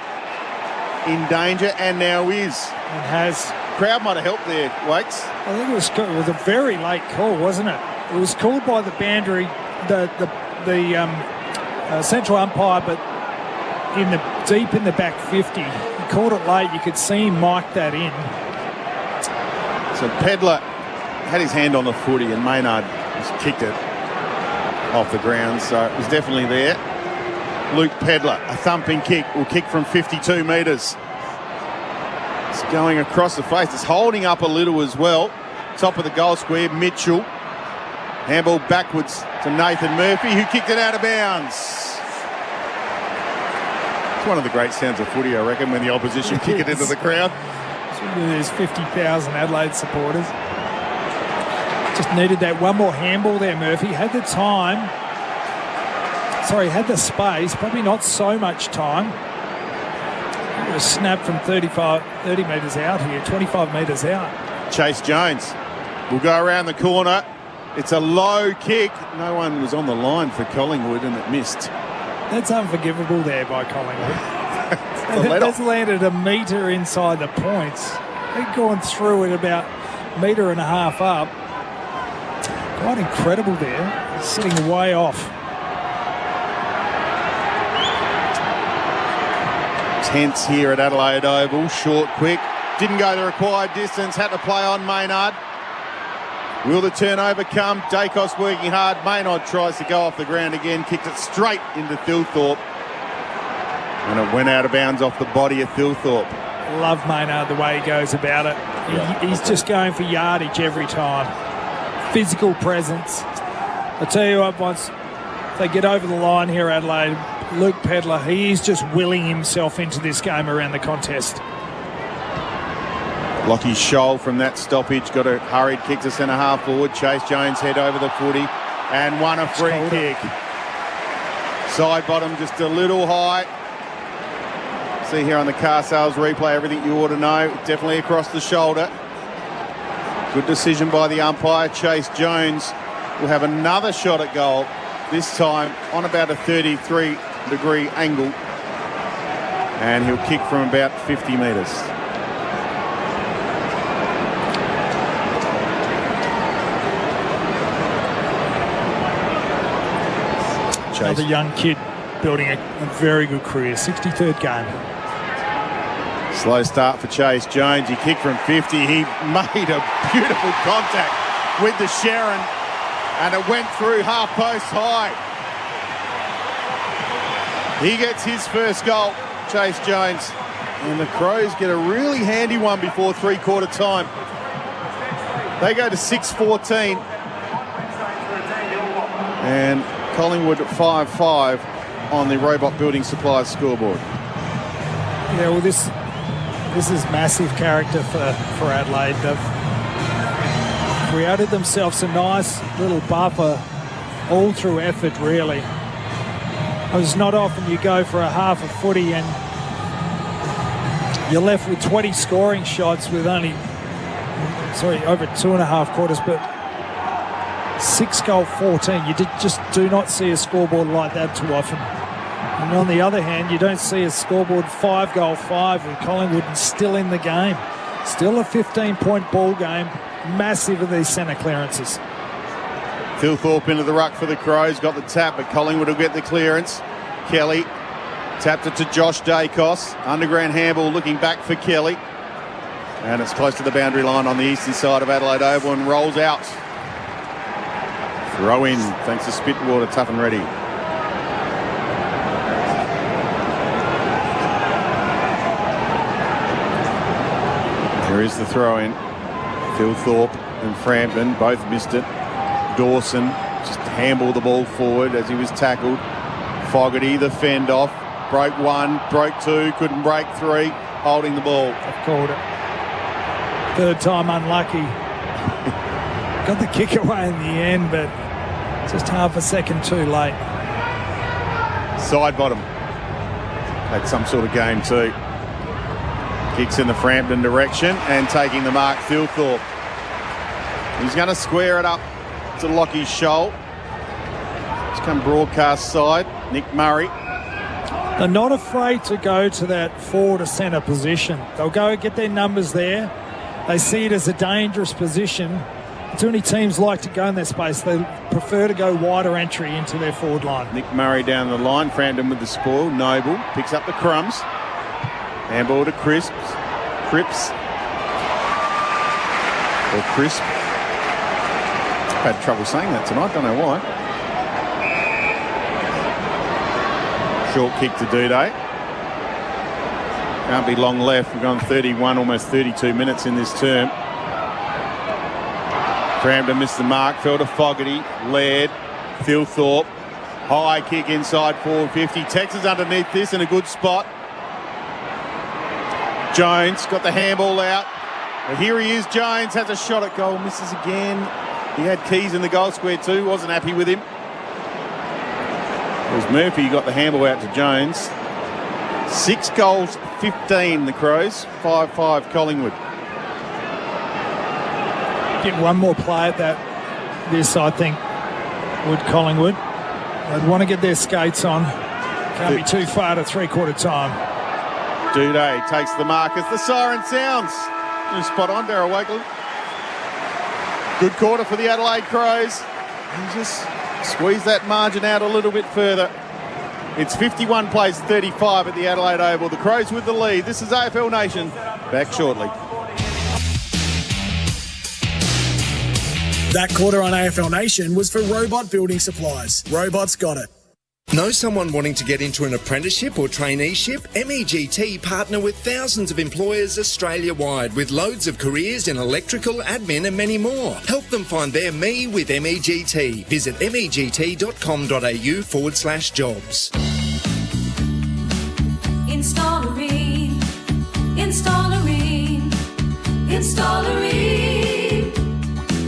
in danger and now is. It has. Crowd might have helped there, Wakes. I think it was a very late call, wasn't it? It was called by the boundary, the central umpire, but deep in the back 50. He called it late. You could see him mic that in. So Pedler had his hand on the footy and Maynard just kicked it off the ground, so it was definitely there. Luke Pedler, a thumping kick, will kick from 52 metres. It's going across the face. It's holding up a little as well. Top of the goal square, Mitchell. Handball backwards to Nathan Murphy, who kicked it out of bounds. It's one of the great sounds of footy, I reckon, when the opposition kick it into the crowd. There's 50,000 Adelaide supporters. Just needed that one more handball there, Murphy. Had the time. Sorry, had the space. Probably not so much time. It was snapped from 30 metres out here, 25 metres out. Chase Jones will go around the corner. It's a low kick. No one was on the line for Collingwood and it missed. That's unforgivable there by Collingwood. That's landed a metre inside the points. They've gone through it about a metre and a half up. Quite incredible there. Sitting way off. Tense here at Adelaide Oval. Short, quick. Didn't go the required distance. Had to play on Maynard. Will the turnover come? Dacos working hard. Maynard tries to go off the ground again. Kicked it straight into Thilthorpe. And it went out of bounds off the body of Thilthorpe. Love Maynard the way he goes about it. He's just going for yardage every time. Physical presence. I tell you what, once If they get over the line here, Adelaide, Luke Pedler, he is just willing himself into this game around the contest. Lockie Scholl from that stoppage got a hurried kick to centre half forward. Chase Jones head over the footy and won a free kick. Side bottom just a little high. See here on the car sales replay everything you ought to know. Definitely across the shoulder. Good decision by the umpire. Chase Jones will have another shot at goal, this time on about a 33-degree angle. And he'll kick from about 50 metres. Another young kid building a very good career. 63rd game. Slow start for Chase Jones. He kicked from 50. He made a beautiful contact with the Sharon, and it went through half post high. He gets his first goal, Chase Jones. And the Crows get a really handy one before three-quarter time. They go to 6-14. And Collingwood at 5-5 on the Robot Building Supplies scoreboard. Yeah, well, this is massive character for Adelaide. They've created themselves a nice little buffer all through effort, really. It's not often you go for a half a footy and you're left with 20 scoring shots with over 2.5 quarters, but 6-14. You just do not see a scoreboard like that too often. And on the other hand, you don't see a scoreboard 5-5 with Collingwood and still in the game. Still a 15-point ball game. Massive of these centre clearances. Phil Thorpe into the ruck for the Crows. Got the tap, but Collingwood will get the clearance. Kelly tapped it to Josh Dacos. Underground handball looking back for Kelly. And it's close to the boundary line on the eastern side of Adelaide Oval and rolls out. Throw in, thanks to Spitwater, tough and ready. There is the throw in. Phil Thorpe and Frampton both missed it. Dawson just handballed the ball forward as he was tackled. Fogarty, the fend off. Broke one, broke two, couldn't break three. Holding the ball. I've called it. Third time unlucky. Got the kick away in the end, but just half a second too late. Side bottom. Had some sort of game too. Kicks in the Frampton direction and taking the mark, Phil Thorpe. He's going to square it up to Lockie Scholl. It's come broadcast side, Nick Murray. They're not afraid to go to that forward to centre position. They'll go get their numbers there. They see it as a dangerous position. Too many teams like to go in their space. They prefer to go wider entry into their forward line. Nick Murray down the line. Frampton with the spoil. Noble picks up the crumbs. Handball to Cripps. Or Crisp. I've had trouble saying that tonight. Don't know why. Short kick to Duday. Can't be long left. We've gone 31, almost 32 minutes in this term. Frampton missed the mark. Fell to Fogarty. Laird. Phil Thorpe. High kick inside forward 50. Texas underneath this in a good spot. Jones got the handball out. Well, here he is. Jones has a shot at goal. Misses again. He had Keys in the goal square too. Wasn't happy with him. It was Murphy who got the handball out to Jones. 6 goals, 15 the Crows. 5-5 Collingwood. Get one more play at that. This, I think, would Collingwood. They'd want to get their skates on. Can't be too far to three-quarter time. Duday takes the mark as the siren sounds. Spot on, Darryl Wakely. Good quarter for the Adelaide Crows. And just squeeze that margin out a little bit further. It's 51 plays 35 at the Adelaide Oval. The Crows with the lead. This is AFL Nation. Back shortly. That quarter on AFL Nation was for Robot Building Supplies. Robots got it. Know someone wanting to get into an apprenticeship or traineeship? MEGT partner with thousands of employers Australia-wide with loads of careers in electrical, admin and many more. Help them find their me with MEGT. Visit meg.com.au/jobs. Installerine, Installerine, Installerine.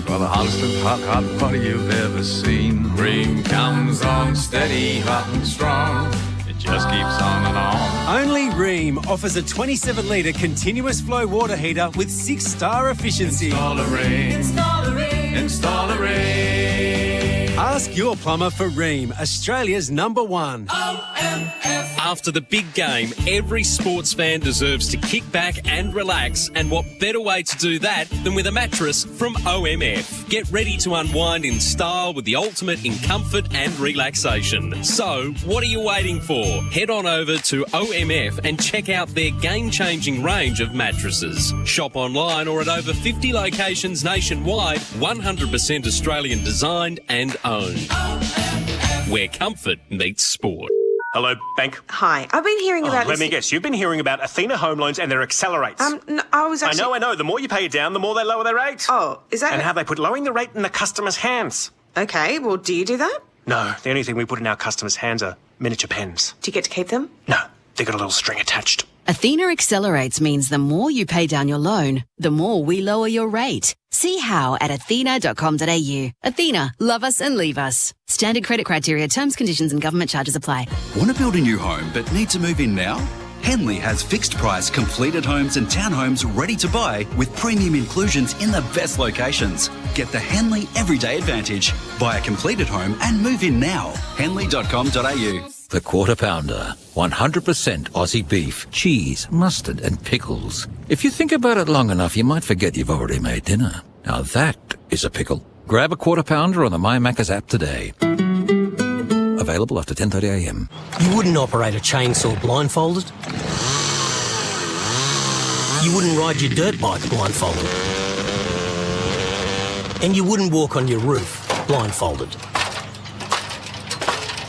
For the hottest of hot party you've ever seen. Ream comes on steady, hot and strong. It just keeps on and on. Only Ream offers a 27-litre continuous flow water heater with 6-star efficiency. Installerine, Installerine, Installerine. Ask your plumber for Ream, Australia's #1. After the big game, every sports fan deserves to kick back and relax, and what better way to do that than with a mattress from OMF. Get ready to unwind in style with the ultimate in comfort and relaxation. So, what are you waiting for? Head on over to OMF and check out their game-changing range of mattresses. Shop online or at over 50 locations nationwide, 100% Australian designed and owned. Where comfort meets sport. Hello, Bank. Hi, I've been hearing about Let this. me guess, you've been hearing about Athena Home Loans and their accelerates. No, I was actually... I know. The more you pay it down, the more they lower their rate. Oh, is that... And how they put lowering the rate in the customer's hands. Okay, well, do you do that? No, the only thing we put in our customers' hands are miniature pens. Do you get to keep them? No, they've got a little string attached. Athena Accelerates means the more you pay down your loan, the more we lower your rate. See how at athena.com.au. Athena, love us and leave us. Standard credit criteria, terms, conditions and government charges apply. Want to build a new home but need to move in now? Henley has fixed price completed homes and townhomes ready to buy with premium inclusions in the best locations. Get the Henley Everyday Advantage. Buy a completed home and move in now. Henley.com.au. The Quarter Pounder. 100% Aussie beef, cheese, mustard and pickles. If you think about it long enough, you might forget you've already made dinner. Now that is a pickle. Grab a Quarter Pounder on the My Macca's app today. Available after 10:30am. You wouldn't operate a chainsaw blindfolded. You wouldn't ride your dirt bike blindfolded. And you wouldn't walk on your roof blindfolded.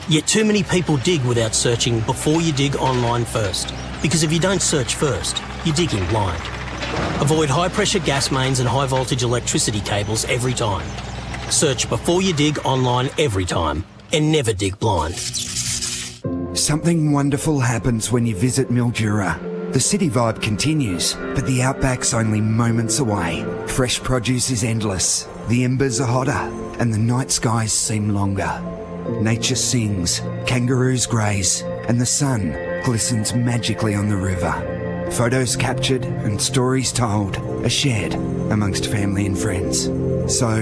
Yet too many people dig without searching before you dig online first. Because if you don't search first, you're digging blind. Avoid high-pressure gas mains and high-voltage electricity cables every time. Search before you dig online every time. And never dig blind. Something wonderful happens when you visit Mildura. The city vibe continues, but the outback's only moments away. Fresh produce is endless, the embers are hotter, and the night skies seem longer. Nature sings, kangaroos graze, and the sun glistens magically on the river. Photos captured and stories told are shared amongst family and friends. So,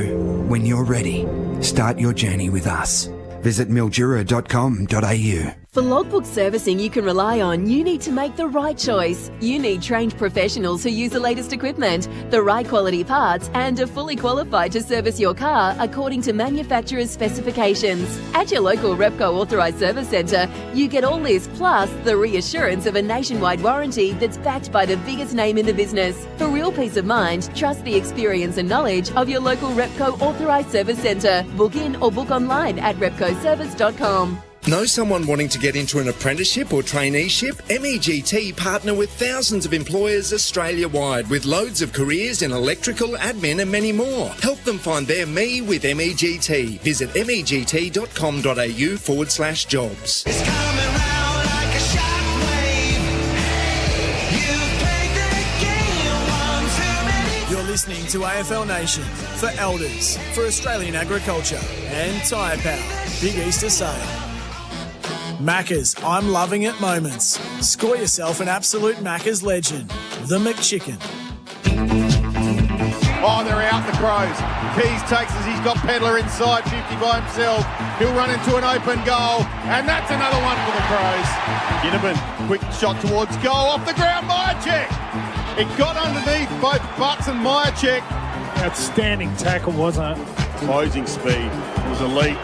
when you're ready, start your journey with us. Visit mildura.com.au. For logbook servicing you can rely on, you need to make the right choice. You need trained professionals who use the latest equipment, the right quality parts, and are fully qualified to service your car according to manufacturer's specifications. At your local Repco authorised service centre, you get all this plus the reassurance of a nationwide warranty that's backed by the biggest name in the business. For real peace of mind, trust the experience and knowledge of your local Repco authorised service centre. Book in or book online at repcoservice.com. Know someone wanting to get into an apprenticeship or traineeship? MEGT partner with thousands of employers Australia-wide with loads of careers in electrical, admin and many more. Help them find their me with MEGT. Visit meg.com.au/jobs. You're listening to AFL Nation for Elders, for Australian Agriculture and Tyre Power. Big Easter Sale. Macca's I'm Loving It moments. Score yourself an absolute Macca's legend, the McChicken. Oh, they're out, the Crows. Keys takes us. He's got Pedler inside 50 by himself. He'll run into an open goal, and that's another one for the Crows. Ginnivan, quick shot towards goal, off the ground, Myercheck. It got underneath both Butts and Myercheck. Outstanding tackle, wasn't it? Closing speed was elite.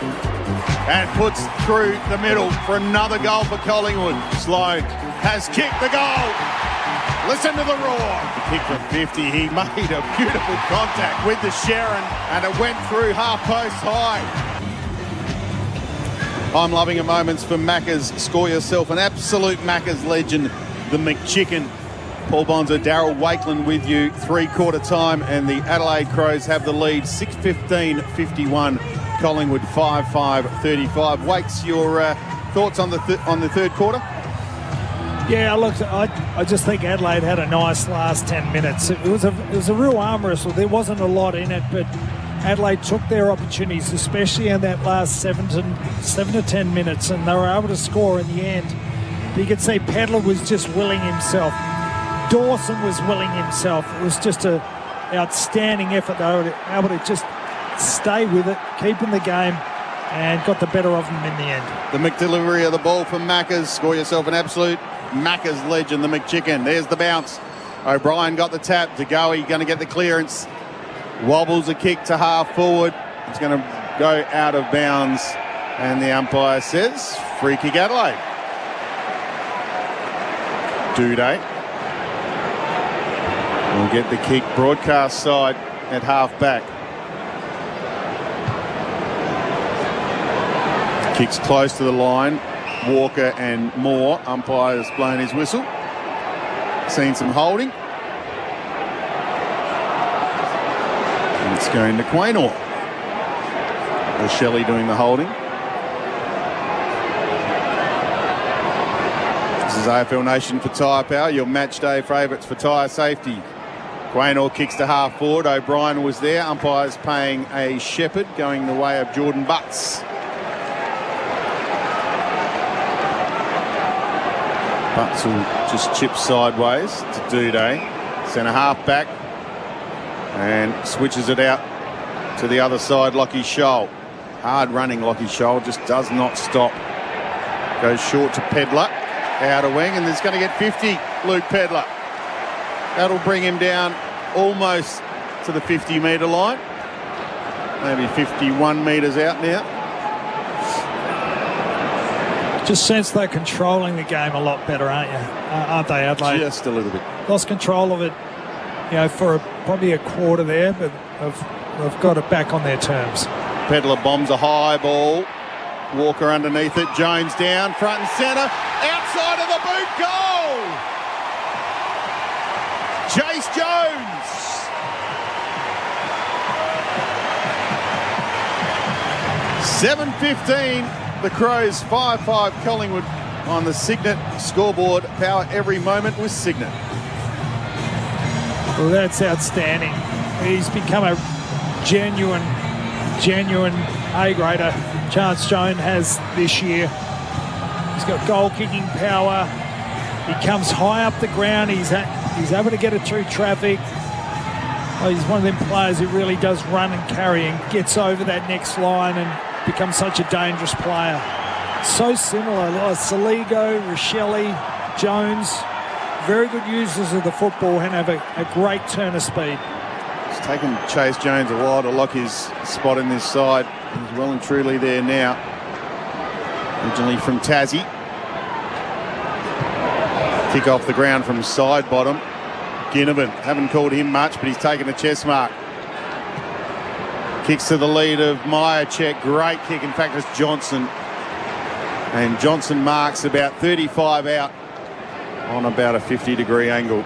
And puts through the middle for another goal for Collingwood. Sloan has kicked the goal. Listen to the roar. The kick from 50. He made a beautiful contact with the Sharon, and it went through half post high. I'm loving it moments for Macca's. Score yourself an absolute Macca's legend, the McChicken. Paul Bonza, Darryl Wakeland with you. 3/4 time, and the Adelaide Crows have the lead. 6:15:51. Collingwood 5:35. Wakes, your thoughts on the third quarter? Yeah, look, I just think Adelaide had a nice last 10 minutes. It was a real arm wrestle. There wasn't a lot in it, but Adelaide took their opportunities, especially in that last 7 to 10 minutes, and they were able to score in the end. You could see Pedler was just willing himself. Dawson was willing himself. It was just an outstanding effort. They were able to just stay with it, keep in the game, and got the better of them in the end. The McDelivery of the ball from Macca's. Score yourself an absolute Macca's legend, the McChicken. There's the bounce. O'Brien got the tap. DeGoey going to get the clearance. Wobbles a kick to half forward. It's going to go out of bounds, and the umpire says free kick Adelaide. Duday will get the kick broadcast side at half back. Kicks close to the line. Walker and Moore. Umpire's blown his whistle. Seen some holding. And it's going to Quaynor. Shelley doing the holding. This is AFL Nation for Tyre Power, your match day favourites for tyre safety. Quaynor kicks to half forward. O'Brien was there. Umpire's paying a Shepherd, going the way of Jordan Butts. Butts will just chip sideways to Duday. Centre half back. And switches it out to the other side, Lockie Scholl. Hard running Lockie Scholl, just does not stop. Goes short to Pedler. Outer wing, and there's going to get 50, Luke Pedler. That'll bring him down almost to the 50-metre line. Maybe 51 metres out now. Just sense they're controlling the game a lot better, aren't they, Adelaide? Just a little bit. Lost control of it, for probably a quarter there, but they've got it back on their terms. Pedler bombs a high ball. Walker underneath it. Jones down, front and centre. Outside of the boot, goal! Chase Jones. $7:15. The Crows 5-5 Collingwood on the Signet scoreboard. Power every moment with Signet. Well, that's outstanding. He's become a genuine A-grader. Chance Jones has this year. He's got goal-kicking power. He comes high up the ground. He's able to get it through traffic. He's one of them players who really does run and carry and gets over that next line and becomes such a dangerous player. So similar, like Saligo, Rochelle, Jones, very good users of the football and have a great turn of speed. It's taken Chase Jones a while to lock his spot in this side. He's well and truly there now. Originally from Tassie. Kick off the ground from side bottom. Ginnivan, haven't called him much, but he's taken a chest mark. Kicks to the lead of Myercheck. Great kick. In fact, it's Johnson. And Johnson marks about 35 out on about a 50-degree angle.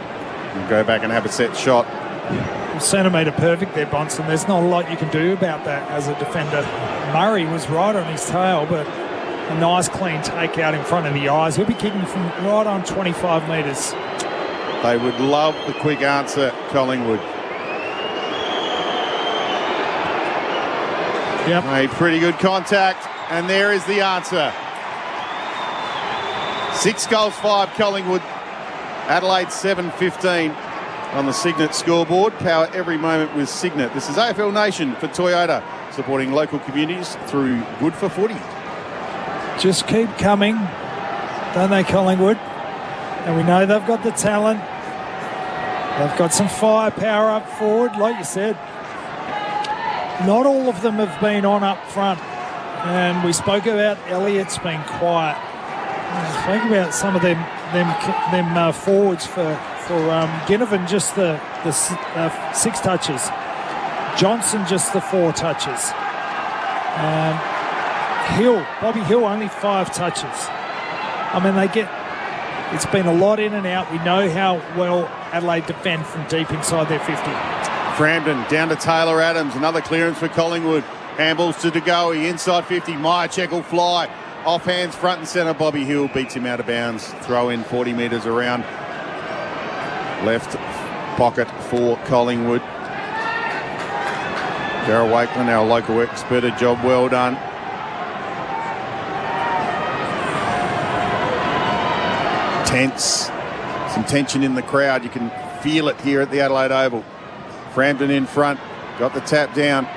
We'll go back and have a set shot. Centimetre perfect there, Bonson. There's not a lot you can do about that as a defender. Murray was right on his tail, but a nice clean take out in front of the eyes. He'll be kicking from right on 25 metres. They would love the quick answer, Collingwood. Yep. A pretty good contact, and there is the answer. 6 goals, 5 Collingwood. Adelaide 7:15 on the Signet scoreboard. Power every moment with Signet. This is AFL Nation for Toyota, supporting local communities through Good for Footy. Just keep coming, don't they, Collingwood? And we know they've got the talent. They've got some firepower up forward, like you said. Not all of them have been on up front. And we spoke about Elliott's been quiet. We spoke about some of them forwards for Ginnivan, just the 6 touches. Johnson, just the 4 touches. Bobby Hill, only 5 touches. I mean, it's been a lot in and out. We know how well Adelaide defend from deep inside their 50. Frampton down to Taylor Adams. Another clearance for Collingwood. Handballs to De Goey, inside 50. Myercheck will fly. Off hands, front and centre. Bobby Hill beats him out of bounds. Throw in 40 metres around. Left pocket for Collingwood. Darryl Wakeland, our local expert, a job well done. Tense. Some tension in the crowd. You can feel it here at the Adelaide Oval. Frampton in front. Got the tap down.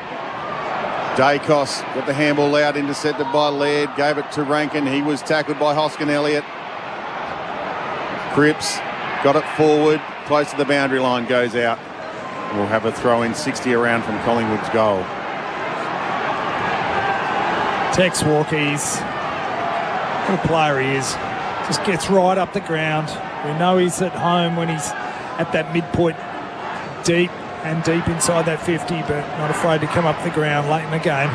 Dacos got the handball out, intercepted by Laird, gave it to Rankin. He was tackled by Hoskin Elliott. Cripps got it forward, close to the boundary line, goes out. We'll have a throw in 60 around from Collingwood's goal. Tex Walker, what a player he is. Just gets right up the ground. We know he's at home when he's at that midpoint deep inside that 50, but not afraid to come up the ground late in the game.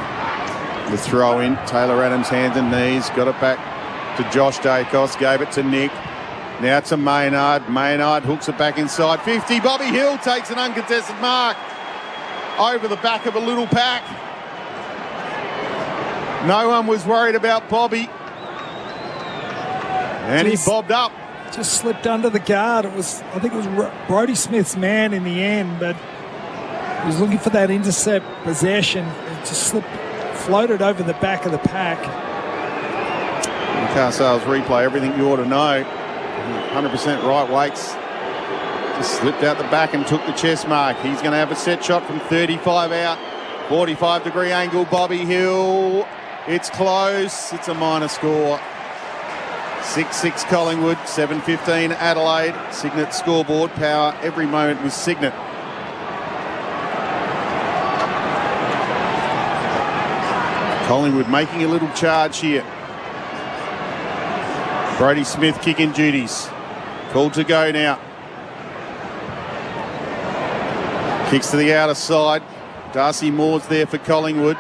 The throw in, Taylor Adams, hands and knees, got it back to Josh Dacos, gave it to Nick. Now to Maynard. Maynard hooks it back inside 50. Bobby Hill takes an uncontested mark over the back of a little pack. No one was worried about Bobby. And he bobbed up. Just slipped under the guard. I think it was Brodie Smith's man in the end, but he was looking for that intercept possession. It just floated over the back of the pack. Carsales replay, everything you ought to know. 100% right. Wakes just slipped out the back and took the chest mark. He's going to have a set shot from 35 out. 45-degree angle, Bobby Hill. It's close. It's a minor score. 6-6 Collingwood, 7-15 Adelaide. Signet scoreboard, power every moment with Signet. Collingwood making a little charge here. Brodie Smith kicking duties. Called to go now. Kicks to the outer side. Darcy Moore's there for Collingwood.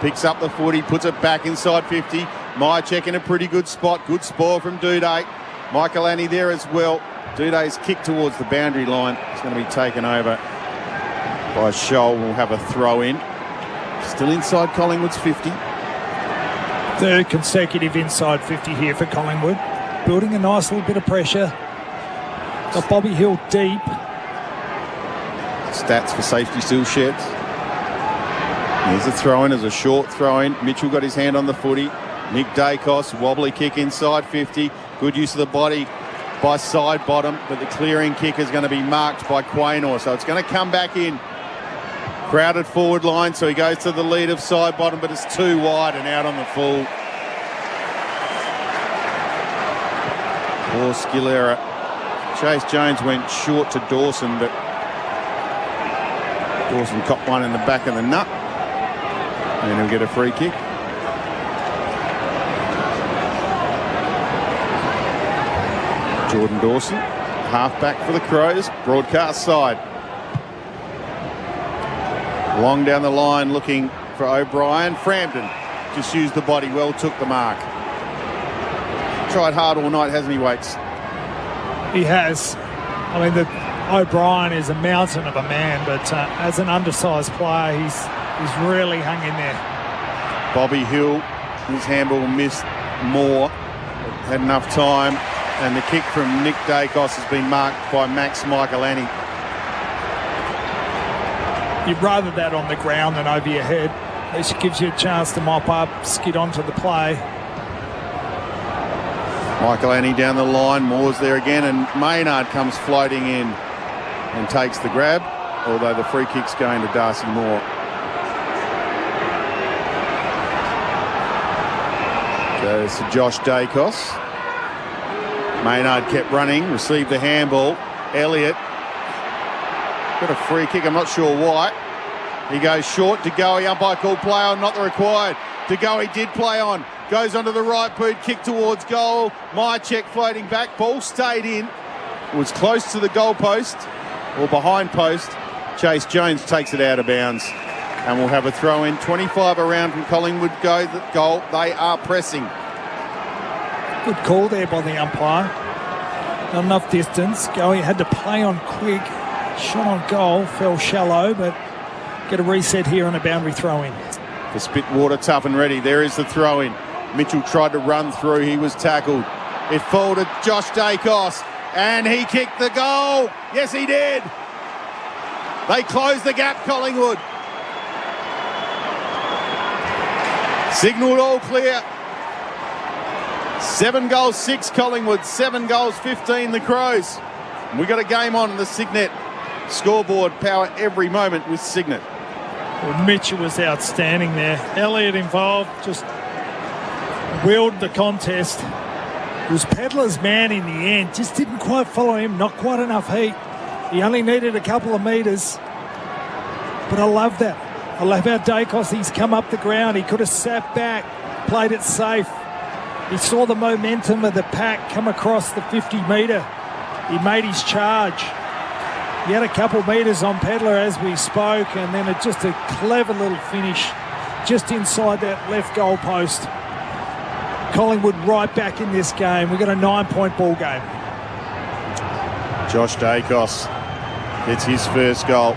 Picks up the footy, puts it back inside 50. Myercheck in a pretty good spot. Good spoil from Duday. Michael Annie there as well. Duday's kick towards the boundary line. It's going to be taken over by Scholl. We'll have a throw in. Still inside Collingwood's 50. Third consecutive inside 50 here for Collingwood. Building a nice little bit of pressure. Got Bobby Hill deep. Stats for safety still sheds. Here's a throw-in as a short throw-in. Mitchell got his hand on the footy. Nick Dacos, wobbly kick inside 50. Good use of the body by side bottom, but the clearing kick is going to be marked by Quaynor, so it's going to come back in. Crowded forward line, so he goes to the lead of side bottom, but it's too wide and out on the full. Poor skill error. Chase Jones went short to Dawson, but Dawson copped one in the back of the nut. And he'll get a free kick. Jordan Dawson, half-back for the Crows, broadcast side. Long down the line looking for O'Brien. Frampton just used the body well, took the mark. Tried hard all night, hasn't he, Wakes? He has. I mean, O'Brien is a mountain of a man, but as an undersized player, he's really hung in there. Bobby Hill, his handball missed more. Had enough time. And the kick from Nick Dacos has been marked by Max Michaelani. You'd rather that on the ground than over your head. At least it gives you a chance to mop up, skid onto the play. Michaelani down the line. Moore's there again. And Maynard comes floating in and takes the grab. Although the free kick's going to Darcy Moore. Goes to Josh Dacos. Maynard kept running, received the handball. Elliott got a free kick, I'm not sure why. He goes short. De Goey, umpire called play on, not the required. De Goey did play on. Goes onto the right boot, kick towards goal. Myercheck floating back, ball stayed in. It was close to the goal post, or behind post. Chase Jones takes it out of bounds. And we'll have a throw in. 25 around from Collingwood goal. They are pressing. Good call there by the umpire. Not enough distance. He had to play on quick. Shot on goal. Fell shallow, but get a reset here on a boundary throw in. For Spitwater, tough and ready. There is the throw in. Mitchell tried to run through. He was tackled. It fell to Josh Dacos. And he kicked the goal. Yes, he did. They closed the gap, Collingwood. Signalled all clear. 7 goals, 6 Collingwood. 7 goals, 15 the Crows. We got a game on the Signet scoreboard. Power every moment with Signet. Well, Mitchell was outstanding there. Elliott involved, just willed the contest. It was Pedlar's man in the end. Just didn't quite follow him. Not quite enough heat. He only needed a couple of metres. But I love that. I love how Dacos, he's come up the ground. He could have sat back, played it safe. He saw the momentum of the pack come across the 50-metre. He made his charge. He had a couple metres on Pedlar as we spoke, and then just a clever little finish just inside that left goal post. Collingwood right back in this game. We've got a 9-point ball game. Josh Dacos gets his first goal.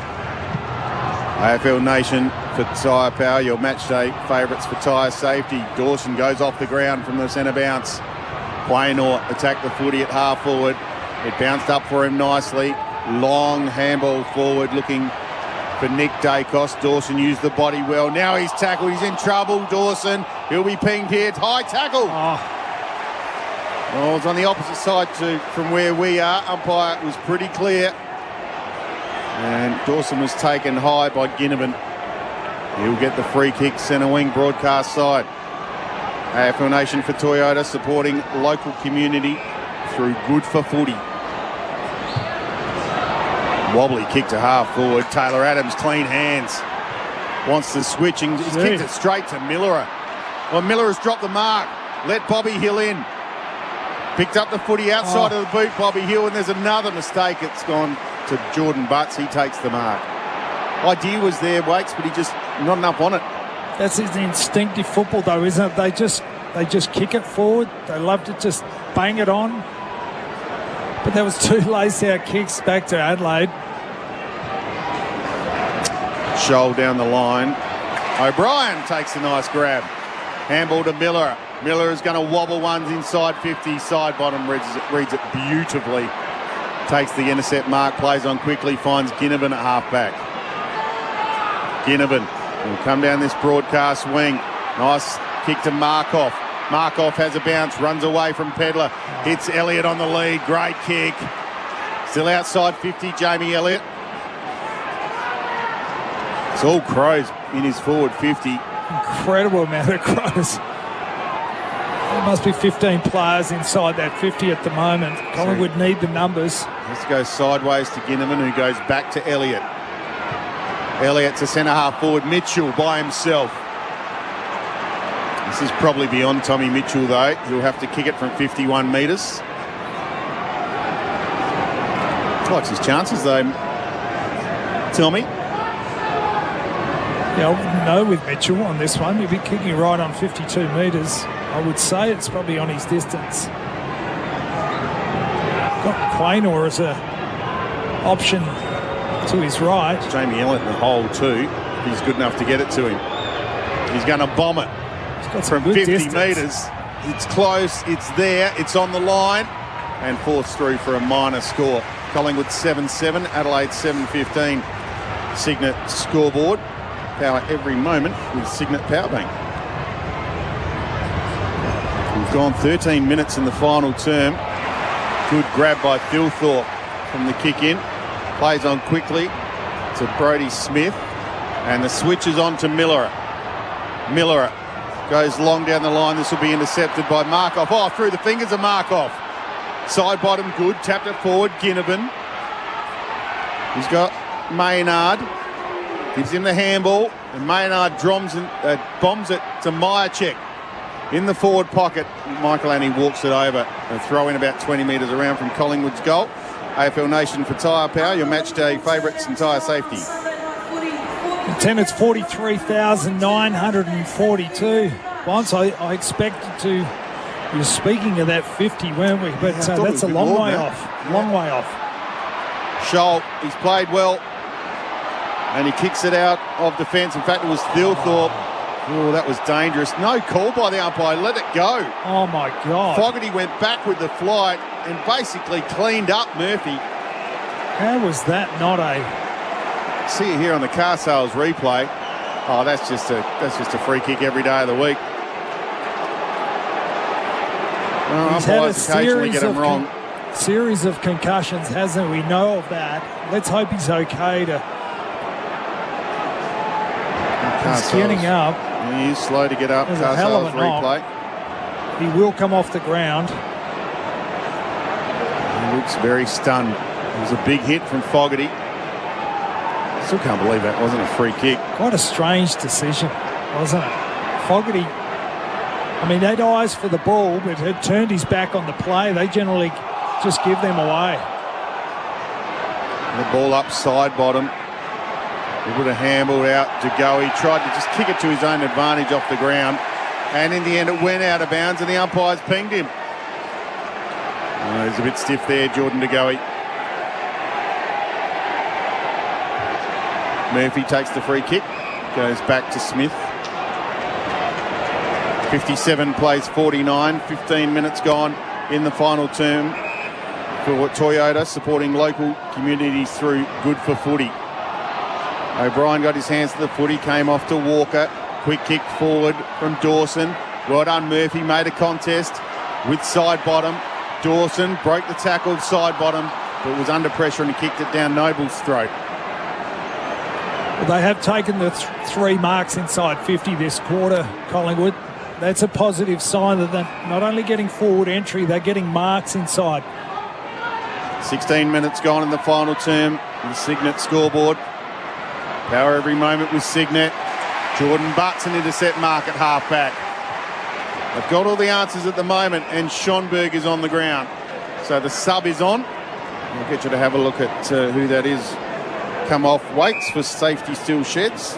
AFL Nation for tyre power, your match day favourites for tyre safety. Dawson goes off the ground from the centre bounce. Quaynor attacked the footy at half forward. It bounced up for him nicely. Long handball forward looking for Nick Dacos. Dawson used the body well. Now he's tackled. He's in trouble, Dawson. He'll be pinged here. High tackle. Well, it's on the opposite side from where we are. Umpire was pretty clear. And Dawson was taken high by Ginnivan. He'll get the free kick, centre wing, broadcast side. AFL Nation for Toyota, supporting local community through Good for Footy. Wobbly kick to half forward. Taylor Adams, clean hands. Wants the switching. He's kicked it straight to Miller. Well, Miller has dropped the mark. Let Bobby Hill in. Picked up the footy outside of the boot, Bobby Hill, and there's another mistake. It's gone to Jordan Butts. He takes the mark. Idea was there, Wakes, but he just not enough on it. That's his instinctive football, though, isn't it? They just kick it forward. They love to just bang it on. But there was 2 lace-out kicks back to Adelaide. Shoal down the line. O'Brien takes a nice grab. Handball to Miller. Miller is going to wobble ones inside 50. Side bottom reads it beautifully. Takes the intercept mark, plays on quickly, finds Ginnivan at half-back. Ginnivan will come down this broadcast wing. Nice kick to Markov. Markov has a bounce, runs away from Pedlar. Hits Elliott on the lead. Great kick. Still outside 50, Jamie Elliott. It's all Crows in his forward 50. Incredible amount of Crows. There must be 15 players inside that 50 at the moment. Collingwood need the numbers. Let's go sideways to Ginnivan, who goes back to Elliott. Elliott to centre half forward. Mitchell by himself. This is probably beyond Tommy Mitchell, though. He'll have to kick it from 51 metres. Likes his chances, though. Tommy? Yeah, I wouldn't know with Mitchell on this one. He'd be kicking right on 52 metres. I would say it's probably on his distance. Got Quaynor as a option to his right. Jamie Elliott in the hole too. He's good enough to get it to him. He's going to bomb it. He's got from 50 metres. It's close. It's there. It's on the line. And forced through for a minor score. Collingwood 7-7. Adelaide 7-15. Signet scoreboard. Power every moment with Signet Powerbank. We've gone 13 minutes in the final term. Good grab by Thilthorpe from the kick in. Plays on quickly to Brodie Smith. And the switch is on to Miller. Miller goes long down the line. This will be intercepted by Markov. Oh, through the fingers of Markov. Side bottom good. Tapped it forward. Ginnivan. He's got Maynard. Gives him the handball. And Maynard bombs it to Myercheck. In the forward pocket, Michael Annie walks it over. A throw in about 20 metres around from Collingwood's goal. AFL Nation for Tyre Power, your match day favourites and tyre safety. Attendance 43,942. Once I expected to. We were speaking of that 50, weren't we? But that's a long way off. Long way off. Scholl, he's played well. And he kicks it out of defence. In fact, it was Thilthorpe. Oh, that was dangerous. No call by the umpire. Let it go. Oh, my God. Fogarty went back with the flight and basically cleaned up Murphy. How was that not a... See it here on the car sales replay. Oh, that's just a free kick every day of the week. Well, He's had a occasionally get him wrong. Series of concussions, hasn't we? Know of that. Let's hope he's okay to... He's getting up. He's slow to get up. There's a hell of a knock. He will come off the ground. He looks very stunned. It was a big hit from Fogarty. Still can't believe that wasn't a free kick. Quite a strange decision, wasn't it? Fogarty, I mean, they had eyes for the ball, but had turned his back on the play. They generally just give them away. The ball up side bottom. He would have handled out to go. He tried to just kick it to his own advantage off the ground. And in the end, it went out of bounds and the umpires pinged him. He's a bit stiff there, Jordan De Goey. Murphy takes the free kick. Goes back to Smith. 57 plays 49. 15 minutes gone in the final term for Toyota, supporting local communities through Good for Footy. O'Brien got his hands to the footy, came off to Walker. Quick kick forward from Dawson. Well done, Murphy. Made a contest with side bottom. Dawson broke the tackle side bottom, but was under pressure and he kicked it down Noble's throat. Well, they have taken the 3 marks inside 50 this quarter, Collingwood. That's a positive sign that they're not only getting forward entry, they're getting marks inside. 16 minutes gone in the final term. The Signet scoreboard. Power every moment with Signet. Jordan butts an intercept mark at half-back. They've got all the answers at the moment, and Schonberg is on the ground. So the sub is on. I'll get you to have a look at who that is. Come off Waits for Safety Steel Sheds.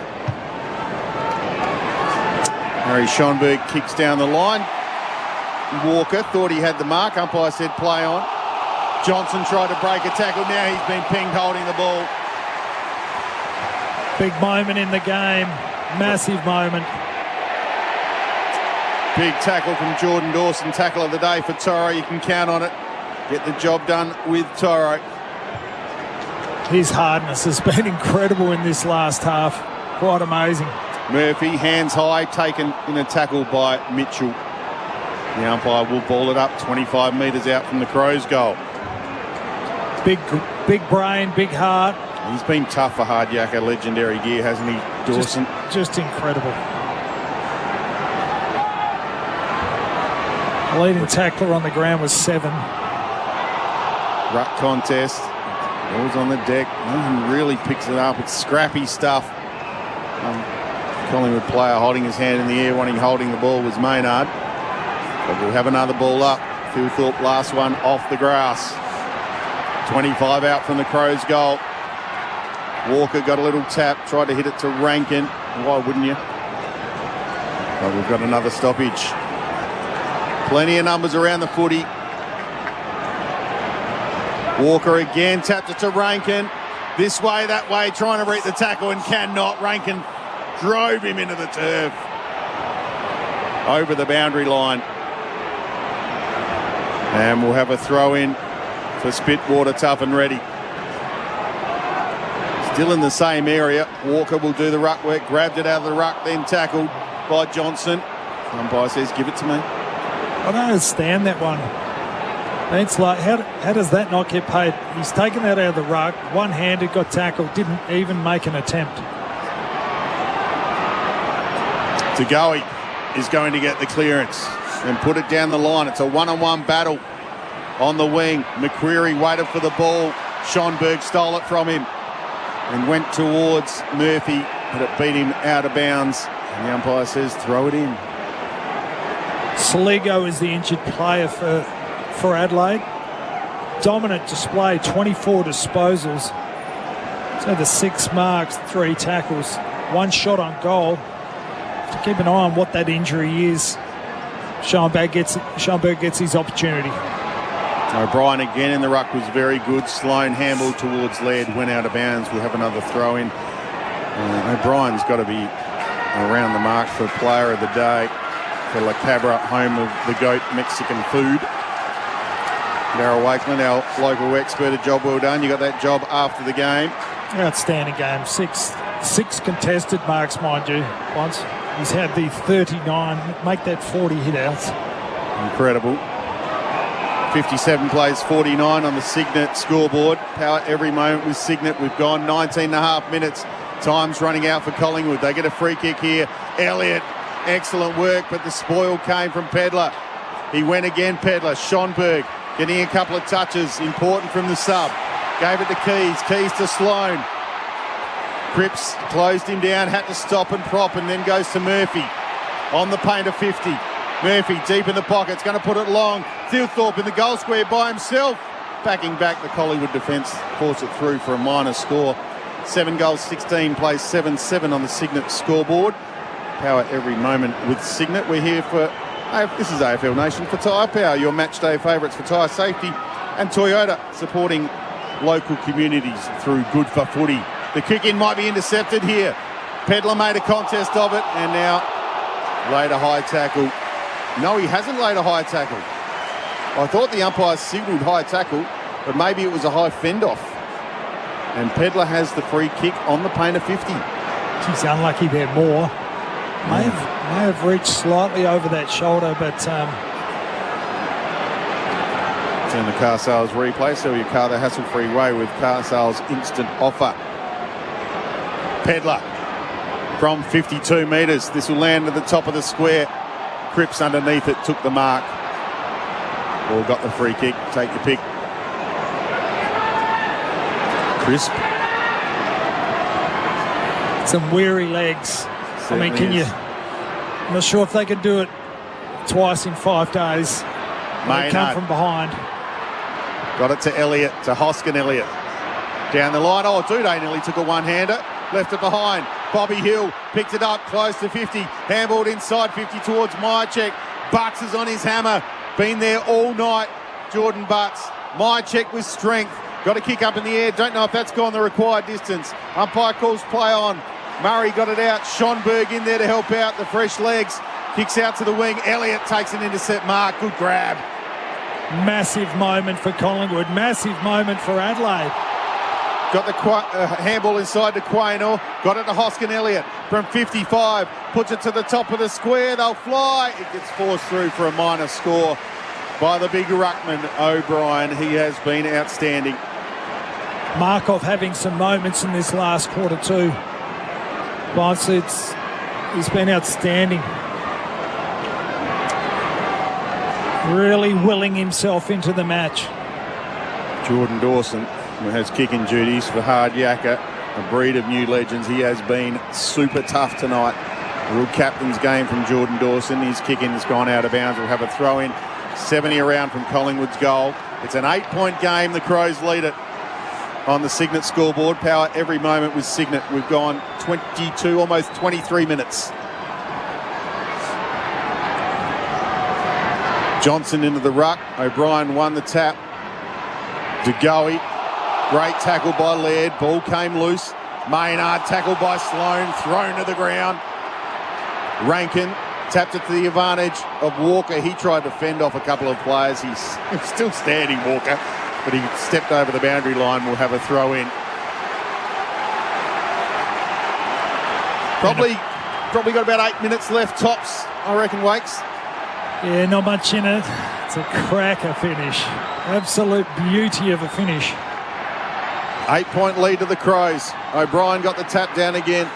Harry Schonberg kicks down the line. Walker thought he had the mark. Umpire said play on. Johnson tried to break a tackle. Now he's been pinged holding the ball. Big moment in the game. Massive moment. Big tackle from Jordan Dawson. Tackle of the day for Toro. You can count on it. Get the job done with Toro. His hardness has been incredible in this last half. Quite amazing. Murphy, hands high, taken in a tackle by Mitchell. The umpire will ball it up 25 metres out from the Crows' goal. Big brain, big heart. He's been tough for Hardyaker, legendary gear, hasn't he, Dawson? Just incredible. The leading tackler on the ground was 7. Ruck contest. Ball's on the deck. No one really picks it up. It's scrappy stuff. Collingwood player holding his hand in the air, holding the ball was Maynard. But we'll have another ball up. Thilthorpe, last one off the grass. 25 out from the Crows' goal. Walker got a little tap, tried to hit it to Rankin. Why wouldn't you? But we've got another stoppage. Plenty of numbers around the footy. Walker again, tapped it to Rankin. This way, that way, trying to beat the tackle and cannot. Rankin drove him into the turf. Over the boundary line. And we'll have a throw in for Spitwater, tough and ready. Still in the same area. Walker will do the ruck work. Grabbed it out of the ruck, then tackled by Johnson. Umpire says, give it to me. I don't understand that one. It's like, how does that not get paid? He's taken that out of the ruck, one-handed, got tackled, didn't even make an attempt. De Goey is going to get the clearance and put it down the line. It's a one-on-one battle on the wing. McQuarrie waited for the ball. Schonberg stole it from him and went towards Murphy, but it beat him out of bounds. And the umpire says, throw it in. Saligo is the injured player for Adelaide. Dominant display, 24 disposals. So the 6 marks, 3 tackles. one shot on goal. To keep an eye on what that injury is. Schoenberg gets his opportunity. O'Brien again in the ruck was very good. Sloan handball towards Laird, went out of bounds. We'll have another throw in. O'Brien's got to be around the mark for player of the day for La Cabra, home of the GOAT Mexican food. Darryl Wakeland, our local expert, a job well done. You got that job after the game. Outstanding game. Six contested marks, mind you. Once he's had the 39, make that 40 hit-outs. Incredible. 57 plays 49 on the Signet scoreboard. Power every moment with Signet. We've gone 19 and a half minutes. Time's running out for Collingwood. They get a free kick here. Elliott, excellent work, but the spoil came from Pedler. He went again, Pedler. Schonberg getting a couple of touches. Important from the sub. Gave it to Keys. Keys to Sloan. Cripps closed him down, had to stop and prop, and then goes to Murphy on the paint of 50. Murphy deep in the pocket, it's going to put it long. Thilthorpe in the goal square by himself. Backing back, the Collingwood defence force it through for a minor score. 7 goals, 16 plays, 7-7 on the Signet scoreboard. Power every moment with Signet. We're here for, this is AFL Nation, for Tyre Power, your match day favourites for tyre safety, and Toyota supporting local communities through Good for Footy. The kick-in might be intercepted here. Pedler made a contest of it, and now laid a high tackle. No, he hasn't laid a high tackle. I thought the umpire signalled high tackle, but maybe it was a high fend-off. And Pedler has the free kick on the paint of 50. She's unlucky there, Moore. May have reached slightly over that shoulder, but... It's in the car sales replay. Sell your car the hassle-free way with car sales instant offer. Pedler from 52 metres. This will land at the top of the square. Cripps underneath it, took the mark. Or got the free kick. Take your pick. Crisp. Some weary legs. Certainly I'm not sure if they can do it twice in 5 days. They come from behind. Got it to Elliott, to Hoskin Elliott. Down the line. Oh, Duday nearly took a one-hander. Left it behind. Bobby Hill picked it up close to 50. Handballed inside 50 towards Myercheck. Butts is on his hammer. Been there all night. Jordan Butts. Myercheck with strength. Got a kick up in the air. Don't know if that's gone the required distance. Umpire calls play on. Murray got it out. Schonberg in there to help out the fresh legs. Kicks out to the wing. Elliott takes an intercept mark. Good grab. Massive moment for Collingwood. Massive moment for Adelaide. Got the handball inside to Quaynor. Got it to Hoskin Elliott from 55. Puts it to the top of the square. They'll fly. It gets forced through for a minor score by the big ruckman, O'Brien. He has been outstanding. Markov having some moments in this last quarter too. He's been outstanding. Really willing himself into the match. Jordan Dawson has kicking duties for Hard Yakka, a breed of new legends. He has been super tough tonight. A real captain's game from Jordan Dawson. His kicking has gone out of bounds. We'll have a throw in. 70 around from Collingwood's goal. It's an 8-point game. The Crows lead it on the Signet scoreboard. Power every moment with Signet. We've gone 22, almost 23 minutes. Johnson into the ruck. O'Brien won the tap. DeGoey. Great tackle by Laird. Ball came loose. Maynard tackled by Sloan. Thrown to the ground. Rankin tapped it to the advantage of Walker. He tried to fend off a couple of players. He's still standing, Walker, but he stepped over the boundary line. We'll have a throw in. Probably got about 8 minutes left tops, I reckon, Wakes. Yeah, not much in it. It's a cracker finish. Absolute beauty of a finish. 8-point lead to the Crows. O'Brien got the tap down again.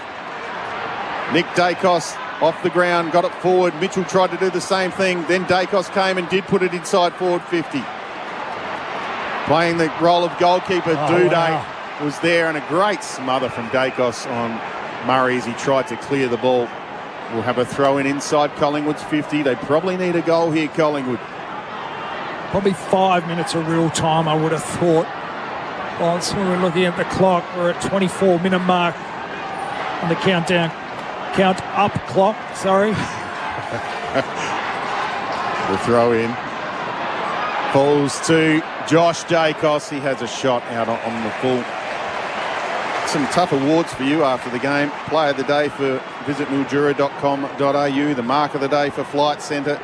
Nick Dacos off the ground, got it forward. Mitchell tried to do the same thing. Then Dacos came and did put it inside forward 50. Playing the role of goalkeeper, Duday was there, and a great smother from Dacos on Murray as he tried to clear the ball. We'll have a throw in inside Collingwood's 50. They probably need a goal here, Collingwood. Probably 5 minutes of real time, I would have thought. Whilst we were looking at the clock, we're at 24-minute mark. on the count up clock. Sorry. The throw in falls to Josh Dacos. He has a shot out on the full. Some tough awards for you after the game. Player of the day for visit mildura.com.au. The mark of the day for Flight Centre.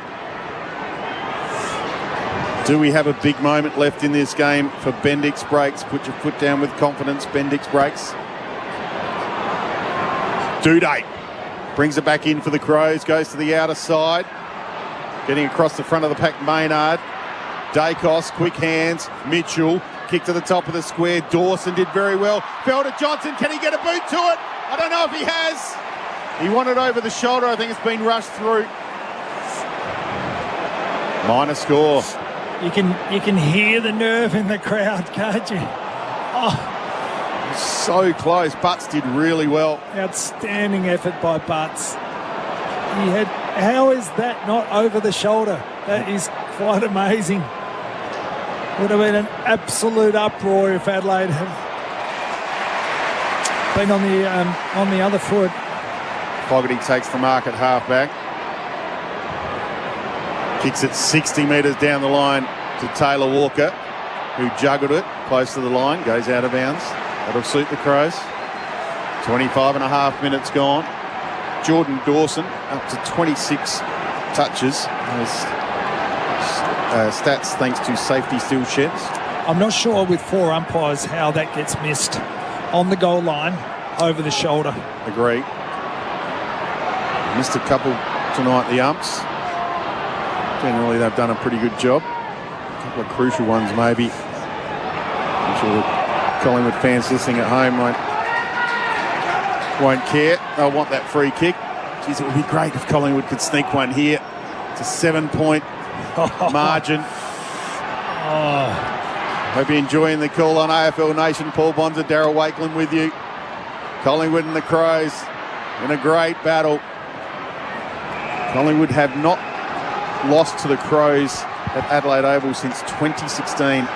Do we have a big moment left in this game for Bendix Breaks? Put your foot down with confidence, Bendix Breaks. Duday brings it back in for the Crows, goes to the outer side. Getting across the front of the pack, Maynard. Dacos, quick hands. Mitchell, kick to the top of the square. Dawson did very well. Fell to Johnson, can he get a boot to it? I don't know if he has. He won it over the shoulder, I think it's been rushed through. Minor score. You can hear the nerve in the crowd, can't you? Oh, so close. Butts did really well. Outstanding effort by Butts. How is that not over the shoulder? That is quite amazing. Would have been an absolute uproar if Adelaide had been on the other foot. Fogarty takes the mark at halfback. Kicks it 60 metres down the line to Taylor Walker, who juggled it close to the line, goes out of bounds. That'll suit the Crows. 25 and a half minutes gone. Jordan Dawson up to 26 touches. Stats thanks to safety still sheds. I'm not sure with 4 umpires how that gets missed on the goal line over the shoulder. Agree. Missed a couple tonight, the umps. Generally, they've done a pretty good job. A couple of crucial ones, maybe. I'm sure the Collingwood fans listening at home won't care. They'll want that free kick. Geez, it would be great if Collingwood could sneak one here. It's a 7-point margin. Hope you're enjoying the call on AFL Nation. Paul Bonds and Darryl Wakeland with you. Collingwood and the Crows in a great battle. Collingwood have not lost to the Crows at Adelaide Oval since 2016.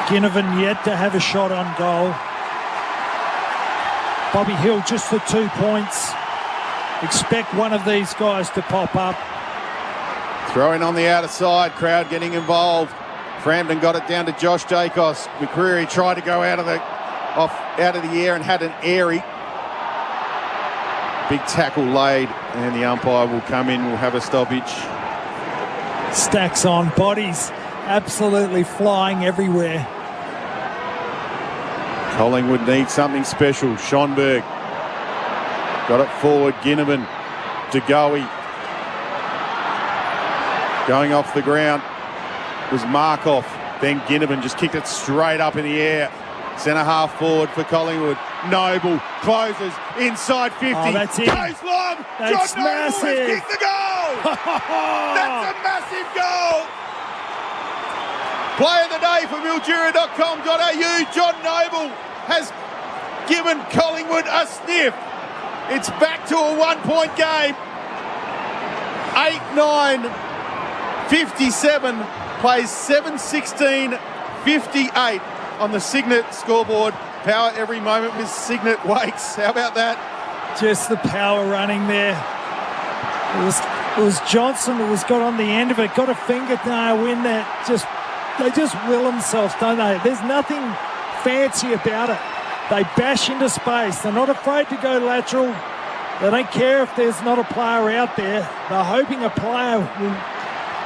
Ginnivan yet to have a shot on goal. Bobby Hill just for 2 points. Expect one of these guys to pop up. Throwing on the outer side, crowd getting involved. Frampton got it down to Josh Dacos. McCreary tried to go out of the air and had an airy. Big tackle laid, and the umpire will come in. We'll have a stoppage. Stacks on, bodies absolutely flying everywhere. Collingwood needs something special. Schonberg got it forward. Ginnivan, DeGoey going off the ground was Markov. Then Ginnivan just kicked it straight up in the air. Centre half forward for Collingwood. Noble closes inside 50. Oh, that's it. Goes long. That's John Noble massive. has kicked the goal. That's a massive goal. Play of the day for mildura.com.au. John Noble has given Collingwood a sniff. It's back to a 1-point game. 8-9, 57, plays 7-16, 58 on the Signet scoreboard. Power every moment with Signet Wakes. How about that? Just the power running there. It was Johnson who was got on the end of it, got a fingernail in there. They just will themselves, don't they? There's nothing fancy about it. They bash into space. They're not afraid to go lateral. They don't care if there's not a player out there. They're hoping a player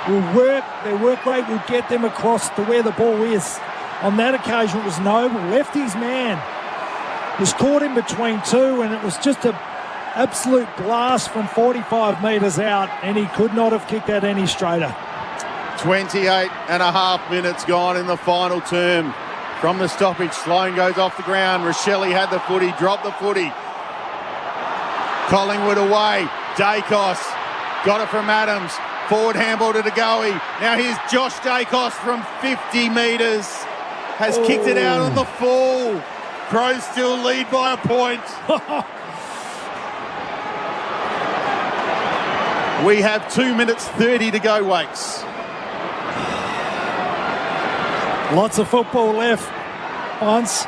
will work. Their work rate will get them across to where the ball is. On that occasion, it was Noble. Left his man. Was caught in between two, and it was just an absolute blast from 45 metres out, and he could not have kicked that any straighter. 28 and a half minutes gone in the final term. From the stoppage, Sloan goes off the ground. Rochelle had the footy, dropped the footy. Collingwood away. Dacos got it from Adams. Forward handball to DeGoey. Now here's Josh Dacos from 50 metres. Has kicked it out on the full. Crows still lead by a point. We have 2 minutes 30 to go, Wakes. Lots of football left. Once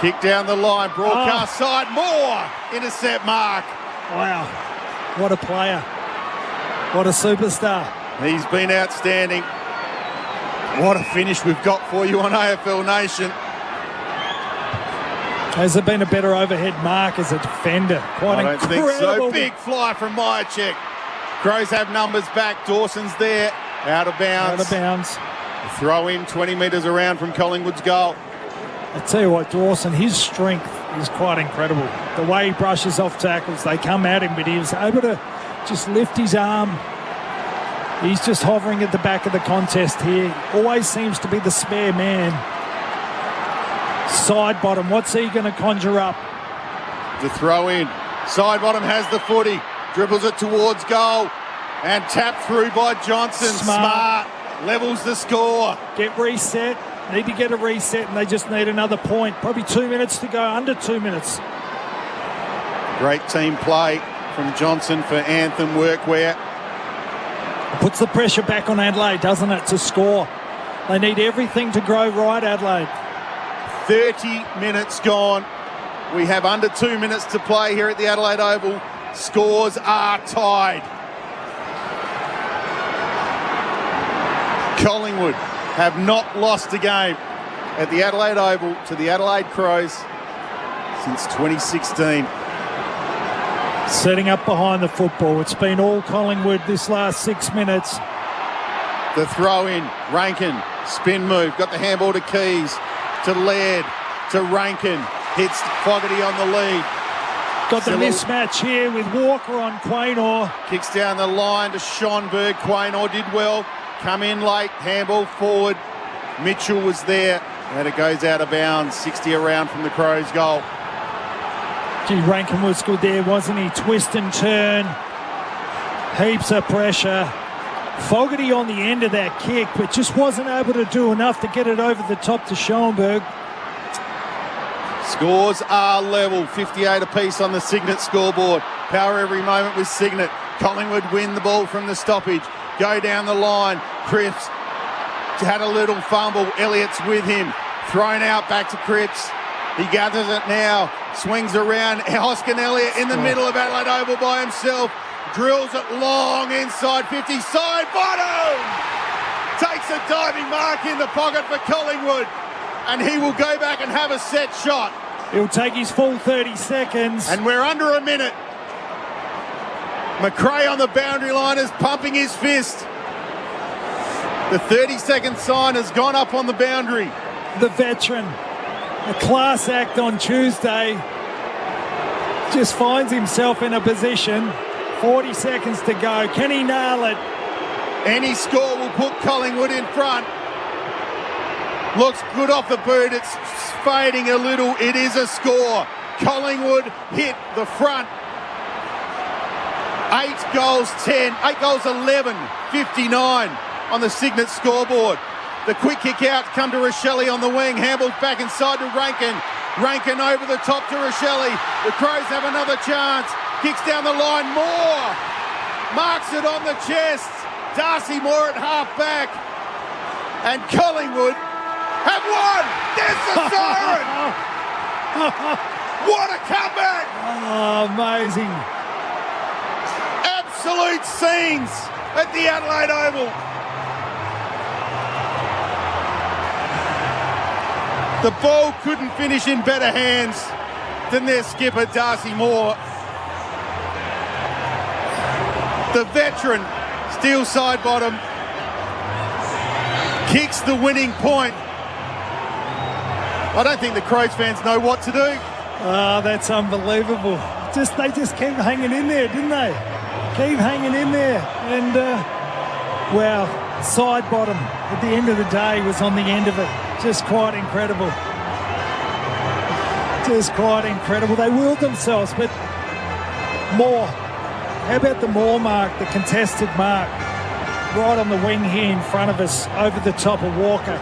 Kick down the line, broadcast side, Moore, intercept mark. Wow, what a player. What a superstar. He's been outstanding. What a finish we've got for you on AFL Nation. Has there been a better overhead mark as a defender? Quite I don't incredible. think so. Big fly from Myercheck. Crows have numbers back. Dawson's there. Out of bounds. Out of bounds. Throw in 20 metres around from Collingwood's goal. I tell you what, Dawson, his strength is quite incredible. The way he brushes off tackles, they come at him, but he was able to just lift his arm. He's just hovering at the back of the contest here. Always seems to be the spare man. Side bottom, what's he going to conjure up? The throw in. Side bottom has the footy. Dribbles it towards goal. And tapped through by Johnson. Smart. Levels the score. Get reset. Need to get a reset, and they just need another point. Probably 2 minutes to go, under 2 minutes. Great team play from Johnson for Anthem workwear. Puts the pressure back on Adelaide, doesn't it, to score. They need everything to grow right, Adelaide. 30 minutes gone. We have under 2 minutes to play here at the Adelaide Oval. Scores are tied. Collingwood have not lost a game at the Adelaide Oval to the Adelaide Crows since 2016. Setting up behind the football. It's been all Collingwood this last 6 minutes. The throw in, Rankin, spin move, got the handball to Keys, to Laird, to Rankin, hits Fogarty on the lead. Got the mismatch here with Walker on Quaynor. Kicks down the line to Schonberg. Quaynor did well. Come in late, handball forward. Mitchell was there, and it goes out of bounds. 60 around from the Crows' goal. Gee, Rankin was good there, wasn't he? Twist and turn. Heaps of pressure. Fogarty on the end of that kick, but just wasn't able to do enough to get it over the top to Schoenberg. Scores are level, 58 apiece on the Signet scoreboard. Power every moment with Signet. Collingwood win the ball from the stoppage. Go down the line. Cripps had a little fumble. Elliott's with him. Thrown out back to Cripps. He gathers it now. Swings around. Hoskin Elliott in the middle of Adelaide Oval by himself. Drills it long inside 50. Side bottom! Takes a diving mark in the pocket for Collingwood. And he will go back and have a set shot. He'll take his full 30 seconds. And we're under a minute. McRae on the boundary line is pumping his fist. The 30-second sign has gone up on the boundary. The veteran, a class act on Tuesday, just finds himself in a position. 40 seconds to go. Can he nail it? Any score will put Collingwood in front. Looks good off the boot. It's fading a little. It is a score. Collingwood hit the front. 8 goals 11, 59 on the Signet scoreboard. The quick kick out come to Rochelle on the wing. Handball's back inside to Rankin. Rankin over the top to Rochelle. The Crows have another chance. Kicks down the line. Moore marks it on the chest. Darcy Moore at half back. And Collingwood have won. There's the siren. What a comeback. Oh, amazing. Absolute scenes at the Adelaide Oval. The ball couldn't finish in better hands than their skipper, Darcy Moore. The veteran, steals side bottom, kicks the winning point. I don't think the Crows fans know what to do. Oh, that's unbelievable. They just kept hanging in there, didn't they? Keep hanging in there. And, wow, side bottom at the end of the day was on the end of it. Just quite incredible. Just quite incredible. They willed themselves, but Moore. How about the Moore mark, the contested mark? Right on the wing here in front of us, over the top of Walker.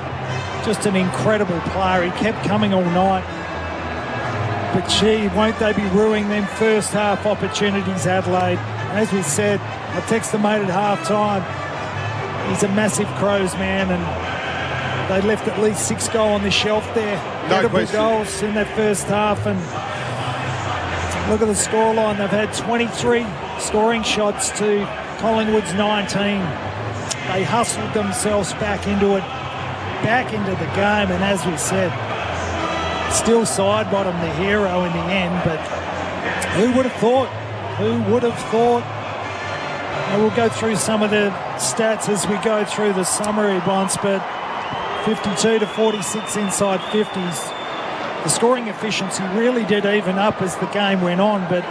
Just an incredible player. He kept coming all night. But gee, won't they be ruining them first half opportunities, Adelaide? As we said, I texted the mate at half time. He's a massive Crows man, and they left at least 6 goals on the shelf there. No Credible question. goals in that first half. And look at the scoreline. They've had 23 scoring shots to Collingwood's 19. They hustled themselves back into it, back into the game. And as we said, still Sidebottom the hero in the end. But who would have thought? Who would have thought? And we'll go through some of the stats as we go through the summary, Bonds, but 52 to 46 inside 50s. The scoring efficiency really did even up as the game went on, but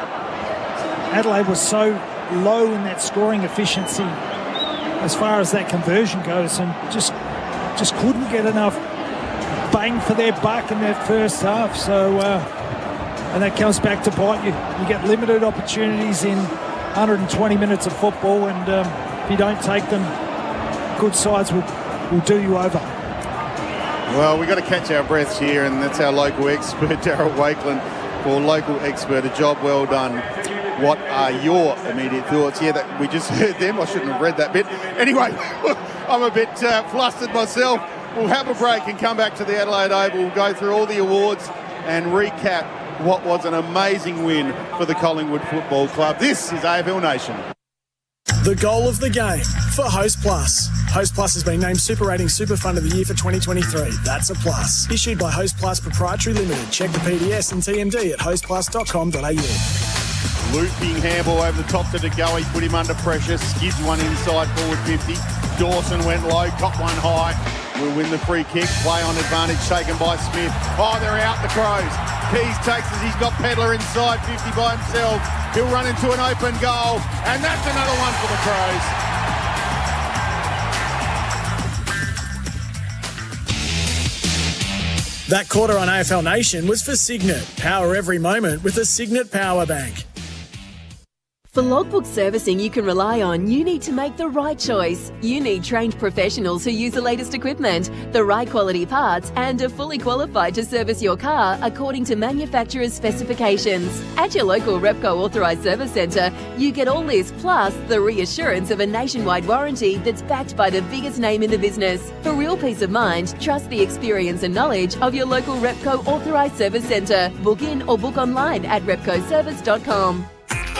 Adelaide was so low in that scoring efficiency as far as that conversion goes, and just couldn't get enough bang for their buck in that first half. So, and that comes back to bite you. You get limited opportunities in 120 minutes of football, and if you don't take them, good sides will do you over. Well, we've got to catch our breaths here, and that's our local expert, Darryl Wakeland, for Local Expert. A job well done. What are your immediate thoughts? Yeah, that we just heard them. I shouldn't have read that bit. Anyway, I'm a bit flustered myself. We'll have a break and come back to the Adelaide Oval. We'll go through all the awards and recap what was an amazing win for the Collingwood Football Club. This is AFL Nation. The goal of the game for Host Plus. Host Plus has been named Super Rating Super Fund of the Year for 2023. That's a plus. Issued by Host Plus Proprietary Limited. Check the PDS and TMD at hostplus.com.au. Looping handball over the top to DeGoey, put him under pressure, skids one inside forward 50. Dawson went low, got one high. Will win the free kick. Play on advantage taken by Smith. Oh, they're out, the Crows. Keys takes us. He's got Pedler inside 50 by himself. He'll run into an open goal, and that's another one for the Crows. That quarter on AFL Nation was for Signet. Power every moment with a Signet Power Bank. For logbook servicing you can rely on, you need to make the right choice. You need trained professionals who use the latest equipment, the right quality parts, and are fully qualified to service your car according to manufacturer's specifications. At your local Repco authorised service centre, you get all this plus the reassurance of a nationwide warranty that's backed by the biggest name in the business. For real peace of mind, trust the experience and knowledge of your local Repco authorised service centre. Book in or book online at repcoservice.com.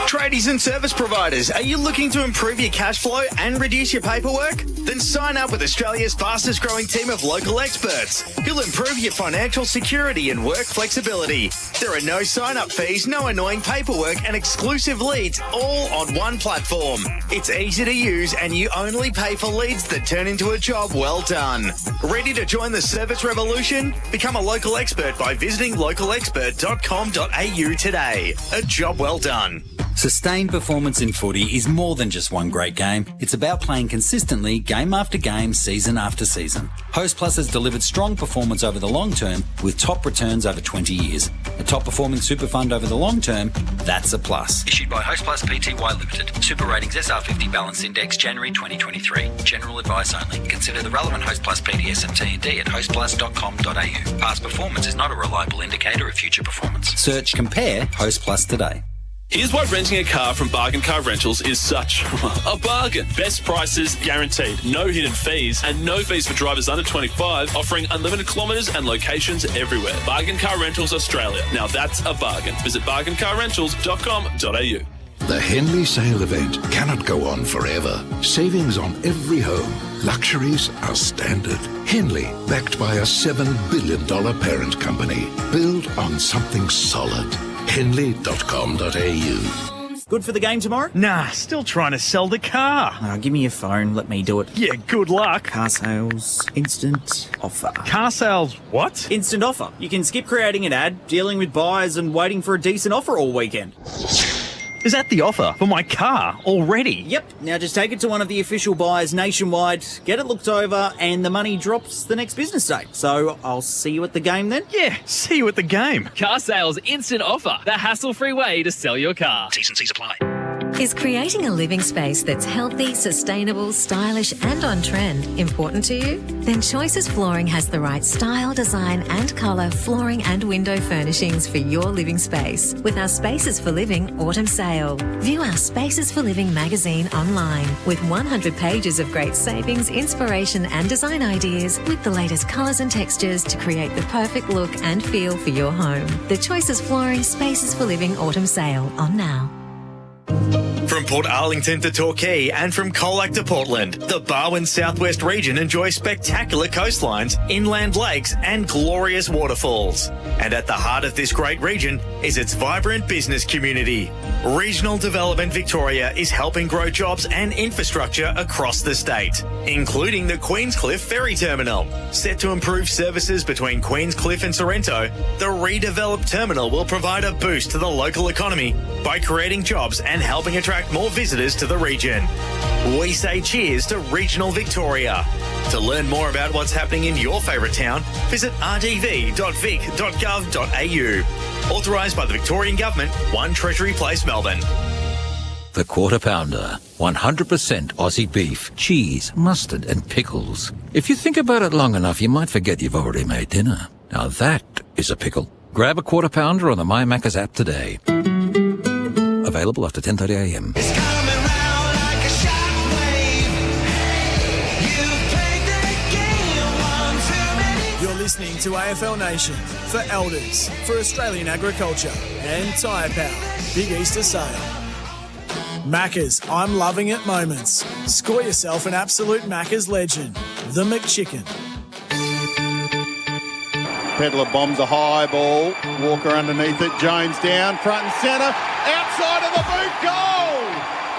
Tradies and service providers, are you looking to improve your cash flow and reduce your paperwork? Then sign up with Australia's fastest growing team of local experts who'll improve your financial security and work flexibility. There are no sign-up fees, no annoying paperwork and exclusive leads, all on one platform. It's easy to use and you only pay for leads that turn into a job well done. Ready to join the service revolution? Become a local expert by visiting localexpert.com.au today. A job well done. Sustained performance in footy is more than just one great game. It's about playing consistently, game after game, season after season. Host Plus has delivered strong performance over the long term with top returns over 20 years. A top performing super fund over the long term, that's a plus. Issued by Host Plus Pty Limited. Super Ratings SR50 Balance Index January 2023. General advice only. Consider the relevant Host Plus PDS and TND at hostplus.com.au. Past performance is not a reliable indicator of future performance. Search Compare Host Plus today. Here's why renting a car from Bargain Car Rentals is such a bargain. Best prices guaranteed, no hidden fees, and no fees for drivers under 25, offering unlimited kilometres and locations everywhere. Bargain Car Rentals Australia. Now that's a bargain. Visit bargaincarrentals.com.au. The Henley sale event cannot go on forever. Savings on every home. Luxuries are standard. Henley, backed by a $7 billion parent company. Built on something solid. Henley.com.au. Good for the game tomorrow? Nah, still trying to sell the car. Give me your phone, let me do it. Yeah, good luck. Car sales, instant offer. Car sales what? Instant offer. You can skip creating an ad, dealing with buyers and waiting for a decent offer all weekend. Is that the offer for my car already? Yep. Now just take it to one of the official buyers nationwide, get it looked over, and the money drops the next business day. So I'll see you at the game then? Yeah, see you at the game. Car sales instant offer. The hassle-free way to sell your car. T's and C's apply. Is creating a living space that's healthy, sustainable, stylish and on trend important to you? Then Choices Flooring has the right style, design and colour flooring and window furnishings for your living space with our Spaces for Living autumn sale. View our Spaces for Living magazine online with 100 pages of great savings, inspiration and design ideas with the latest colours and textures to create the perfect look and feel for your home. The Choices Flooring Spaces for Living autumn sale on now. From Port Arlington to Torquay and from Colac to Portland, the Barwon Southwest region enjoys spectacular coastlines, inland lakes and glorious waterfalls. And at the heart of this great region is its vibrant business community. Regional Development Victoria is helping grow jobs and infrastructure across the state, including the Queenscliff Ferry Terminal. Set to improve services between Queenscliff and Sorrento, the redeveloped terminal will provide a boost to the local economy by creating jobs and helping attract more visitors to the region. We say cheers to Regional Victoria. To learn more about what's happening in your favourite town, visit rdv.vic.gov.au. Authorised by the Victorian Government, 1 Treasury Place, Melbourne. The Quarter Pounder. 100% Aussie beef, cheese, mustard and pickles. If you think about it long enough, you might forget you've already made dinner. Now that is a pickle. Grab a Quarter Pounder on the My Macca's app today. Available after 10:30am. You're listening to AFL Nation for Elders, for Australian Agriculture and Tyre Power. Big Easter Sale. Macca's I'm Loving It moments. Score yourself an absolute Macca's legend, the McChicken. Pedler bombs a high ball. Walker underneath it. Jones down, front and centre. Outside of the boot, goal!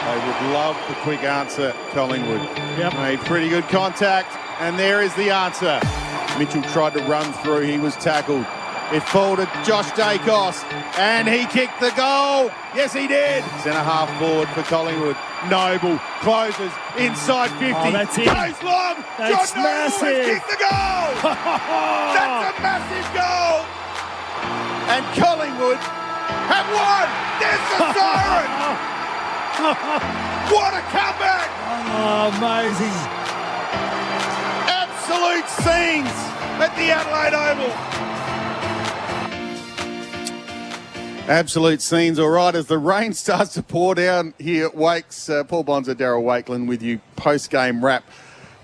They would love the quick answer, Collingwood. Yep. Made pretty good contact, and there is the answer. Mitchell tried to run through. He was tackled. It folded Josh Dacos, and he kicked the goal. Yes, he did. Centre half forward for Collingwood. Noble closes inside 50. Oh, that's it. Goes long. That's John Noble massive. has kicked the goal. That's a massive goal. And Collingwood have won. There's the siren. What a comeback. Oh, amazing. Absolute scenes at the Adelaide Oval. Absolute scenes, all right, as the rain starts to pour down here at Wakes. Paul Bonds and Darryl Wakeland with you, post-game wrap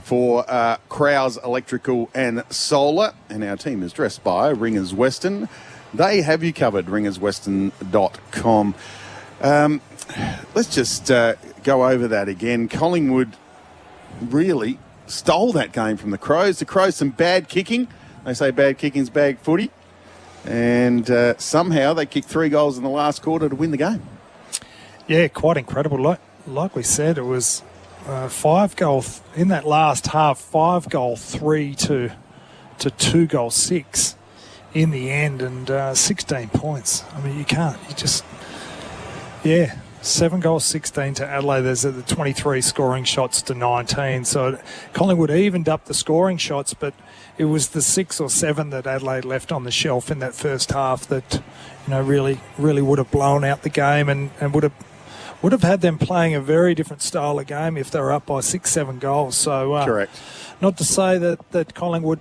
for Crowes Electrical and Solar. And our team is dressed by Ringers Western. They have you covered, ringerswestern.com. Let's just go over that again. Collingwood really stole that game from the Crows. The Crows, some bad kicking. They say bad kicking's bad footy. And somehow they kicked 3 goals in the last quarter to win the game. Yeah, quite incredible. Like we said, it was 5-goal in that last half, 5-goal 3 to 2-goal 6 in the end, and 16 points. I mean, you just 7 goals, 16 to Adelaide. There's the 23 scoring shots to 19. So Collingwood evened up the scoring shots, but it was the 6 or 7 that Adelaide left on the shelf in that first half that, really would have blown out the game and would have had them playing a very different style of game if they were up by 6-7 goals. So correct. Not to say that Collingwood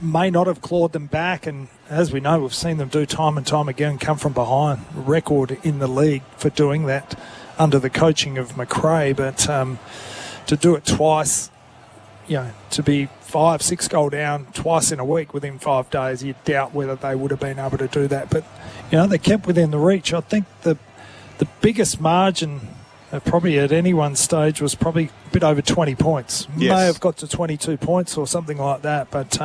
may not have clawed them back, and as we know, we've seen them do time and time again, come from behind. Record in the league for doing that under the coaching of McRae, but to do it twice, to be 5-6 goal down twice in a week within 5 days, you doubt whether they would have been able to do that. But they kept within the reach. I think the biggest margin probably at any one stage was probably a bit over 20 points. Yes. May have got to 22 points or something like that, but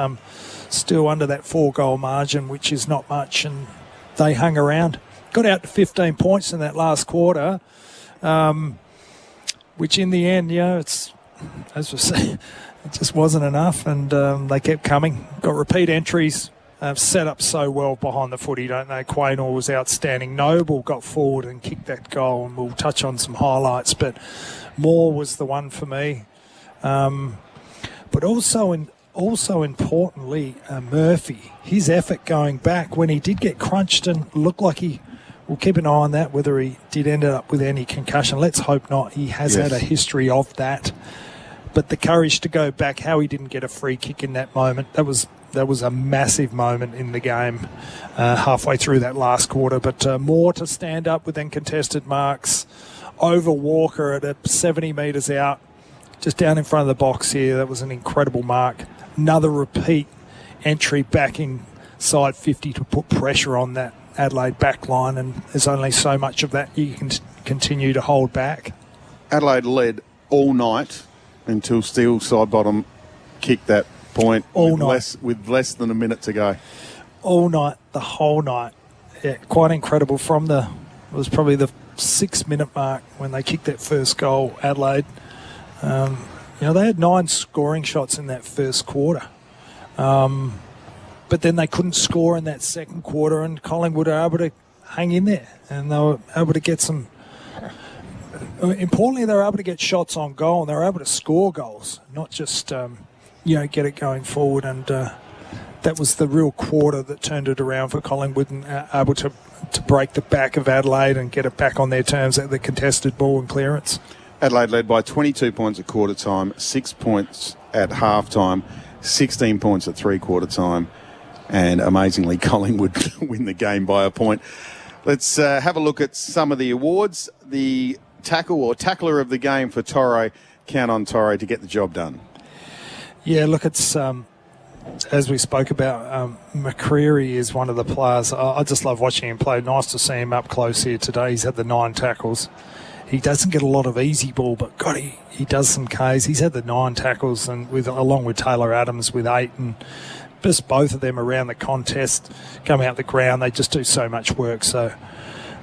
still under that 4-goal margin, which is not much, and they hung around. Got out to 15 points in that last quarter, which in the end, it's, as we say, it just wasn't enough, and they kept coming. Got repeat entries, set up so well behind the footy, don't they? Quaynor was outstanding. Noble got forward and kicked that goal, and we'll touch on some highlights, but Moore was the one for me. But also importantly, Murphy, his effort going back when he did get crunched and looked like he we'll keep an eye on that, whether he did end up with any concussion. Let's hope not. He has had a history of that. But the courage to go back, how he didn't get a free kick in that moment, that was a massive moment in the game halfway through that last quarter. But more to stand up within contested marks over Walker at 70 metres out, just down in front of the box here. That was an incredible mark. Another repeat entry back inside 50 to put pressure on that Adelaide back line, and there's only so much of that you can continue to hold back. Adelaide led all night until Steele side bottom kicked that point with less than a minute to go. All night, the whole night. Yeah, quite incredible. It was probably the 6-minute mark when they kicked that first goal, Adelaide. They had 9 scoring shots in that first quarter. But then they couldn't score in that second quarter, and Collingwood were able to hang in there, and they were able to get some... Importantly, they were able to get shots on goal, and they were able to score goals, not just, get it going forward. And that was the real quarter that turned it around for Collingwood, and able to break the back of Adelaide and get it back on their terms at the contested ball and clearance. Adelaide led by 22 points at quarter time, 6 points at half time, 16 points at three-quarter time, and amazingly, Collingwood win the game by a point. Let's have a look at some of the awards. The tackler of the game for Torre. Count on Torre to get the job done. Yeah, look, it's as we spoke about, McCreery is one of the players. I just love watching him play. Nice to see him up close here today. He's had the 9 tackles. He doesn't get a lot of easy ball, but God, he does some Ks. He's had the 9 tackles, and along with Taylor Adams with 8, and just both of them around the contest, come out the ground. They just do so much work. So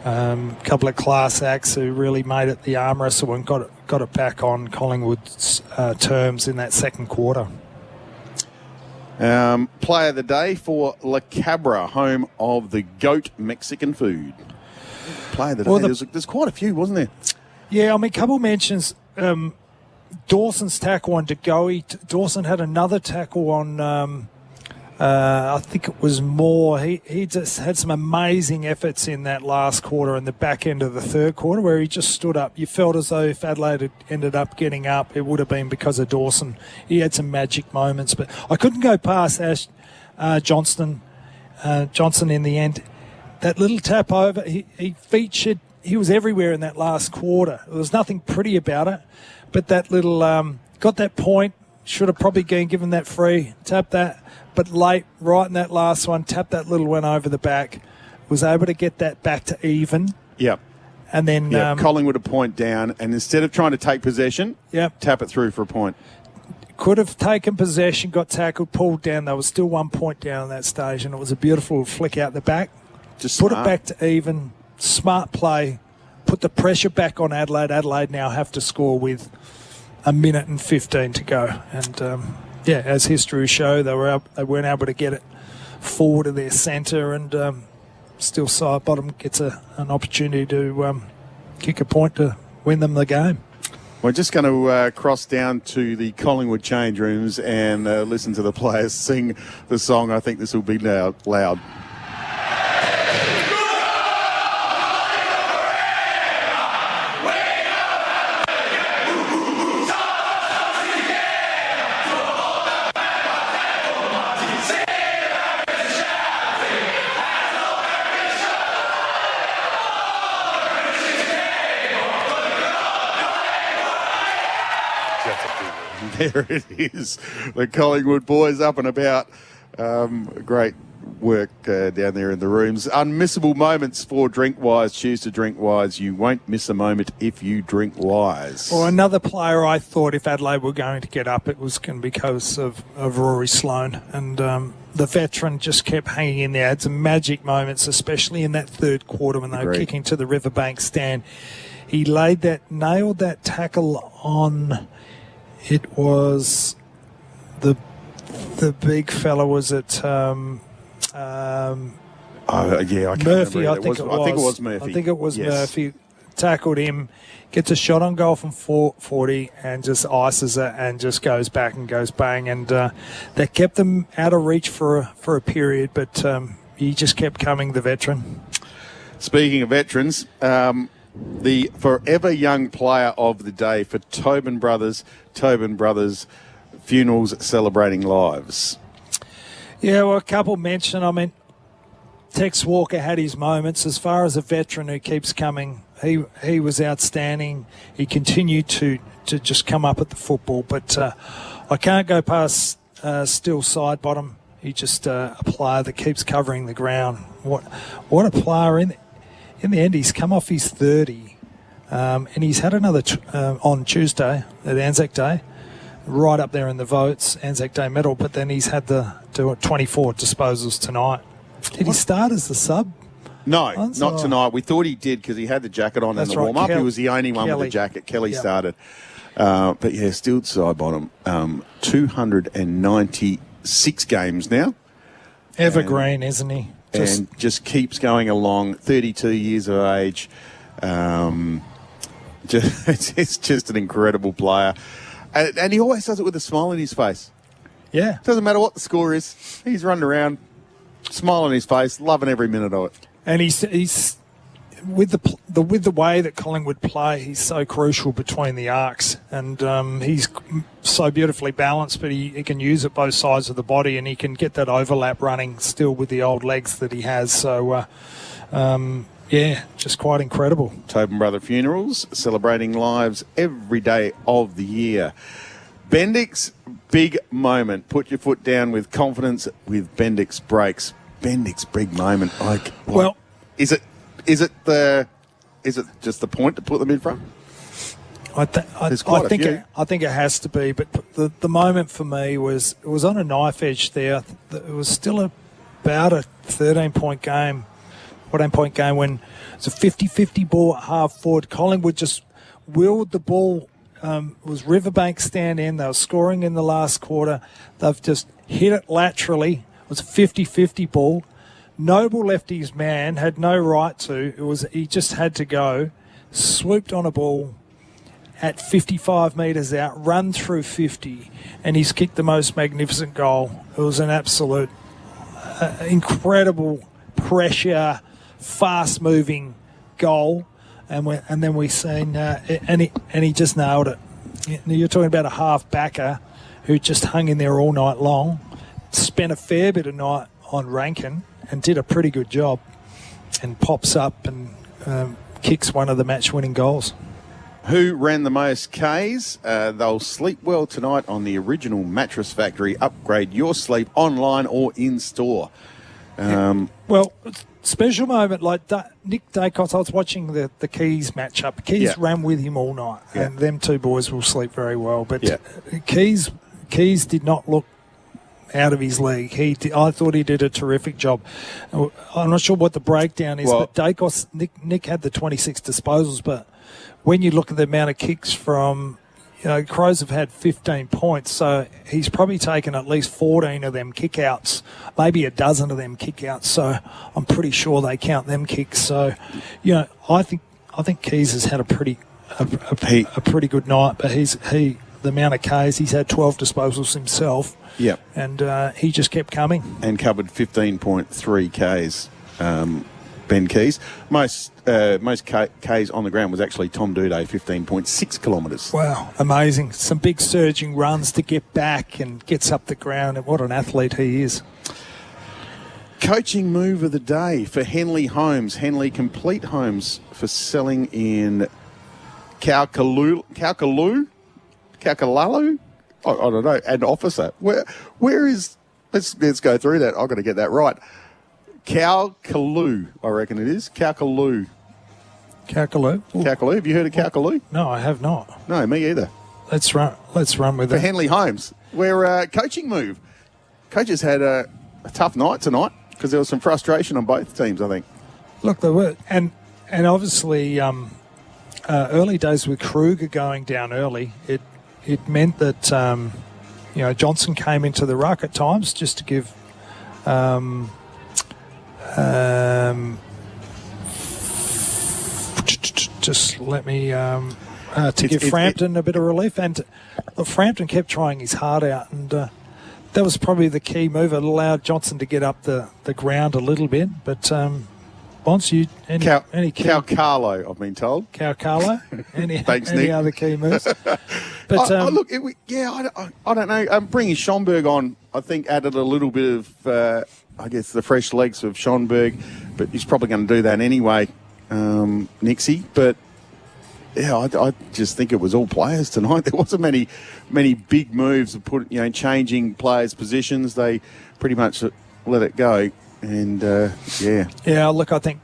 a couple of class acts who really made it the arm wrestle and got it back on Collingwood's terms in that second quarter. Player of the day for La Cabra, home of the GOAT Mexican food. Player of the day. There's quite a few, wasn't there? Yeah, a couple mentions. Dawson's tackle on DeGoey. Dawson had another tackle on... I think it was Moore. He just had some amazing efforts in that last quarter and the back end of the third quarter where he just stood up. You felt as though if Adelaide had ended up getting up, it would have been because of Dawson. He had some magic moments, but I couldn't go past Johnson in the end. That little tap over, he featured, he was everywhere in that last quarter. There was nothing pretty about it, but that little, got that point, should have probably been given that free, tapped that. But late, right in that last one, tapped that little one over the back, was able to get that back to even. Yep. And then... Collingwood a point down, and instead of trying to take possession, tap it through for a point. Could have taken possession, got tackled, pulled down. There was still 1 point down at that stage, and it was a beautiful flick out the back. Just put it back to even. Smart play. Put the pressure back on Adelaide. Adelaide now have to score with 1 minute and 15 to go. And... as history show, they weren't able to get it forward of their centre, and still side bottom gets an opportunity to kick a point to win them the game. We're just going to cross down to the Collingwood change rooms and listen to the players sing the song. I think this will be loud. There it is. The Collingwood boys up and about. Great work down there in the rooms. Unmissable moments for Drink Wise. Choose to drink wise. You won't miss a moment if you drink wise. Well, another player I thought if Adelaide were going to get up, it was going to be because of Rory Sloane. And the veteran just kept hanging in there. Had some magic moments, especially in that third quarter when they were kicking to the Riverbank stand. He nailed that tackle on... It was the big fella. Was it? I can't Murphy. remember. I think it was Murphy. I think it was Murphy. Tackled him, gets a shot on goal from 40, and just ices it, and just goes back and goes bang, and that kept them out of reach for a period. But he just kept coming, the veteran. Speaking of veterans, the forever young player of the day for Tobin Brothers Funerals Celebrating Lives. Yeah, well, a couple mentioned. I mean, Tex Walker had his moments. As far as a veteran who keeps coming, he was outstanding. He continued to just come up at the football. But I can't go past Still Sidebottom. He's just a player that keeps covering the ground. What a player. In the end, he's come off his 30, and he's had another on Tuesday at Anzac Day, right up there in the votes, Anzac Day medal, but then he's had the 24 disposals tonight. Did he start as the sub? No, not tonight. We thought he did because he had the jacket on in the warm-up. He was the only one with the jacket. Kelly started. But, yeah, still Sidebottom. 296 games now. Evergreen, isn't he? And just keeps going along, 32 years of age. It's just an incredible player. And he always does it with a smile on his face. Yeah. Doesn't matter what the score is. He's running around, smile on his face, loving every minute of it. And he's with the way that Collingwood play, he's so crucial between the arcs. And he's so beautifully balanced, but he can use it both sides of the body, and he can get that overlap running still with the old legs that he has. So, yeah, just quite incredible. Tobin Brother Funerals, celebrating lives every day of the year. Bendix, big moment. Put your foot down with confidence with Bendix brakes. Bendix, big moment. Well, is it just the point to put them in front? I think it has to be, but the moment for me was it was on a knife edge there. It was still about a 14-point game when it's a 50-50 ball at half forward. Collingwood just willed the ball. It was Riverbank stand in. They were scoring in the last quarter. They've just hit it laterally. It was a 50-50 ball. Noble left his man, had no right to. He just had to go, swooped on a ball at 55 metres out, run through 50, and he's kicked the most magnificent goal. It was an absolute incredible pressure, fast-moving goal, and then we seen and he just nailed it. You're talking about a half-backer who just hung in there all night long, spent a fair bit of night on Rankin, and did a pretty good job, and pops up and kicks one of the match-winning goals. Who ran the most Ks? They'll sleep well tonight on the original Mattress Factory. Upgrade your sleep online or in-store. Well, special moment, like Nick Dacos, I was watching the Keys match-up. Keys ran with him all night, and them two boys will sleep very well. But Keys did not look out of his league. I thought he did a terrific job. I'm not sure what the breakdown is, but Dacos, Nick had the 26 disposals, but when you look at the amount of kicks from, Crows have had 15 points, so he's probably taken at least 14 of them kickouts, maybe a dozen of them kickouts, so I'm pretty sure they count them kicks. So, I think Keys has had a pretty good night, but the amount of Ks, he's had 12 disposals himself. Yeah, and he just kept coming and covered 15.3 Ks. Ben Keys, most Ks on the ground was actually Tom Duday, 15.6 kilometres. Wow, amazing! Some big surging runs to get back and gets up the ground. And what an athlete he is! Coaching move of the day for Henley Homes. Henley Complete Homes for selling in Kaukalalu. I don't know. An officer. Where is? Let's go through that. I've got to get that right. Kaukaloo, I reckon it is. Kaukaloo. Kaukaloo. Kaukaloo. Have you heard of Kaukaloo? No, I have not. No, me either. Let's run with it. For Henley Homes, where coaching move. Coaches had a tough night tonight because there was some frustration on both teams, I think. Look, there were, and obviously early days with Kruger going down early, it meant that Johnson came into the ruck at times just to give give Frampton a bit of relief, and Frampton kept trying his heart out, and that was probably the key move. It allowed Johnson to get up the ground a little bit, but Bonds, you any key? Carlo, I've been told. Carlo? Thanks, any Nick. other key moves? But I don't know. Bringing Schonberg on, I think, added a little bit of, the fresh legs of Schonberg, but he's probably going to do that anyway, Nixie. But yeah, I just think it was all players tonight. There wasn't many big moves of changing players' positions. They pretty much let it go, and yeah. Look, I think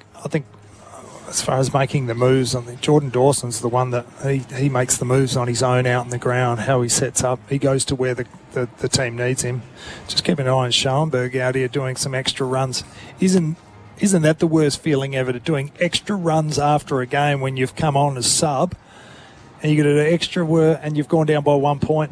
as far as making the moves, I think Jordan Dawson's the one that he makes the moves on his own out in the ground. How he sets up, he goes to where the team needs him. Just keep an eye on Schoenberg out here doing some extra runs. Isn't that the worst feeling ever, to doing extra runs after a game when you've come on as sub and you get an extra and you've gone down by 1 point?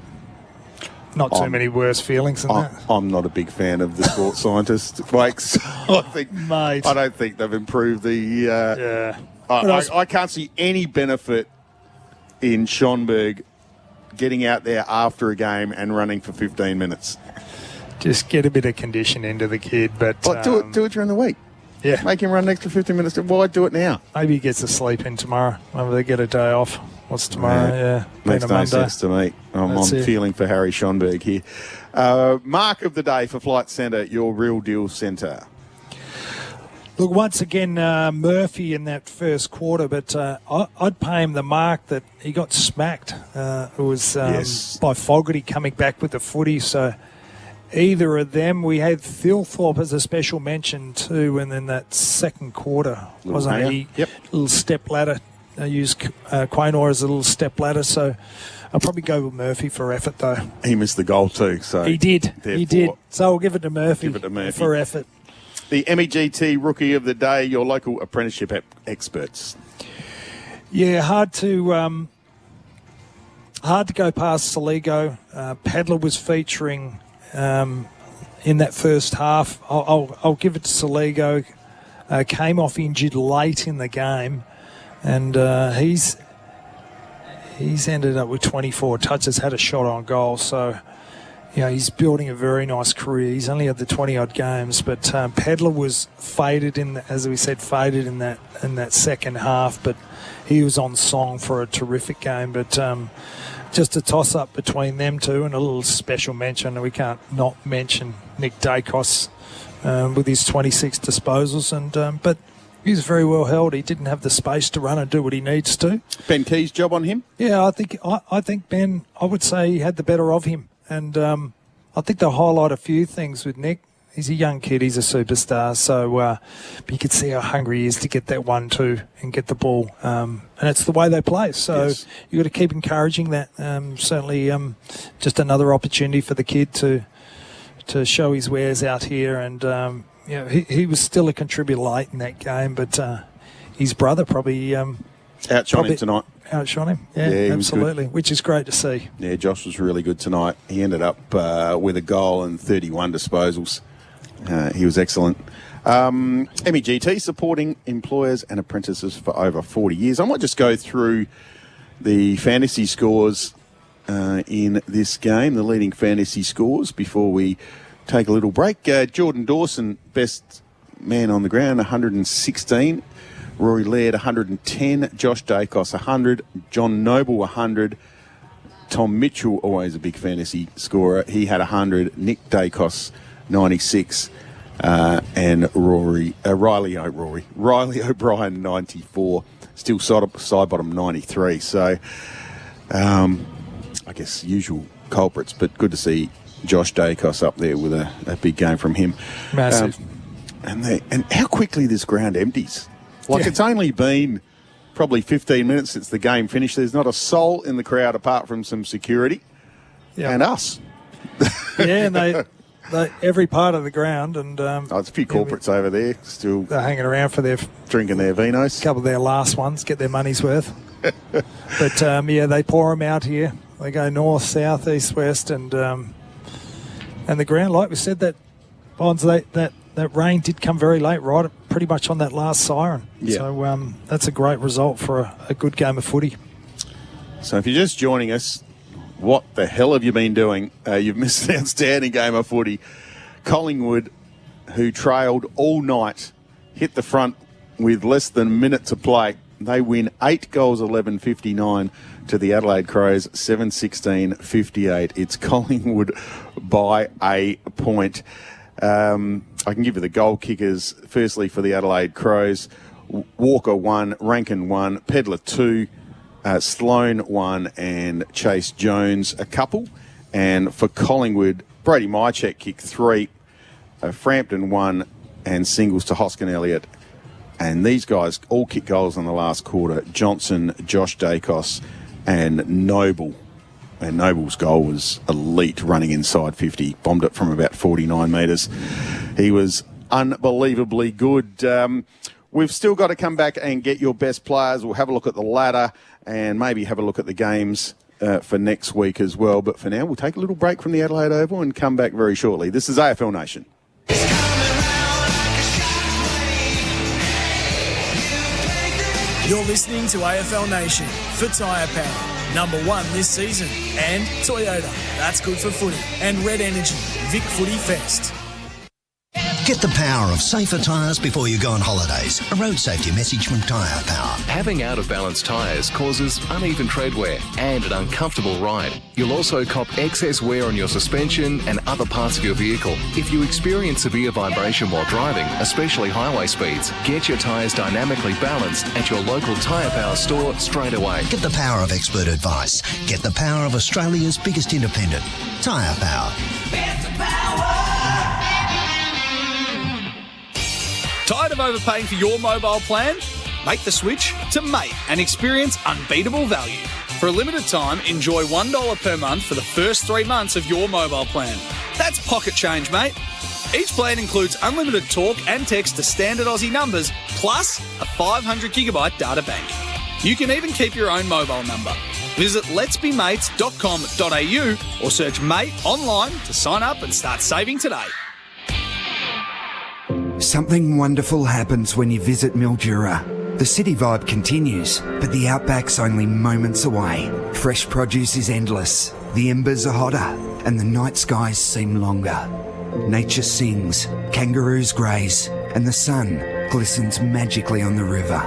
Not too many worse feelings than that. I'm not a big fan of the sports scientist, Wakes. I don't think they've improved the. I can't see any benefit in Schonberg getting out there after a game and running for 15 minutes. Just get a bit of condition into the kid, but do it during the week. Yeah, make him run an extra 15 minutes. Why do it now? Maybe he gets to sleep in tomorrow. Maybe they get a day off. What's tomorrow? Yeah. Makes no sense to me. I'm feeling for Harry Schonberg here. Mark of the day for Flight Centre, your real deal centre. Look, once again, Murphy in that first quarter, but I'd pay him the mark that he got smacked. It was by Fogarty coming back with the footy, so either of them. We had Thilthorpe as a special mention too, and then that second quarter, wasn't he? Yep. Little step ladder. I used Quaynor as a little step ladder, so I'll probably go with Murphy for effort, though. He missed the goal too, so he did. He did. So I'll give it to Murphy. For effort. The MEGT Rookie of the Day, your local apprenticeship experts. Yeah, hard to go past Saligo. Pedler was featuring in that first half. I'll give it to Saligo. Came off injured late in the game. And he's ended up with 24 touches, had a shot on goal. So, he's building a very nice career. He's only had the 20-odd games, but Pedler was faded in that second half. But he was on song for a terrific game. But just a toss-up between them two, and a little special mention. We can't not mention Nick Dacos with his 26 disposals, but. He was very well held. He didn't have the space to run and do what he needs to. Ben Key's job on him? Yeah, I think Ben, I would say he had the better of him. And I think they'll highlight a few things with Nick. He's a young kid. He's a superstar. So but you could see how hungry he is to get that 1-2 and get the ball. And it's the way they play. So you've got to keep encouraging that. Certainly just another opportunity for the kid to show his wares out here. And he was still a contributor late in that game, but his brother probably outshone him tonight. Outshone him, yeah absolutely, which is great to see. Yeah, Josh was really good tonight. He ended up with a goal and 31 disposals. He was excellent. MEGT supporting employers and apprentices for over 40 years. I might just go through the fantasy scores in this game, the leading fantasy scores, before we take a little break. Jordan Dawson, best man on the ground, 116. Rory Laird, 110. Josh Dacos, 100. John Noble, 100. Tom Mitchell, always a big fantasy scorer. He had 100. Nick Dacos, 96. And Riley O'Brien, 94. Still side bottom, 93. So, I guess usual culprits, but good to see Josh Dacos up there with a big game from him. Massive. And how quickly this ground empties. It's only been probably 15 minutes since the game finished. There's not a soul in the crowd apart from some security and us. Yeah, and they every part of the ground. And it's a few corporates over there still. They're hanging around for drinking their vinos. A couple of their last ones, get their money's worth. But, they pour them out here. They go north, south, east, west, and the ground, like we said, that rain did come very late, right pretty much on that last siren. Yeah. So that's a great result for a good game of footy. So if you're just joining us, what the hell have you been doing? You've missed an outstanding game of footy. Collingwood, who trailed all night, hit the front with less than a minute to play. They win 8 goals, 11-59 to the Adelaide Crows, 7-16-58. It's Collingwood by a point. I can give you the goal kickers. Firstly, for the Adelaide Crows, Walker 1, Rankin 1, Pedler 2, Sloane 1, and Chase Jones a couple. And for Collingwood, Brady Mychek kicked 3, Frampton 1, and singles to Hoskin Elliott. And these guys all kick goals in the last quarter. Johnson, Josh Dacos, and Noble. And Noble's goal was elite, running inside 50. Bombed it from about 49 metres. He was unbelievably good. We've still got to come back and get your best players. We'll have a look at the ladder and maybe have a look at the games for next week as well. But for now, we'll take a little break from the Adelaide Oval and come back very shortly. This is AFL Nation. You're listening to AFL Nation for Tyre Power, number 1 this season, and Toyota, that's good for footy, and Red Energy, Vic Footy Fest. Get the power of safer tyres before you go on holidays. A road safety message from Tyre Power. Having out-of-balance tyres causes uneven tread wear and an uncomfortable ride. You'll also cop excess wear on your suspension and other parts of your vehicle. If you experience severe vibration while driving, especially highway speeds, get your tyres dynamically balanced at your local Tyre Power store straight away. Get the power of expert advice. Get the power of Australia's biggest independent. Tyre Power. Get the power! Tired of overpaying for your mobile plan? Make the switch to Mate and experience unbeatable value. For a limited time, enjoy $1 per month for the first 3 months of your mobile plan. That's pocket change, mate. Each plan includes unlimited talk and text to standard Aussie numbers, plus a 500 gigabyte data bank. You can even keep your own mobile number. Visit letsbemates.com.au or search Mate online to sign up and start saving today. Something wonderful happens when you visit Mildura. The city vibe continues, but the outback's only moments away. Fresh produce is endless, the embers are hotter, and the night skies seem longer. Nature sings, kangaroos graze, and the sun glistens magically on the river.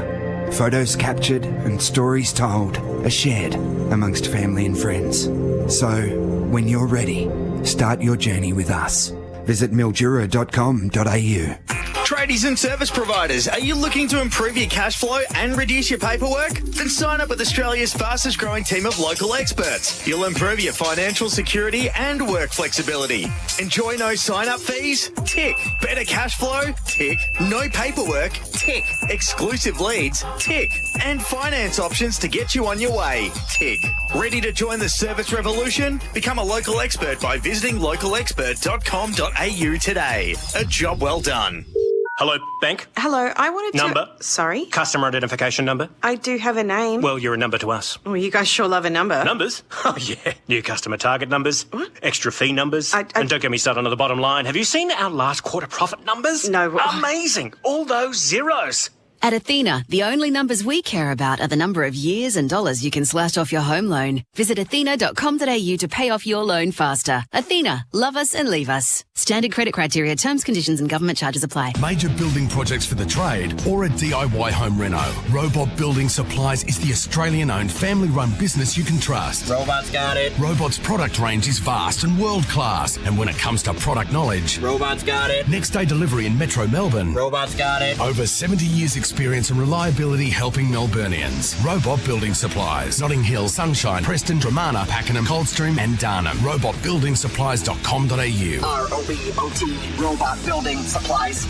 Photos captured and stories told are shared amongst family and friends. So, when you're ready, start your journey with us. Visit mildura.com.au. Tradies and service providers, are you looking to improve your cash flow and reduce your paperwork? Then sign up with Australia's fastest growing team of local experts. You'll improve your financial security and work flexibility. Enjoy no sign-up fees? Tick. Better cash flow? Tick. No paperwork? Tick. Exclusive leads? Tick. And finance options to get you on your way? Tick. Ready to join the service revolution? Become a local expert by visiting localexpert.com.au today. A job well done. Hello, bank. Hello, I wanted to... Number. Sorry? Customer identification number. I do have a name. Well, you're a number to us. Well, you guys sure love a number. Numbers? Oh, yeah. New customer target numbers. What? Extra fee numbers. And don't get me started on the bottom line. Have you seen our last quarter profit numbers? No. Amazing. All those zeros. At Athena, the only numbers we care about are the number of years and dollars you can slash off your home loan. Visit athena.com.au to pay off your loan faster. Athena, love us and leave us. Standard credit criteria, terms, conditions and government charges apply. Major building projects for the trade or a DIY home reno. Robot Building Supplies is the Australian-owned family-run business you can trust. Robots got it. Robot's product range is vast and world-class. And when it comes to product knowledge... Robots got it. Next-day delivery in Metro Melbourne. Robots got it. Over 70 years experience and reliability helping Melburnians. Robot Building Supplies. Notting Hill, Sunshine, Preston, Dramana, Pakenham, Coldstream and Darnham. robotbuildingsupplies.com.au. ROBOT, Robot Building Supplies.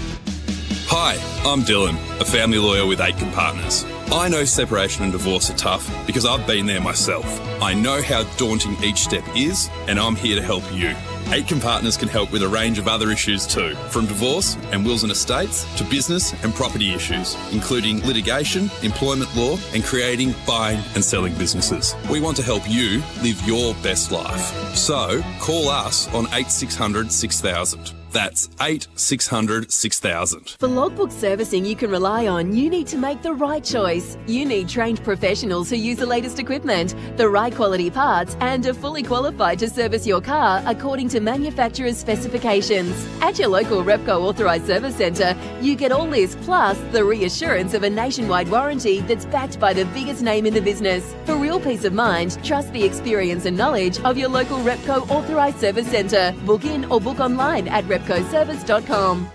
Hi, I'm Dylan, a family lawyer with Aitken Partners. I know separation and divorce are tough because I've been there myself. I know how daunting each step is, and I'm here to help you. Aitken Partners can help with a range of other issues too, from divorce and wills and estates to business and property issues, including litigation, employment law, and creating, buying and selling businesses. We want to help you live your best life. So, call us on 8600 6000. That's 860 6000. For logbook servicing you can rely on, you need to make the right choice. You need trained professionals who use the latest equipment, the right quality parts, and are fully qualified to service your car according to manufacturer's specifications. At your local Repco authorised service centre, you get all this plus the reassurance of a nationwide warranty that's backed by the biggest name in the business. For real peace of mind, trust the experience and knowledge of your local Repco authorised service centre. Book in or book online at repcoservice.com.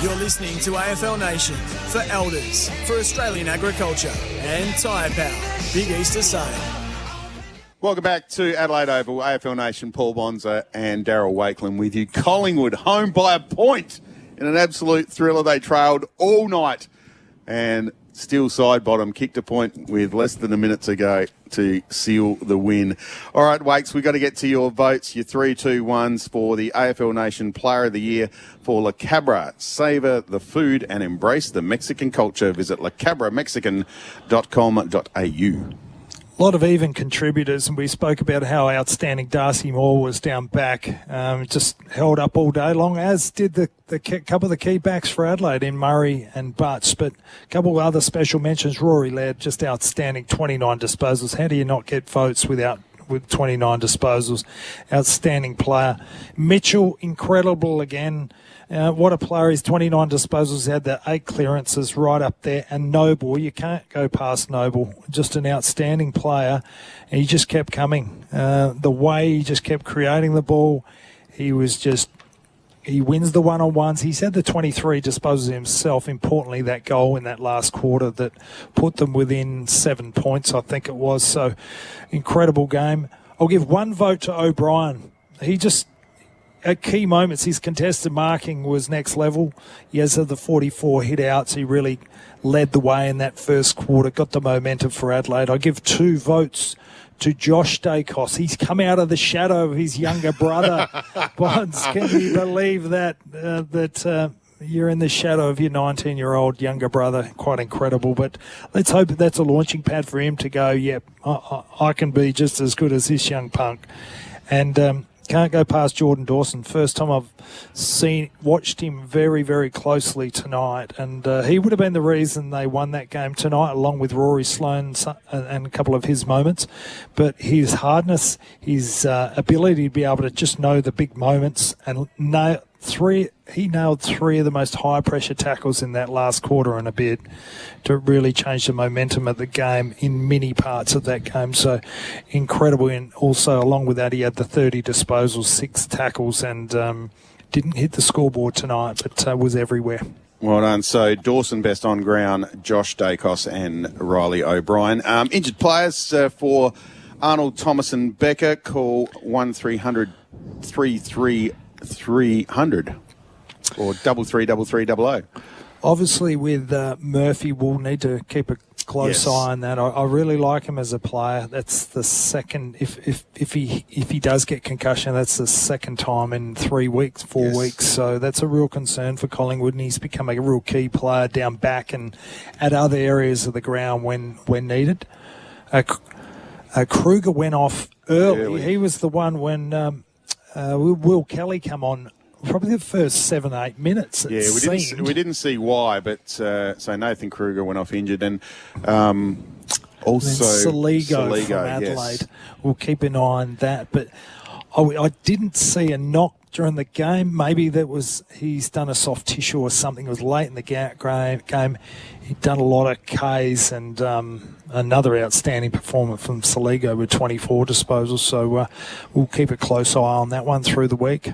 You're listening to AFL Nation for Elders, for Australian Agriculture and Tyre Power. Big Easter sale. Welcome back to Adelaide Oval. AFL Nation, Paul Bonza and Daryl Wakeland with you. Collingwood home by a point in an absolute thriller. They trailed all night and still side bottom, kicked a point with less than a minute to go to seal the win. All right, Wakes, we've got to get to your votes, your 3-2-1s for the AFL Nation Player of the Year for La Cabra. Savour the food and embrace the Mexican culture. Visit lacabramexican.com.au. A lot of even contributors, and we spoke about how outstanding Darcy Moore was down back. Just held up all day long, as did the couple of the key backs for Adelaide in Murray and Butts. But a couple of other special mentions. Rory Laird, just outstanding, 29 disposals. How do you not get votes with 29 disposals? Outstanding player. Mitchell, incredible again. What a player. He's 29 disposals, had the 8 clearances right up there. And Noble, you can't go past Noble. Just an outstanding player. And he just kept coming. The way he just kept creating the ball, he wins the one-on-ones. He's had the 23 disposals himself. Importantly, that goal in that last quarter that put them within 7 points, I think it was. So, incredible game. I'll give one vote to O'Brien. He just, at key moments, his contested marking was next level. He has the 44 hit outs. He really led the way in that first quarter, got the momentum for Adelaide. I give 2 votes to Josh Dacos. He's come out of the shadow of his younger brother. Bonds, can you believe that you're in the shadow of your 19-year-old younger brother? Quite incredible. But let's hope that that's a launching pad for him to go, yep, I can be just as good as this young punk. And can't go past Jordan Dawson. First time I've watched him very, very closely tonight. And he would have been the reason they won that game tonight, along with Rory Sloane and a couple of his moments. But his hardness, his ability to be able to just know the big moments and he nailed 3 of the most high-pressure tackles in that last quarter and a bit to really change the momentum of the game in many parts of that game. So incredible. And also, along with that, he had the 30 disposals, 6 tackles, and didn't hit the scoreboard tonight, but was everywhere. Well done. So Dawson best on ground, Josh Dacos and Riley O'Brien. Injured players for Arnold, Thomas and Becker. Call 1300 33300 or 333300. Obviously, with Murphy, we'll need to keep a close eye on that. I really like him as a player. That's the second. If he does get concussion, that's the second time in 4 weeks. So that's a real concern for Collingwood, and he's become a real key player down back and at other areas of the ground when needed. Kruger went off early. He was the one when Will Kelly come on. Probably the first 7-8 minutes. We didn't see why, but so Nathan Kruger went off injured, and also Saligo from Adelaide. Yes. We'll keep an eye on that. But I didn't see a knock during the game. Maybe he's done a soft tissue or something. It was late in the game. He'd done a lot of Ks, and another outstanding performance from Saligo with 24 disposals. So we'll keep a close eye on that one through the week.